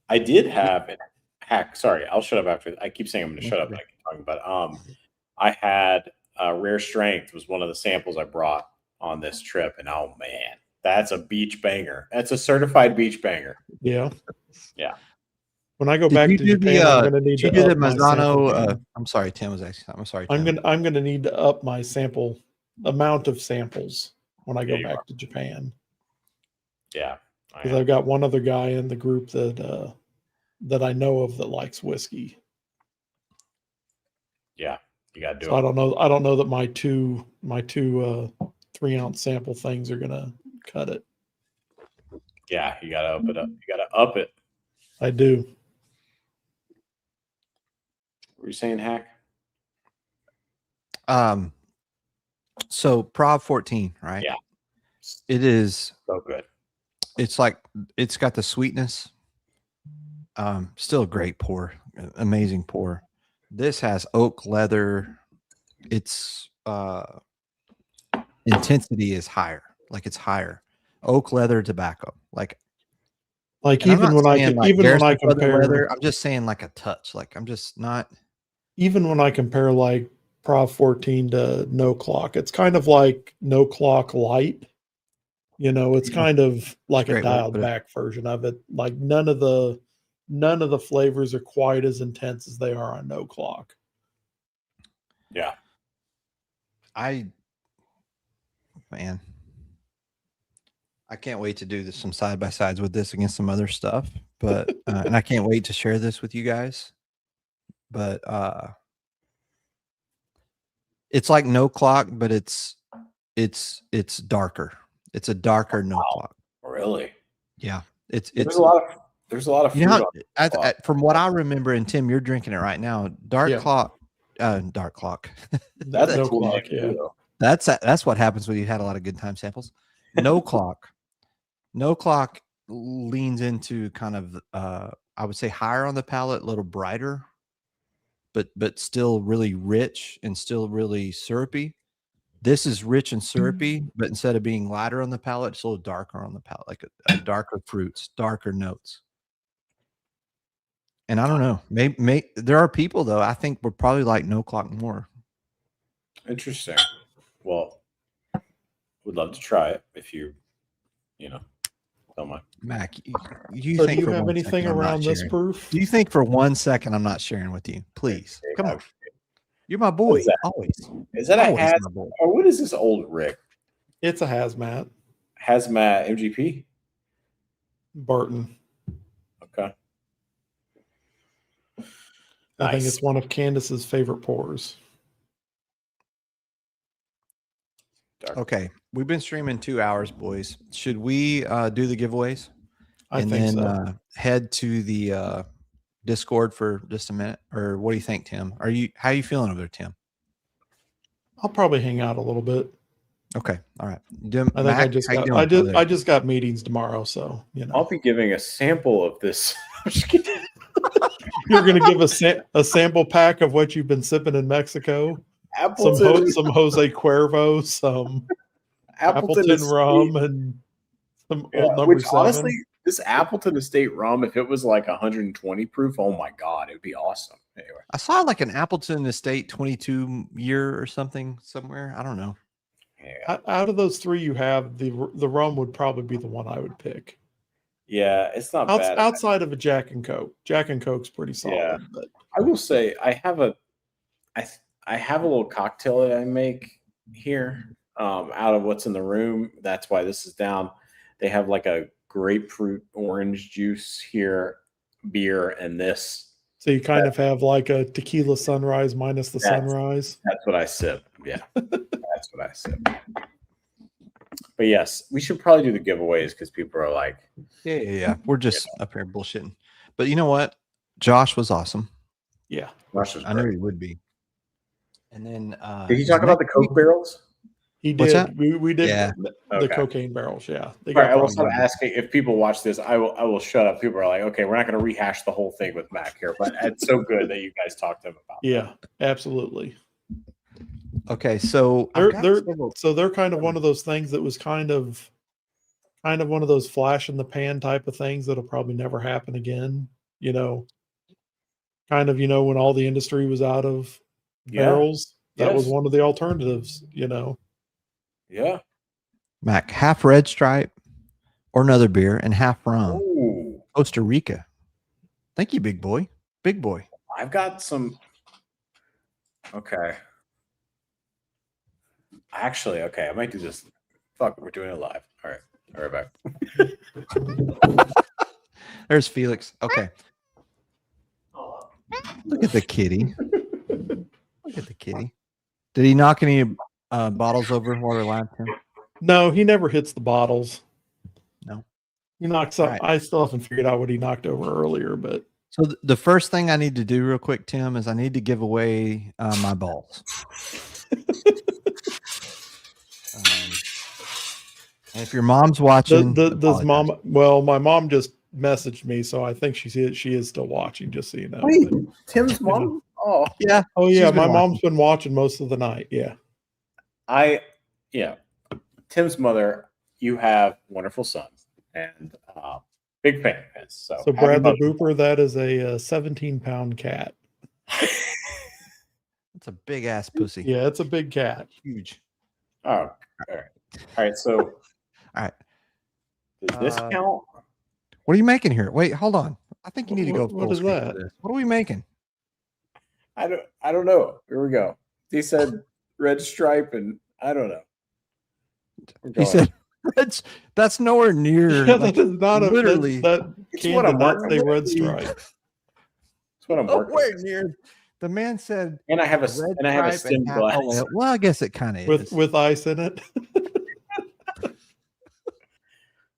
I did have it. Hack. Sorry, I'll shut up after. I keep saying I'm going to shut up, but I keep talking about it. I had Rare Strength was one of the samples I brought on this trip, and oh man, that's a beach banger. That's a certified beach banger. Yeah. Yeah. When I go Did back you to do Japan, the? I'm gonna need Did you to do the up my sample Mazzano? game. I'm sorry, Tim was asking. I'm sorry. Tim. I'm gonna need to up my sample amount of samples. when I go back to Japan. Yeah. Because I've got one other guy in the group that I know of that likes whiskey. Yeah, you got to do so it. I don't know that my two 3-ounce sample things are gonna cut it. Yeah, you got to up it up. You got to up it. I do. What were you saying, Hack? So Prov 14, right? Yeah. It is so good. It's like it's got the sweetness. Still a great pour, amazing pour. This has oak leather. Its intensity is higher, like it's higher. Oak leather tobacco, like even when I compare leather, I'm just saying like a touch. Like I'm just not. Even when I compare like Prov 14 to No Clock, it's kind of like No Clock Light. It's kind of like a dialed back version of it. Like none of the flavors are quite as intense as they are on No Clock. Yeah. I can't wait to do some side by sides with this against some other stuff, but and I can't wait to share this with you guys. But it's like No Clock, but it's darker. It's a darker No Clock. Really? Yeah. There's a lot of fruit from what I remember, and Tim, you're drinking it right now. Dark Clock. That's No Clock. Yeah. That's what happens when you had a lot of good time samples. No Clock. No Clock leans into kind of I would say higher on the palate, a little brighter, but still really rich and still really syrupy. This is rich and syrupy, but instead of being lighter on the palate, it's a little darker on the palate, like a darker fruits, darker notes. And I don't know, maybe there are people though, I think would probably like No Clock more. Interesting. Well, would love to try it if you don't mind. Mac, do you have anything around this proof? Do you think for 1 second I'm not sharing with you? Please, come on. You're my boy. Always. Is that a hazmat? Or what is this old Rick? It's a hazmat. Hazmat MGP? Barton. Okay. I think it's one of Candace's favorite pours. Okay. We've been streaming 2 hours, boys. Should we do the giveaways? I think so. Head to the Discord for just a minute? Or what do you think, Tim? How are you feeling over there, Tim? I'll probably hang out a little bit. Okay. All right. I just got meetings tomorrow, so I'll be giving a sample of this. You're going to give a sample pack of what you've been sipping in Mexico. Some Jose Cuervo, some Appleton rum, and some old number 7. Honestly, this Appleton Estate rum, if it was like 120 proof, oh my God, it would be awesome. Anyway, I saw like an Appleton Estate 22 year or something somewhere. I don't know. Yeah. Out of those 3 you have, the rum would probably be the one I would pick. Yeah, it's not bad. Outside of a Jack and Coke. Jack and Coke's pretty solid. Yeah. But I will say I have a little cocktail that I make here out of what's in the room. That's why this is down. They have like a grapefruit orange juice here, beer, and this. So you kind of have like a tequila sunrise minus the sunrise. That's what I sip. Yeah, that's what I sip. But yes, we should probably do the giveaways because people are like, yeah. We're just up here bullshitting. But you know what? Josh was awesome. Yeah, Josh was I knew he would be. And then did he talk about the Coke barrels? He did. We did the cocaine barrels. Yeah. I will stop asking if people watch this. I will shut up. People are like, okay, we're not going to rehash the whole thing with Mac here, but it's so good that you guys talked to him about. Yeah, absolutely. Okay, so they're kind of one of those things that was kind of one of those flash in the pan type of things that'll probably never happen again. Kind of when all the industry was out of barrels, that was one of the alternatives. Yeah. Mac, half Red Stripe or another beer and half rum. Ooh. Costa Rica. Thank you, big boy. Big boy. I've got some. Okay. Actually, okay, I might do this. Fuck, we're doing it live. All right. All right, back. There's Felix. Okay. Look at the kitty. Look at the kitty. Did he knock any bottles over while we're live, Tim? No, he never hits the bottles. No. He knocks up. Right. I still haven't figured out what he knocked over earlier, but so the first thing I need to do real quick, Tim, is I need to give away my balls. If your mom's watching, does mom? Well, my mom just messaged me, so I think she is still watching. Just so you know. Wait, Tim's mom? Oh yeah. Oh yeah. My mom's been watching most of the night. Yeah. Tim's mother. You have wonderful sons and big fan of his. So Bradley Booper, that is a 17-pound cat. It's a big ass pussy. Yeah, it's a big cat. Huge. Oh, all right. So, all right. Does this count? What are you making here? Wait, hold on. I think you need to go. What is that? What are we making? I don't know. Here we go. He said red stripe, and I don't know. He said that's nowhere near. Yeah, that is not literally. That can't say red stripe. That's what I'm working. Nowhere near. The man said, and I have a stem glass. Well, I guess it kind of is with ice in it.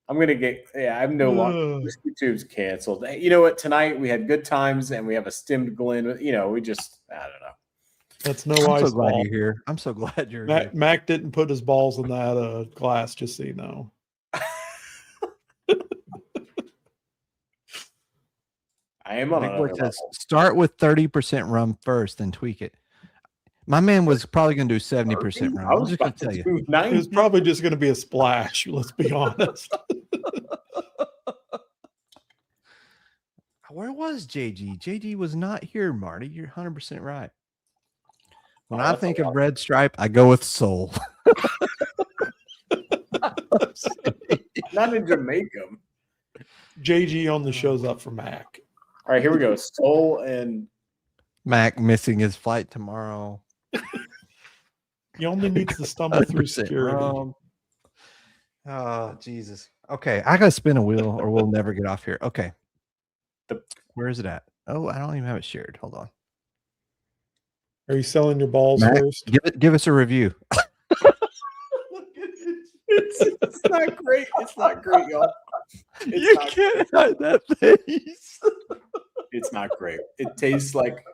I'm gonna get. Yeah, I'm no longer. This YouTube's canceled. You know what? Tonight we had good times, and we have a stemmed Glen. You know, we just. I don't know. That's no I'm ice. So glad you're here. I'm so glad you're here. Mac didn't put his balls in that glass, just so you know. I am on another level. Start with 30% rum first, then tweak it. My man was probably going to do 70% rum. I was just going to tell you. It was probably just going to be a splash. Let's be honest. Where was JG? JG was not here, Marty. You're 100% right. When I think of red stripe, I go with soul. Not in Jamaica. JG only shows up for Mac. All right, here we go. Soul and Mac missing his flight tomorrow. He only needs to stumble through security. Oh, Jesus. Okay, I got to spin a wheel or we'll never get off here. Okay. Where is it at? Oh, I don't even have it shared. Hold on. Are you selling your balls Mac, first? Give us a review. It's not great. It's not great, y'all. You can't hide that face. It's not great. It tastes like.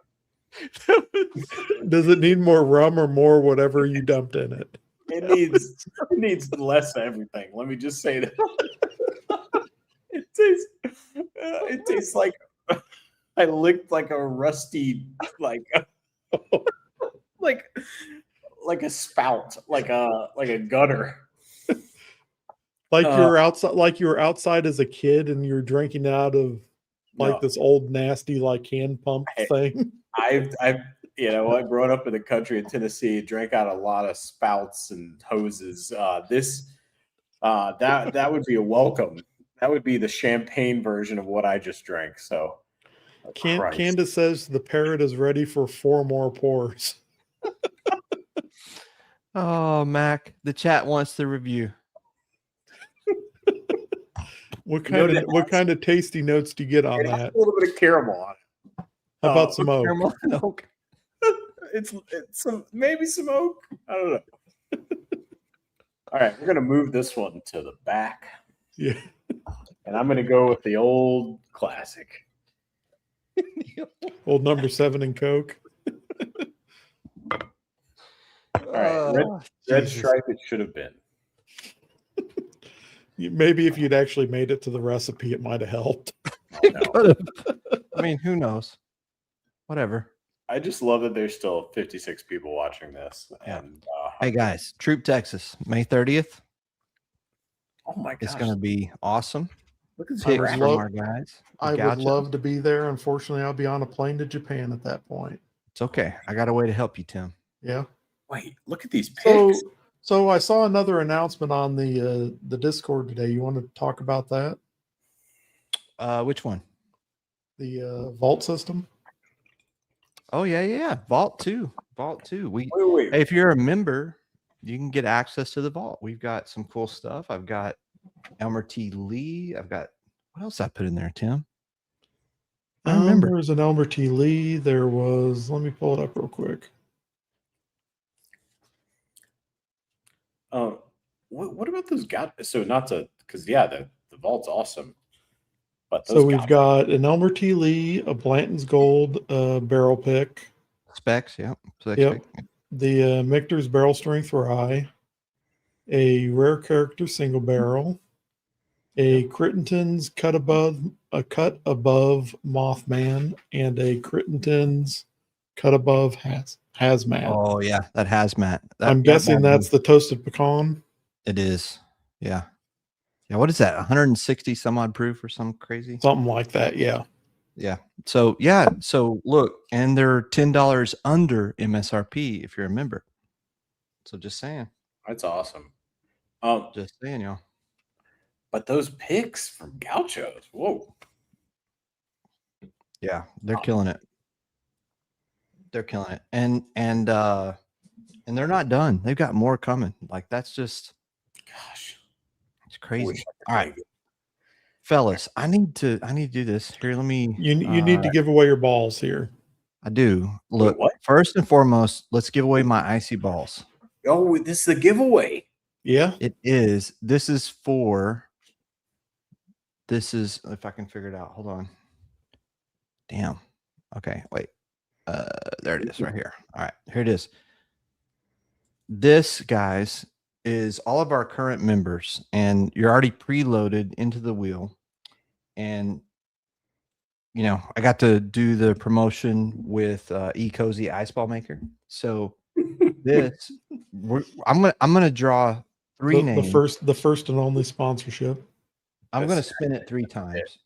Does it need more rum or more whatever you dumped in it? It needs less of everything. Let me just say that. It tastes like I licked like a rusty like a spout, like a gutter. Like you were outside as a kid and you were drinking out of this old nasty like hand pump thing. I've you know what, growing up in the country in Tennessee, drank out a lot of spouts and hoses. That would be a welcome. That would be the champagne version of what I just drank. So Candace says the parrot is ready for 4 more pours. Oh, Mac, the chat wants the review. What kind of tasty notes do you get on that? A little bit of caramel on it. How about some oak? Caramel and oak. It's maybe some oak. I don't know. All right, we're gonna move this one to the back. Yeah. And I'm gonna go with the old classic. Old number 7 and Coke. All right, red stripe it should have been. Maybe if you'd actually made it to the recipe, it might have helped. No. I mean, who knows? Whatever. I just love that there's still 56 people watching this. Yeah. And hey guys, Troop Texas, May 30th. Oh my gosh. It's going to be awesome. Look at picks from our guys. I would love to be there. Unfortunately, I'll be on a plane to Japan at that point. It's okay. I got a way to help you, Tim. Yeah. Wait, look at these picks. So I saw another announcement on the Discord today. You want to talk about that? Which one? The vault system. Oh yeah. Vault 2. Wait. Hey, if you're a member, you can get access to the vault. We've got some cool stuff. I've got Elmer T. Lee. I've got, what else I put in there, Tim? I remember. There was an Elmer T. Lee. There was, let me pull it up real quick. What about those so not to, because the vault's awesome. But so we've got an Elmer T. Lee, a Blanton's Gold barrel pick. Specs, yeah. Yep. The Michter's Barrel Strength Rye, a rare character single barrel, a Crittenden's cut above Mothman, and a Crittenden's cut above Hazmat. Oh yeah, that Hazmat. I'm guessing that's the toasted pecan. It is. Yeah. Yeah. What is that? 160 some odd proof or some crazy? Something like that. Yeah. Yeah. So yeah. So look, and they're $10 under MSRP if you're a member. So just saying. That's awesome. Just saying, y'all. But those picks from Gauchos, whoa. Yeah, they're killing it. They're killing it. And they're not done. They've got more coming. Like that's just, gosh, it's crazy. All right. Fellas, I need to do this. Here, let me. You need to give away your balls here. I do. Look, first and foremost, let's give away my icy balls. Oh, this is the giveaway. Yeah, it is. This is, if I can figure it out. Hold on. Damn. Okay, wait. There it is right here. All right, here it is. This, guys, is all of our current members, and you're already preloaded into the wheel. And you know, I got to do the promotion with E-Cozy Ice Ball Maker. So this, I'm gonna draw three names. The first and only sponsorship. I'm gonna spin it 3 times.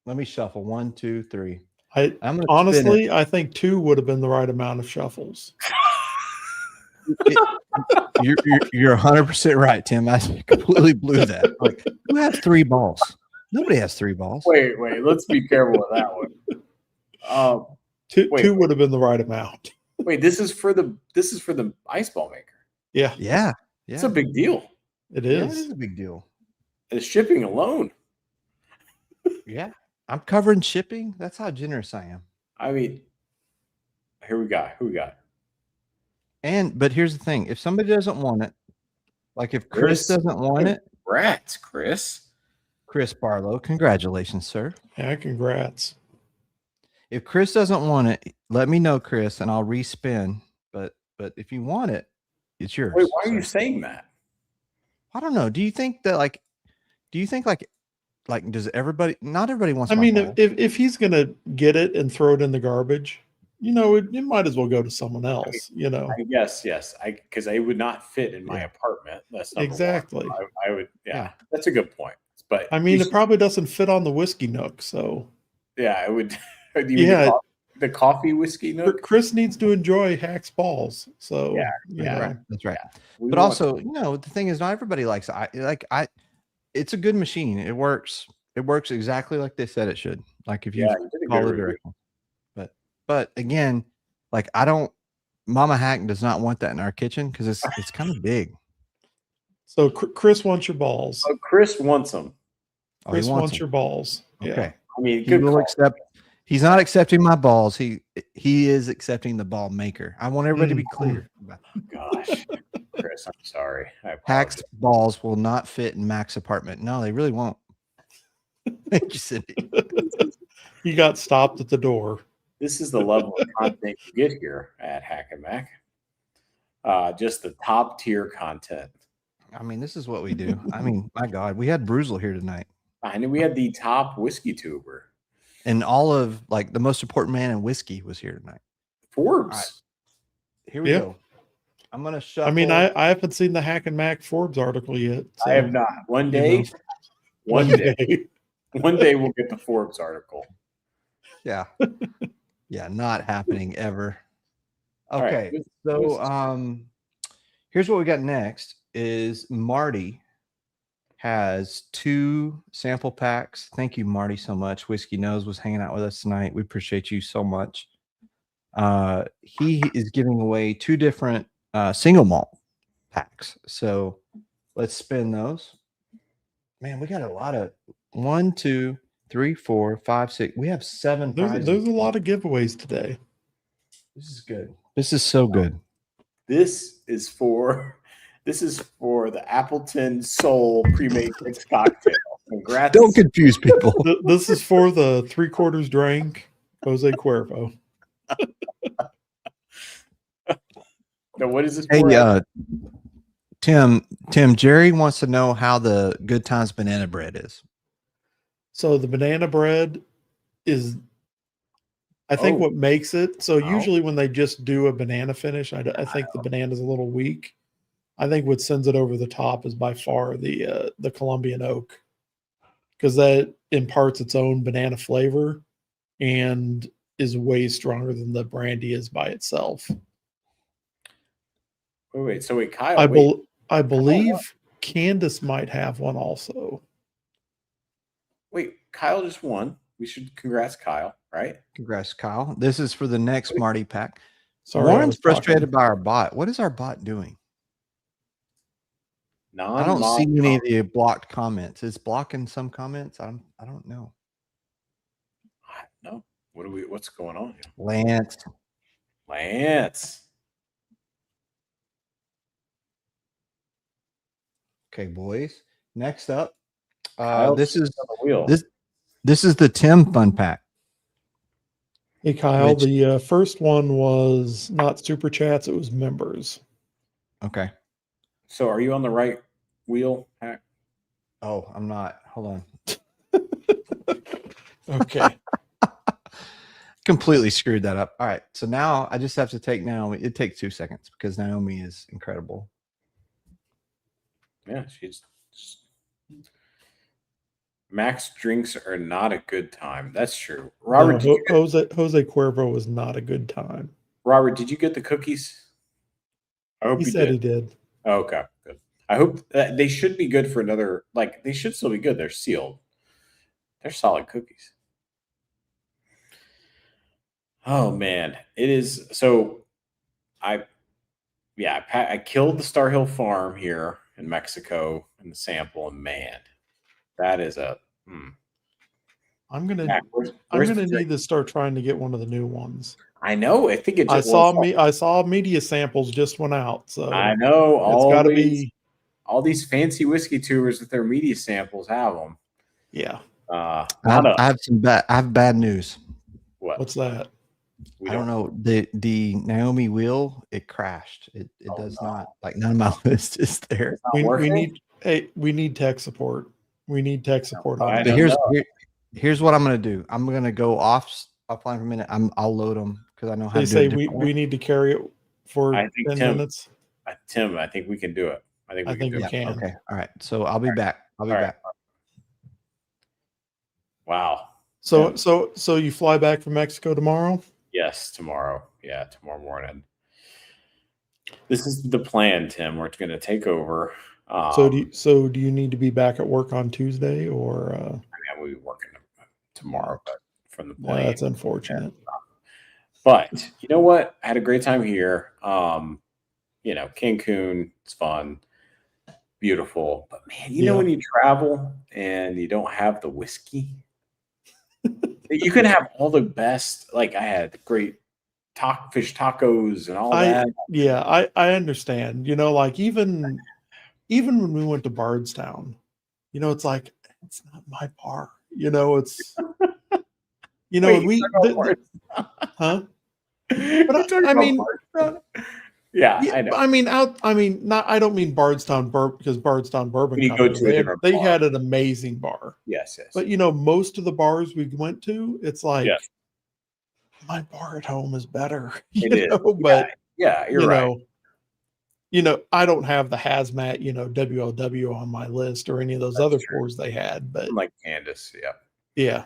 Let me shuffle 1, 2, 3. Honestly, I think 2 would have been the right amount of shuffles. You're 100% right, Tim. I completely blew that. Like, who has 3 balls? Nobody has 3 balls. Wait. Let's be careful with that one. Two would have been the right amount. Wait, this is for the ice ball maker. Yeah. It's a big deal. It is. Yeah, it is a big deal. The shipping alone. Yeah, I'm covering shipping. That's how generous I am. I mean, here we go. Who we got? But here's the thing: if somebody doesn't want it, like if Chris doesn't want it, congrats, Chris Barlow, congratulations, sir. Yeah, congrats. If Chris doesn't want it, let me know, Chris, and I'll respin. But if you want it, it's yours. Wait, why are you saying that? I don't know. Do you think like does everybody? Not everybody wants. I mean, if he's gonna get it and throw it in the garbage, you know, it might as well go to someone else. You know. Yes. Because I would not fit in my apartment. That's exactly. I would. Yeah, that's a good point. But I mean, it probably doesn't fit on the whiskey nook. So. Yeah, it would. The coffee whiskey nook. Chris needs to enjoy Hack's balls. So right. That's right. Yeah. But also, you know, the thing is, not everybody likes it. It's a good machine. It works. It works exactly like they said it should. Like if you follow the directions. But again, like Mama Hack does not want that in our kitchen because it's kind of big. So Chris wants your balls. Oh, Chris wants them. Chris wants your balls. Okay. Yeah. I mean, he will accept. He's not accepting my balls. He is accepting the ball maker. I want everybody to be clear. Gosh, Chris, I'm sorry. Hack's balls will not fit in Mac's apartment. No, they really won't. Thank you, Cindy. You got stopped at the door. This is the level of content you get here at Hack and Mac. Just the top tier content. I mean, this is what we do. I mean, my God, we had Bruzel here tonight. I knew we had the top whiskey tuber. And all of like the most important man in whiskey was here tonight. Forbes. Right. Here we go. I'm gonna shuffle. I mean, I haven't seen the Hack and Mac Forbes article yet. So, I have not. One day we'll get the Forbes article. Yeah. Yeah, not happening ever. Okay. Right. So here's what we got next is Marty has 2 sample packs. Thank you, Marty, so much. Whiskey Nose was hanging out with us tonight. We appreciate you so much. He is giving away 2 different single malt packs. So let's spin those. Man, we got a lot of 1, 2, 3, 4, 5, 6. We have 7 prizes. There's a lot of giveaways today. This is good. This is so good. This is for the Appleton Soul pre-made mixed cocktail. Congrats. Don't confuse people. This is for the 3/4 drink Jose Cuervo. Now, what is this Hey, for? Tim, Jerry wants to know how the Good Times banana bread is. So the banana bread is, I think, what makes it. So usually when they just do a banana finish, I think the banana is a little weak. I think what sends it over the top is by far the Colombian oak, because that imparts its own banana flavor and is way stronger than the brandy is by itself. Wait. So Kyle, I believe Candace might have one also. Wait, Kyle just won. We should congrats Kyle, right? Congrats, Kyle. This is for the next Marty pack. Sorry, Warren's frustrated by our bot. What is our bot doing? I don't see any of the blocked comments. It's blocking some comments. I don't know. No. What's going on here? Lance. Okay, boys. Next up, this is the Tim fun pack. Hey Kyle, the first one was not super chats; it was members. Okay. So, are you on the right wheel, Hack? Oh, I'm not. Hold on. Okay. Completely screwed that up. All right. So now I just have to take Naomi. It takes 2 seconds because Naomi is incredible. Yeah, she's. Max drinks are not a good time. That's true. Robert, Jose Cuervo was not a good time. Robert, did you get the cookies? I hope he said he did. Oh, okay, good. I hope that they should be good for another. Like they should still be good. They're sealed. They're solid cookies. Oh man, it is. So, I killed the Star Hill Farm here in Mexico in the sample, and man, that is a. I'm gonna need to start trying to get one of the new ones. I know. I think it. I saw media samples just went out, so I know it's got to be all these fancy whiskey tours with their media samples have them. Yeah. I have bad news. What's that? I don't know. The Naomi wheel, it crashed. It does not, like, none of my list is there. We need tech support. We need tech support on that. Here's what I'm gonna do. I'm gonna go offline for a minute. I'll load them because I know how to do it. We need to carry it for 10 minutes. Tim, I think we can do it. I think we can. Okay. All right. So I'll be back. Back. Wow. So you fly back from Mexico tomorrow? Yes, tomorrow. Yeah, tomorrow morning. This is the plan, Tim. We're going to take over. So do you need to be back at work on Tuesday, or? I mean, we'll be working tomorrow, but from the plane. That's unfortunate. But you know what? I had a great time here. Cancun, it's fun, beautiful. But man, you know when you travel and you don't have the whiskey, you can have all the best. Like I had great fish tacos and all that. Yeah, I understand. Like even when we went to Bardstown, it's like it's not my bar. It's huh? But I mean, yeah, I know. I don't mean Bardstown Bourbon, because Bardstown Bourbon they had an amazing bar. Yes. But most of the bars we went to, it's like my bar at home is better. But you're right. I don't have the hazmat, WLW on my list or any of those other pours they had, but like Candace, yeah.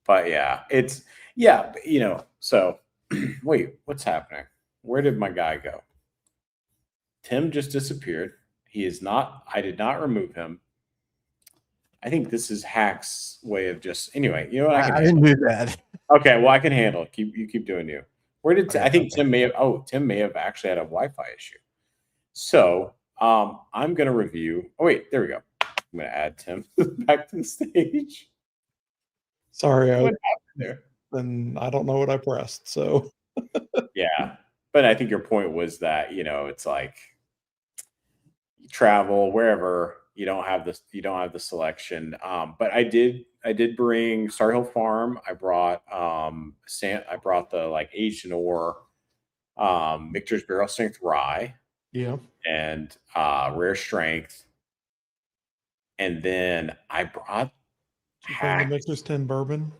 But it's so wait, what's happening? Where did my guy go? Tim just disappeared. He is not. I did not remove him. I think this is Hack's way of just. Anyway, you know what? I didn't do that. Okay, well I can handle it. You keep doing you. Where did I think Tim may have? Oh, Tim may have actually had a Wi-Fi issue. So I'm going to review. Oh, wait, there we go. I'm going to add Tim back to the stage. Sorry, What happened there? And I don't know what I pressed. So yeah, but I think your point was that it's like you travel wherever you don't have the selection. But I did bring Star Hill Farm. I brought the like aged in ore, Michter's Barrel Strength Rye. Yeah. And Rare Strength. And then I brought the Michter's 10 Bourbon.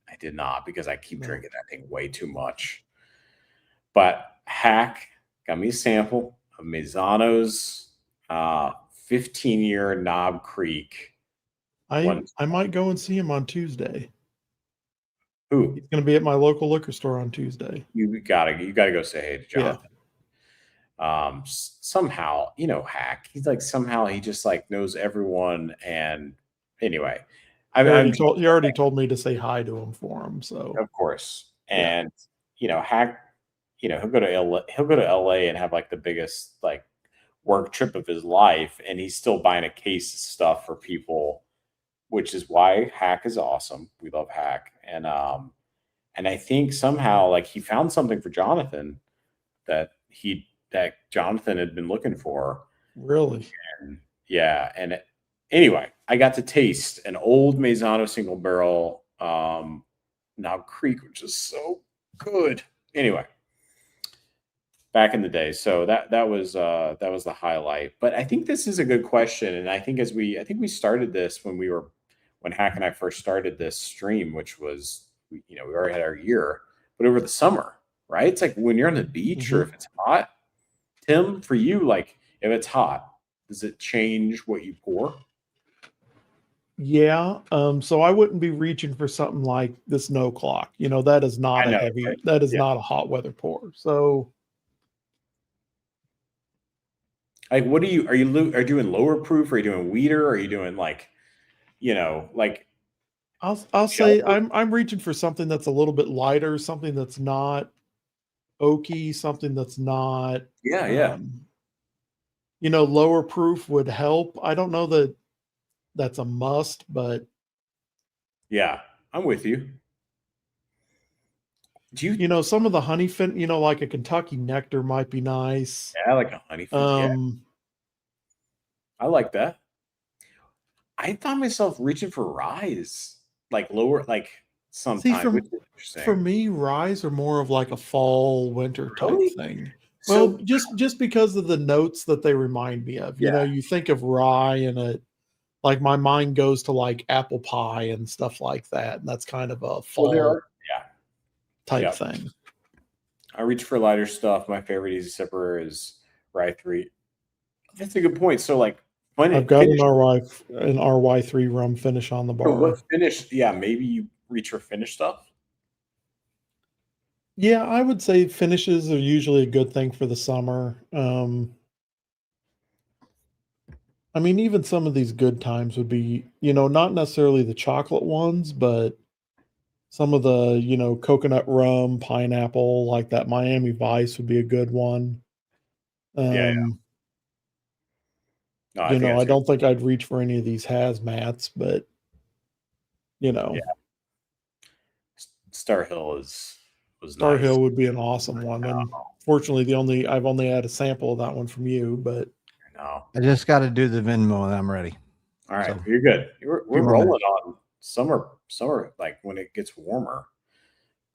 I did not, because I keep drinking that thing way too much. But Hack got me a sample of Maisano's 15-year Knob Creek. I might go and see him on Tuesday. Who? He's going to be at my local liquor store on Tuesday. You gotta go say hey to Jonathan. Yeah. Somehow, Hack, he's like, somehow he just like knows everyone. And anyway, he already told me to say hi to him for him. So of course. And Hack, he'll go to LA and have like the biggest like work trip of his life, and he's still buying a case of stuff for people, which is why Hack is awesome. We love Hack. And I think somehow like he found something for Jonathan that Jonathan had been looking for. Really? And anyway, I got to taste an old Maisano single barrel Knob Creek, which is so good. Anyway, back in the day, so that was the highlight. But I think this is a good question, and I think we started this when Hack and I first started this stream, which was we already had our year, but over the summer, right? It's like when you're on the beach or if it's hot. Tim, for you, like if it's hot, does it change what you pour? Yeah. So I wouldn't be reaching for something like the Snow Clock. That is not that is not a hot weather pour. So like, what are you doing lower proof? Are you doing weeder? Are you doing like I'll say I'm reaching for something that's a little bit lighter, something that's not oaky, something that's not lower proof would help. I don't know that that's a must, but yeah, I'm with you. Do you some of the honey like a Kentucky Nectar might be nice. Yeah, like a honey I like that. I found myself reaching for ryes, like lower, like sometimes. For me, ryes are more of like a fall winter type thing. Well, just because of the notes that they remind me of. You think of rye and like my mind goes to like apple pie and stuff like that, and that's kind of a fall type thing. I reach for lighter stuff. My favorite easy sipper is Rye 3. That's a good point. So like, I've got an RY3 rum finish on the bar. What finish? Yeah, maybe you reach for finish stuff. Yeah, I would say finishes are usually a good thing for the summer. I mean, even some of these good times would be, not necessarily the chocolate ones, but some of the, coconut rum, pineapple, like that Miami Vice would be a good one. No, I don't think I'd reach for any of these hazmats, but Star Hill was Star Hill would be an awesome one. And fortunately, I've only had a sample of that one from you, but I just got to do the Venmo and I'm ready. All right, so, you're good. We're rolling on summer, like when it gets warmer.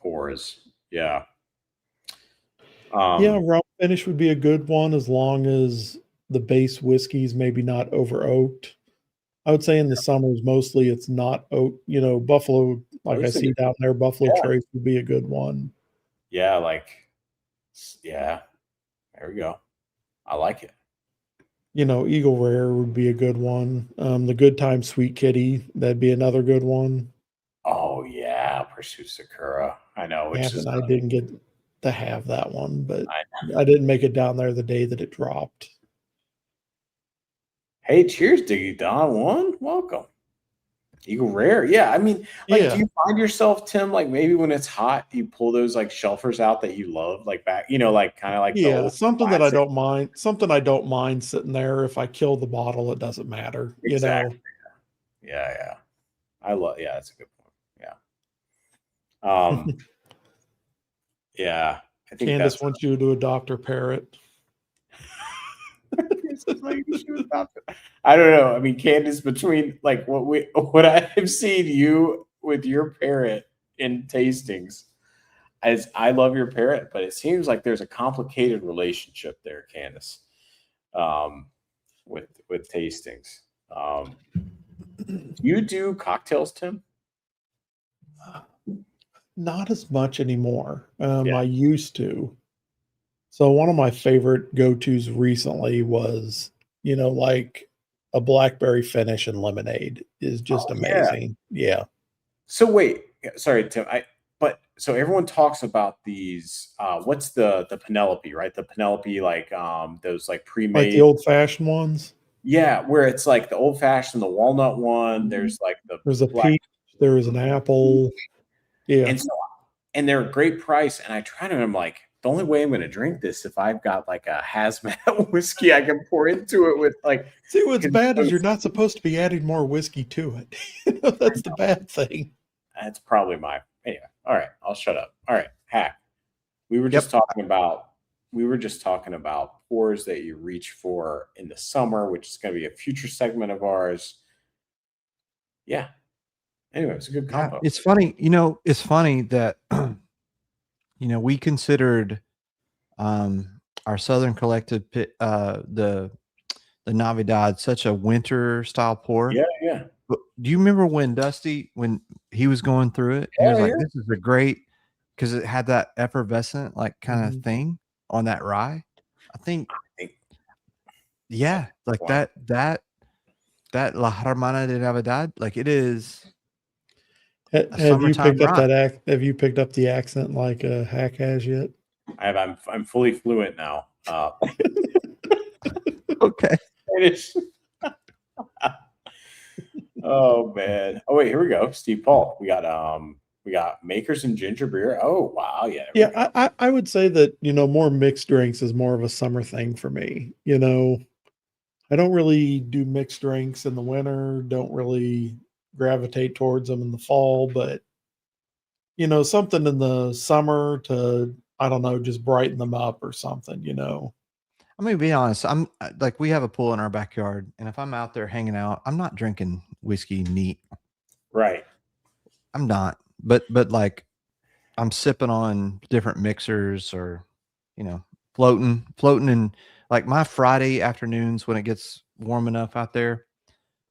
Pours, yeah. Rum finish would be a good one as long as the base whiskey's maybe not over oaked. I would say in the summers mostly it's not oak. Buffalo, like I see down there, Buffalo Trace would be a good one. Yeah, there we go. I like it. Eagle Rare would be a good one. The Good Time Sweet Kitty, that'd be another good one. Oh yeah, Pursuit Sakura. I know. I didn't get to have that one, but I didn't make it down there the day that it dropped. Hey, cheers, Diggy Don 1. Welcome. Eagle Rare. Yeah. I mean, like, Yeah. do you find yourself, Tim, like maybe when it's hot, you pull those like shelfers out that you love, like back, like kind of like the Yeah, old something that I classic. don't mind. Something I don't mind sitting there. If I kill the bottle, it doesn't matter. Exactly. Yeah. Yeah, that's a good point. Yeah. Yeah. I think Candace wants you to adopt her parrot. I don't know. I mean, Candace, between like what I've seen you with your parrot in tastings, as I love your parrot, but it seems like there's a complicated relationship there, Candace, with tastings. You do cocktails, Tim? Not as much anymore. I used to. So one of my favorite go-tos recently was, like a blackberry finish and lemonade is just amazing. Yeah. So wait, sorry, Tim. So everyone talks about these. What's the Penelope, right? The Penelope, like those like pre-made, like the old-fashioned ones. Yeah, where it's like the old-fashioned, the walnut one. There's like there's a peach. There is an apple. Yeah. And they're a great price. And I try to, I'm like, the only way I'm going to drink this if I've got like a hazmat whiskey I can pour into it with like. See, what's bad is you're not supposed to be adding more whiskey to it. That's the bad thing. That's probably anyway. All right, I'll shut up. All right, Hack. We were just talking about pours that you reach for in the summer, which is going to be a future segment of ours. Yeah. Anyway, it's a good combo. Yeah, it's funny, it's funny that we considered our Southern Collected the Navidad such a winter style pour. Yeah. But do you remember when Dusty, when he was going through it, he was like, "This is a great," because it had that effervescent like kind of thing on that rye. I think like that La Hermana de Navidad, like it is. Have you picked up that Have you picked up the accent like Hack has yet? I'm fully fluent now. Okay. Oh man. Oh wait, here we go. Steve Paul. We got Makers and ginger beer. Oh wow, yeah. I would say that more mixed drinks is more of a summer thing for me. I don't really do mixed drinks in the winter. Don't really gravitate towards them in the fall, but something in the summer to, I don't know, just brighten them up or something. I'm gonna be honest. I'm like, we have a pool in our backyard, and if I'm out there hanging out, I'm not drinking whiskey neat. Right. I'm not. But like, I'm sipping on different mixers, or floating in like my Friday afternoons when it gets warm enough out there.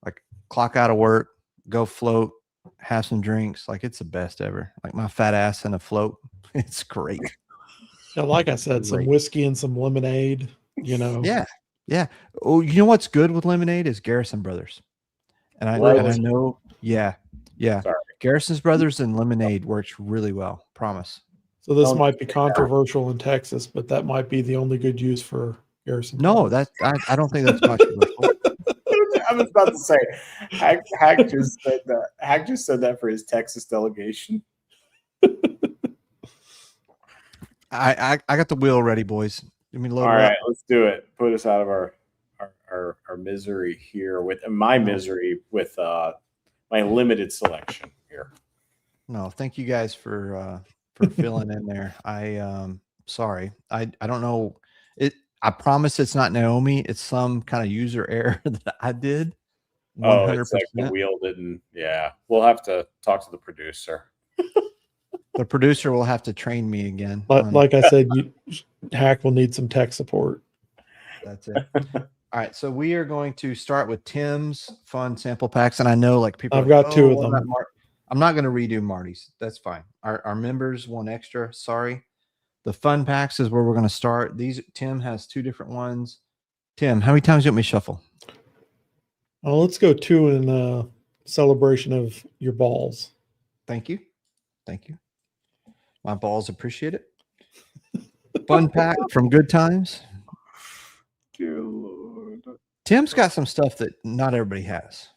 Like, clock out of work, go float, have some drinks. Like, it's the best ever. Like my fat ass in a float. It's great. Yeah, like I said, some whiskey and some lemonade. Yeah. Oh, you know what's good with lemonade is Garrison Brothers, and I know. Yeah. Sorry. Garrison's Brothers and lemonade works really well. Promise. So this might be controversial in Texas, but that might be the only good use for Garrison. No, I don't think that's controversial. I was about to say, Hack just said that. Hack just said that for his Texas delegation. I got the wheel ready, boys. Let me load. All right, let's do it. Put us out of our misery here with my misery with my limited selection here. No, thank you guys for filling in there. Sorry. I don't know. I promise it's not Naomi. It's some kind of user error that I did. 100%. Oh, it's like the wheel didn't. Yeah, we'll have to talk to the producer. The producer will have to train me again. But like I said, Hack will need some tech support. That's it. All right, so we are going to start with Tim's fun sample packs, and I know like people. I've got two of them. I'm not going to redo Marty's. That's fine. Our members want extra. Sorry. The fun packs is where we're going to start. Tim has two different ones. Tim, how many times do you want me to shuffle? Well, let's go 2 in celebration of your balls. Thank you. My balls appreciate it. Fun pack from Good Times. Dear Lord. Tim's got some stuff that not everybody has.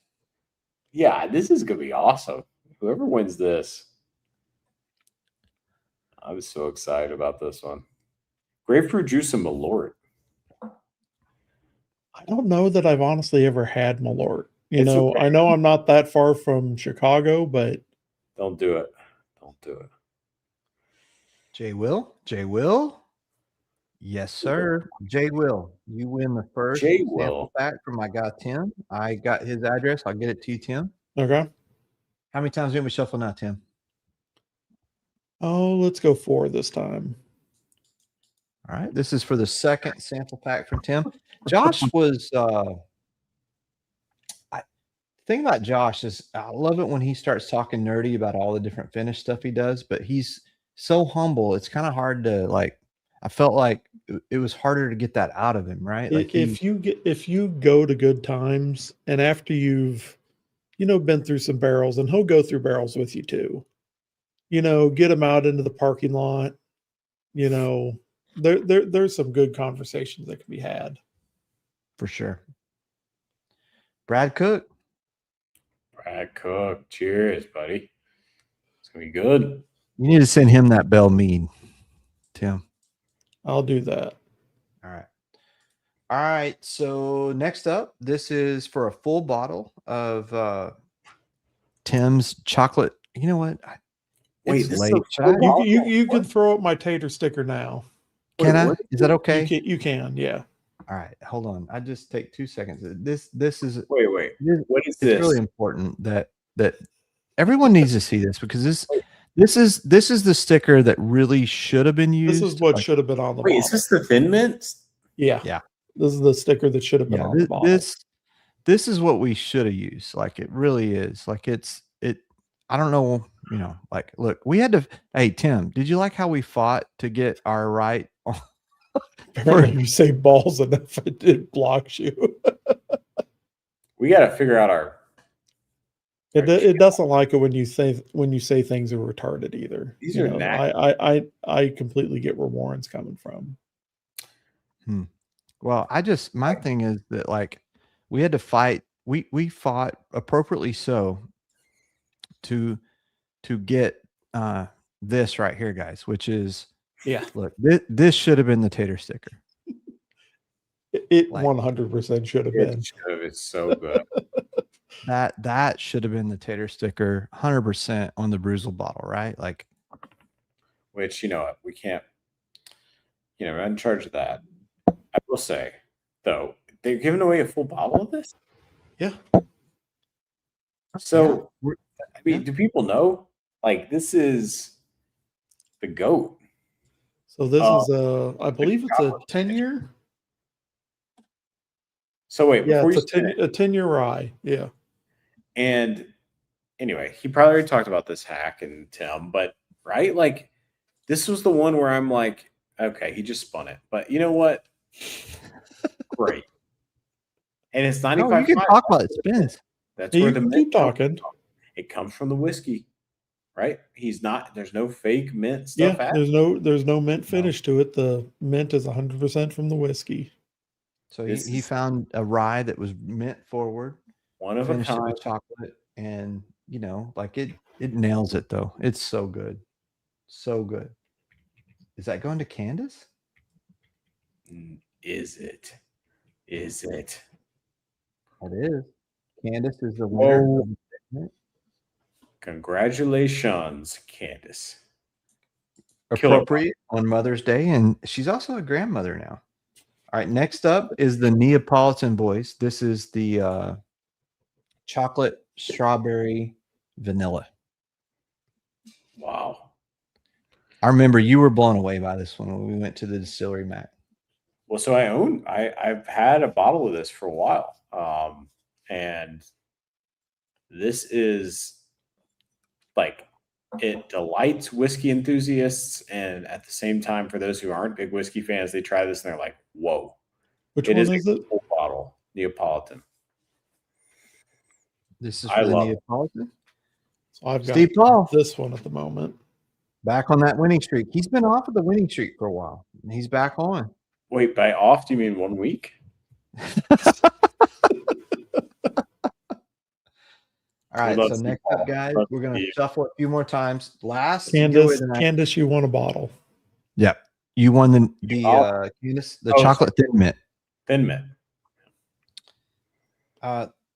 Yeah, this is gonna be awesome. Whoever wins this, I'm so excited about this one. Grapefruit juice and Malort. I don't know that I've honestly ever had Malort. You It's know, okay. I know I'm not that far from Chicago, but Don't do it. Don't do it. Jay Will. Yes, sir. Jay Will, you win the first Jay sample Will. pack from my guy Tim. I got his address. I'll get it to you, Tim. okay. How many times do we shuffle now, Tim? Oh, let's go 4 this time. All right. This is for the second sample pack from Tim. Josh was thing about Josh is I love it when he starts talking nerdy about all the different finish stuff he does, but he's so humble. It's kind of hard to like. I felt like it was harder to get that out of him, right? Like If you go to Good Times and after you've been through some barrels, and he'll go through barrels with you too. Get him out into the parking lot. There's some good conversations that can be had. for sure. Brad Cook. Brad Cook. Cheers, buddy. It's gonna be good. You need to send him that Bell Mead, Tim. I'll do that. All right. All right. So next up, this is for a full bottle of Tim's chocolate. You know what? Wait, It's this late. is Should I- You can throw up my tater sticker now. Can I? what? Is that okay? You can, yeah. All right. Hold on. I just take 2 seconds. This is Wait. this- What is it's this? really important that everyone needs to see this because this is the sticker that really should have been used. This is what like, should have been on the Wait, bottle. is this the Thin Mint? Yeah. Yeah. This is the sticker that should have been yeah, on the bottle. this is what we should have used. Like it really is. Like I don't know, like look, we had to hey Tim, did you like how we fought to get our right? Apparently you say balls enough it blocks you. We got to figure out our. It doesn't like it when you say things are retarded either. These are I completely get where Warren's coming from. Well, my thing is that like we had to fight. We fought appropriately so to get this right here, guys, which is look, this should have been the tater sticker. It 100% should have been. It's so good. That should have been the tater sticker 100% on the Bruzel bottle, right? Like, which we can't. We're not in charge of that. I will say though, they're giving away a full bottle of this. Yeah. So, I mean, do people know? Like, this is the GOAT. So this is I believe it's a 10-year. So wait, Yeah, before it's a 10-year rye. Yeah. And anyway, he probably already talked about this hack and Tim, but right, like this was the one where I'm like, okay, he just spun it, but you know what? Great. And it's 95. No, you can talk about it spins. That's where the keep talking. It comes from the whiskey, right? There's no fake mint stuff. Yeah, there's no mint finish to it. The mint is 100% from the whiskey. So he found a rye that was mint forward, one of a finished it kind, with chocolate, and like it nails it though. It's so good, so good. Is that going to Candace? Is it? Is it? It is. Candace is the winner. Oh. Congratulations, Candace. Appropriate on Mother's Day, and she's also a grandmother now. All right, next up is the Neapolitan Boys. This is the chocolate, strawberry, vanilla. Wow. I remember you were blown away by this one when we went to the distillery, Matt. Well, so I've had a bottle of this for a while. And this is like, it delights whiskey enthusiasts. And at the same time, for those who aren't big whiskey fans, they try this and they're like, whoa. Which one is it? Full bottle, Neapolitan. This is for the Neapolitan. So I've got Steve Paul. This one at the moment. Back on that winning streak. He's been off of the winning streak for a while. And he's back on. Wait, by off, do you mean 1 week? All right, so next up, guys, we're gonna shuffle it a few more times. Last, Candace, you won a bottle. Yep, you won the Candace, the chocolate thin mint. Thin mint.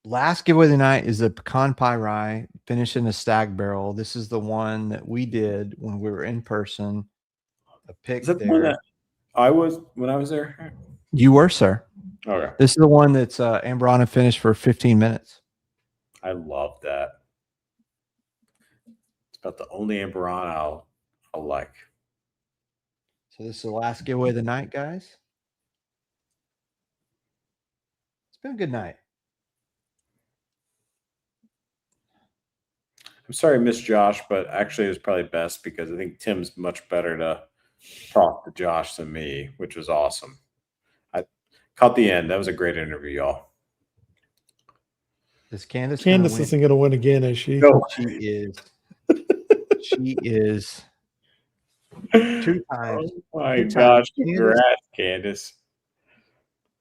Last giveaway of the night is the pecan pie rye, finished in a stag barrel. This is the one that we did when we were in person. A pick there. The one that I was when I was there? You were, sir. Okay. This is the one that's Amberana finished for 15 minutes. I love that. It's about the only Amberana I'll like. So this is the last giveaway of the night, guys. It's been a good night. I'm sorry, Miss Josh, but actually it was probably best because I think Tim's much better to talk to Josh than me, which was awesome. I caught the end. That was a great interview, y'all. Is Candace isn't going to win again, is she? No, she is. She is 2 times. Oh my gosh! Congrats, Candace.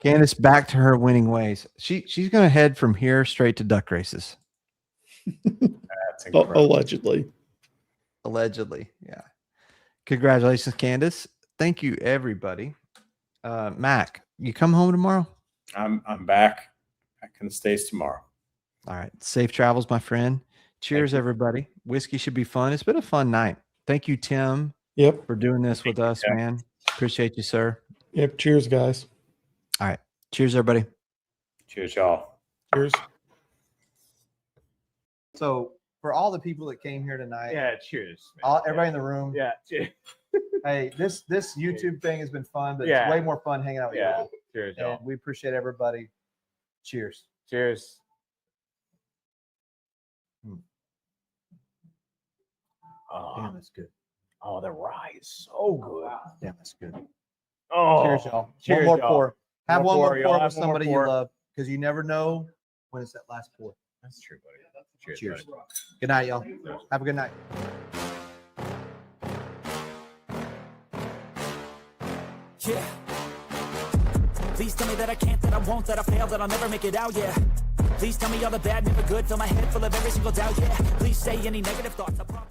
Candace back to her winning ways. She's going to head from here straight to duck races. That's incredible. Allegedly, yeah. Congratulations, Candace. Thank you, everybody. Mac, you come home tomorrow? I'm back in the States tomorrow. All right. Safe travels, my friend. Cheers, everybody. Whiskey should be fun. It's been a fun night. Thank you, Tim. Yep. For doing this with us, man. Appreciate you, sir. Yep. Cheers, guys. All right. Cheers, everybody. Cheers, y'all. Cheers. So for all the people that came here tonight, cheers. Everybody in the room. Cheers. Hey, this YouTube thing has been fun, but it's way more fun hanging out with you. Cheers, y'all. And we appreciate everybody. Cheers. Cheers. Oh, damn, that's good. Oh, the rye is so good. Damn, that's good. Oh, cheers, y'all. Cheers, one more y'all. pour. Have one more pour with Have somebody more you pour. love, because you never know when it's that last pour. That's true, buddy. Cheers. Good night, y'all. Have a good night. Yeah. Please tell me that I can't, that I won't, that I fail, that I'll never make it out, yeah. Please tell me all the bad, never good, fill my head full of every single doubt, yeah. Please say any negative thoughts, I promise.